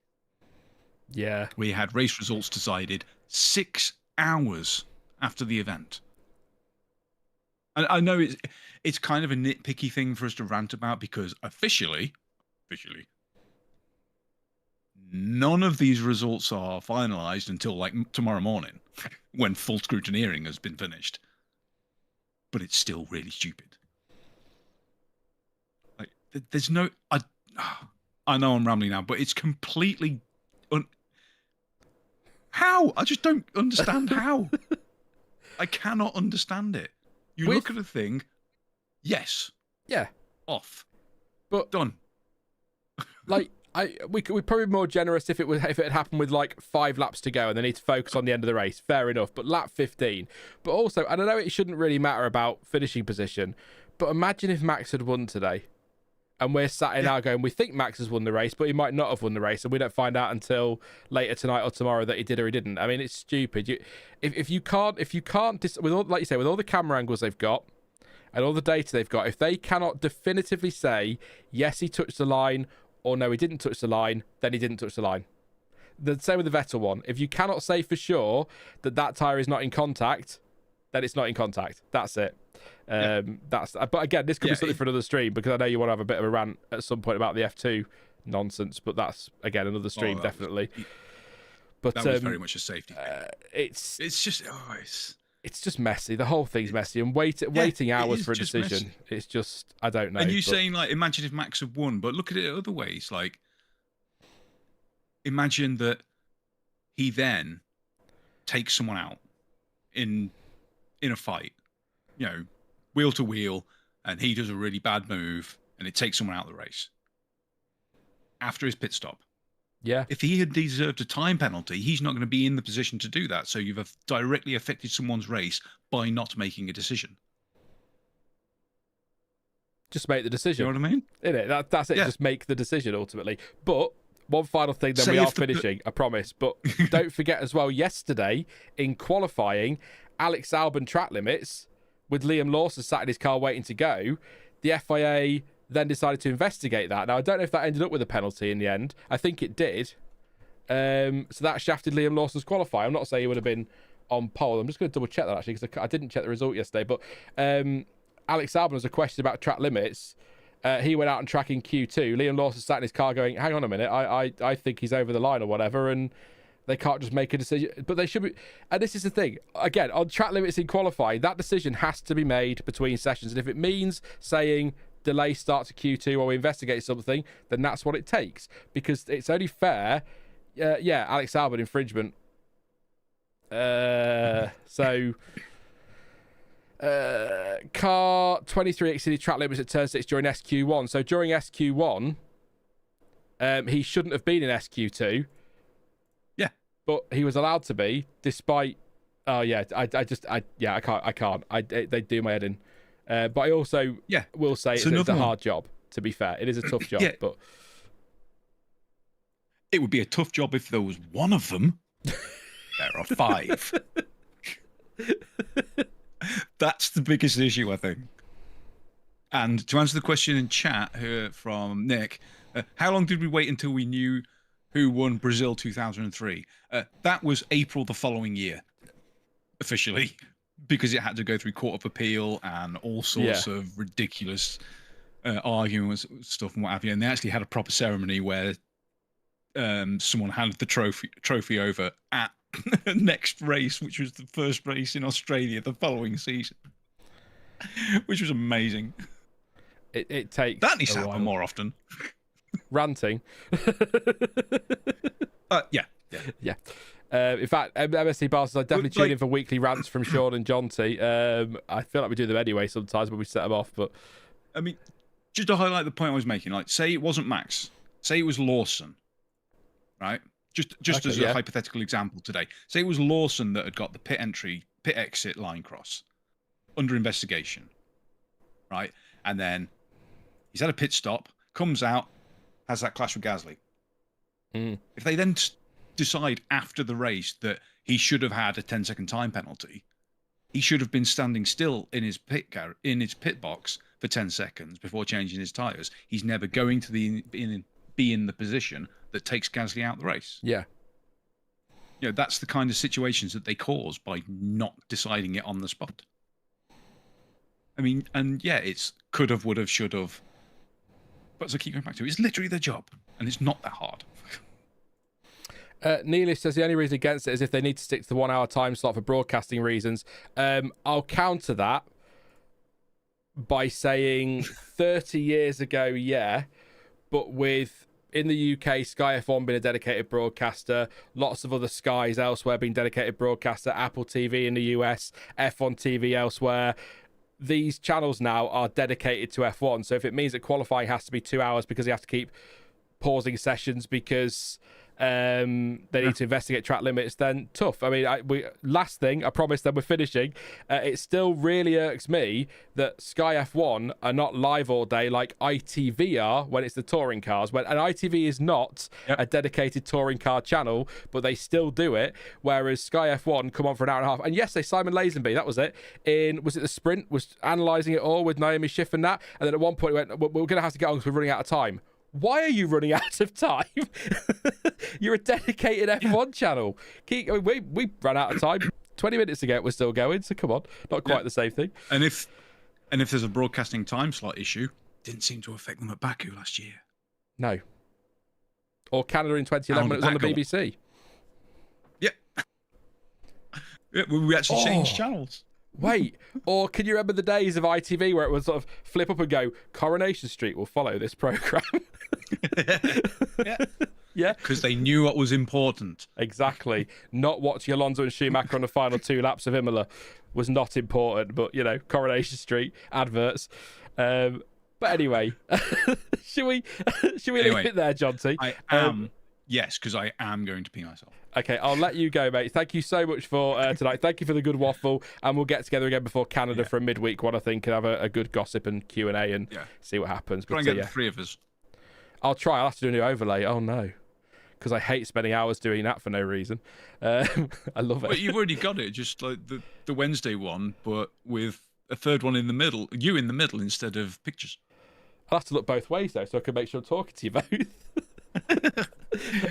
Yeah. We had race results decided 6 hours after the event. And I know it's kind of a nitpicky thing for us to rant about, because officially, none of these results are finalized until like tomorrow morning, when full scrutineering has been finished. But it's still really stupid. Like, there's no... I know I'm rambling now, but it's completely... How? I just don't understand how. I cannot understand it. You look at a thing, yes. Yeah. Off. But done. Like, we'd probably be more generous if it had happened with like 5 laps to go and they need to focus on the end of the race. Fair enough. But lap 15. But also, and I know it shouldn't really matter about finishing position, but imagine if Max had won today. And we're sat in now going, we think Max has won the race, but he might not have won the race, and we don't find out until later tonight or tomorrow that he did or he didn't. I mean, it's stupid. If you can't, with all, like you say, with all the camera angles they've got and all the data they've got, if they cannot definitively say yes, he touched the line, or no, he didn't touch the line, then he didn't touch the line. The same with the Vettel one. If you cannot say for sure that tyre is not in contact, then it's not in contact. That's it. But again, this could be something for another stream, because I know you want to have a bit of a rant at some point about the F2 nonsense, but that's again another stream, definitely. But that was very much a safety thing. It's just messy. The whole thing's messy, and waiting hours for a decision. Messy. It's just, I don't know. And you saying like, imagine if Max had won, but look at it other ways. Like, imagine that he then takes someone out in a fight, you know, wheel to wheel, and he does a really bad move and it takes someone out of the race after his pit stop. Yeah. If he had deserved a time penalty, he's not going to be in the position to do that. So you've directly affected someone's race by not making a decision. Just make the decision. You know what I mean? Innit? That's it. Yeah. Just make the decision ultimately. But one final thing, then we are finishing, I promise. But don't forget as well, yesterday in qualifying, Alex Albon track limits with Liam Lawson sat in his car waiting to go. The FIA then decided to investigate that. Now, I don't know if that ended up with a penalty in the end. I think it did. So that shafted Liam Lawson's qualify. I'm not saying he would have been on pole. I'm just going to double check that actually, because I didn't check the result yesterday. But Alex Albon has a question about track limits. He went out and track in Q2. Liam Lawson sat in his car going, hang on a minute, I think he's over the line or whatever, and they can't just make a decision. But they should be. And this is the thing. Again, on track limits in qualifying, that decision has to be made between sessions. And if it means saying delay start to Q2 while we investigate something, then that's what it takes. Because it's only fair. Alex Albon infringement. Car 23 exceeded track limits at turn 6 during SQ1. So during SQ1, he shouldn't have been in SQ2. Yeah. But he was allowed to be, despite... Oh, yeah, I can't. They do my head in. But I also will say it's a hard job, to be fair. It is a tough job, but... It would be a tough job if there was one of them. There are 5. That's the biggest issue, I think. And to answer the question in chat here from Nick, how long did we wait until we knew who won Brazil 2003? That was April the following year, officially, because it had to go through Court of Appeal and all sorts of ridiculous arguments, stuff and what have you. And they actually had a proper ceremony where someone handed the trophy over at next race, which was the first race in Australia the following season, which was amazing. It takes that needs to happen more often. ranting. Yeah. In fact, MSC Bars, I definitely tune in for weekly rants from Sean and Jonty. I feel like we do them anyway sometimes when we set them off. But I mean, just to highlight the point I was making, like, say it wasn't Max, say it was Lawson, right? Just as a hypothetical example today. Say it was Lawson that had got the pit exit line cross under investigation, right? And then he's had a pit stop, comes out, has that clash with Gasly. If they then decide after the race that he should have had a 10-second time penalty, he should have been standing still in his pit box for 10 seconds before changing his tyres. He's never going to be in the position that takes Gasly out of the race. Yeah. You know, that's the kind of situations that they cause by not deciding it on the spot. I mean, and yeah, it's could have, would have, should have. But as I keep going back to it, it's literally their job, and it's not that hard. Neelish says the only reason against it is if they need to stick to the 1 hour time slot for broadcasting reasons. I'll counter that by saying 30 years ago, yeah, but with in the UK, Sky F1 being a dedicated broadcaster, lots of other Skies elsewhere being dedicated broadcaster, Apple TV in the US, F1 TV elsewhere. These channels now are dedicated to F1. So if it means that qualifying has to be 2 hours because they have to keep pausing sessions because they need to investigate track limits, then tough. I mean, last thing, I promise that we're finishing. It still really irks me that Sky F1 are not live all day like ITV are when it's the touring cars. And ITV is not a dedicated touring car channel, but they still do it. Whereas Sky F1 come on for an hour and a half. And yes, Simon Lazenby, that was it. Was it the sprint? Was analysing it all with Naomi Schiff and that. And then at one point, we went, we're going to have to get on because we're running out of time. Why are you running out of time? You're a dedicated F1 channel. We ran out of time 20 minutes ago. We're still going, so come on. Not quite the same thing. And if there's a broadcasting time slot issue, didn't seem to affect them at Baku last year. No. Or Canada in 2011 when it was on the BBC. Yeah. We actually changed channels. Wait, or can you remember the days of ITV where it would sort of flip up and go, Coronation Street will follow this programme? Yeah. Because they knew what was important. Exactly. Not watching Alonso and Schumacher on the final 2 laps of Imola was not important, but, you know, Coronation Street, adverts. But anyway, should we leave it there, Jonty? I am. Yes, because I am going to pee myself. Okay, I'll let you go, mate. Thank you so much for tonight. Thank you for the good waffle, and we'll get together again before Canada for a midweek one, I think, and have a good gossip and Q&A and see what happens. Try and get the 3 of us. I'll try. I'll have to do a new overlay. Oh, no. Because I hate spending hours doing that for no reason. I love it. But you've already got it, just like the Wednesday one, but with a third one in the middle, you in the middle instead of pictures. I'll have to look both ways, though, so I can make sure I'm talking to you both.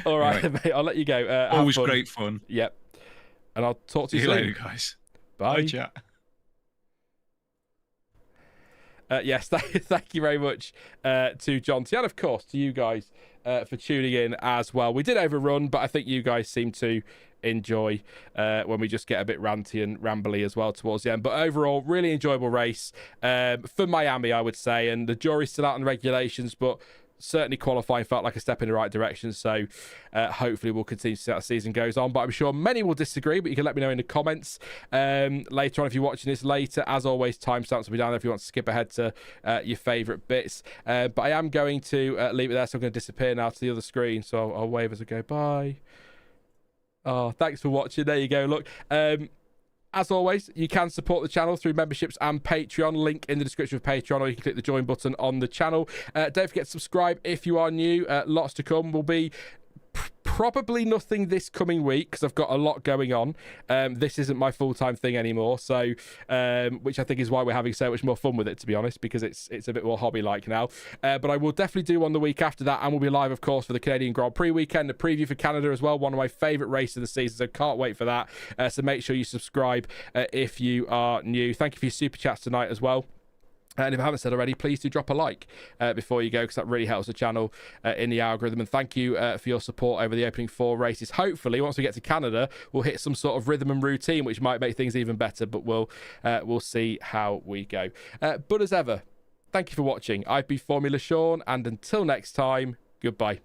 All right, mate, I'll let you go. Always great fun. Yep. And I'll talk to you soon. later, guys. Bye. Bye, chat. Yes, thank you very much to Jonty, and of course to you guys for tuning in as well. We did overrun, but I think you guys seem to enjoy when we just get a bit ranty and rambly as well towards the end. But overall, really enjoyable race for Miami, I would say, and the jury's still out on the regulations, but certainly qualifying felt like a step in the right direction, so hopefully we'll continue to see how the season goes on. But I'm sure many will disagree, but you can let me know in the comments later on if you're watching this later. As always, timestamps will be down there if you want to skip ahead to your favourite bits. But I am going to leave it there, so I'm going to disappear now to the other screen, so I'll wave as I go bye. Oh, thanks for watching. There you go. Look, as always, you can support the channel through memberships and Patreon. Link in the description of Patreon, or you can click the join button on the channel. Don't forget to subscribe if you are new. Lots to come. Will be probably nothing this coming week because I've got a lot going on. This isn't my full-time thing anymore, so which I think is why we're having so much more fun with it, to be honest, because it's a bit more hobby-like now. But I will definitely do one the week after that, and we'll be live, of course, for the Canadian Grand Prix weekend, the preview for Canada as well, one of my favourite races of the season, so can't wait for that. So make sure you subscribe if you are new. Thank you for your super chats tonight as well. And if I haven't said already, please do drop a like before you go, because that really helps the channel in the algorithm. And thank you for your support over the opening 4 races. Hopefully, once we get to Canada, we'll hit some sort of rhythm and routine, which might make things even better. But we'll see how we go. But as ever, thank you for watching. I've been Formula Sean, and until next time, Goodbye.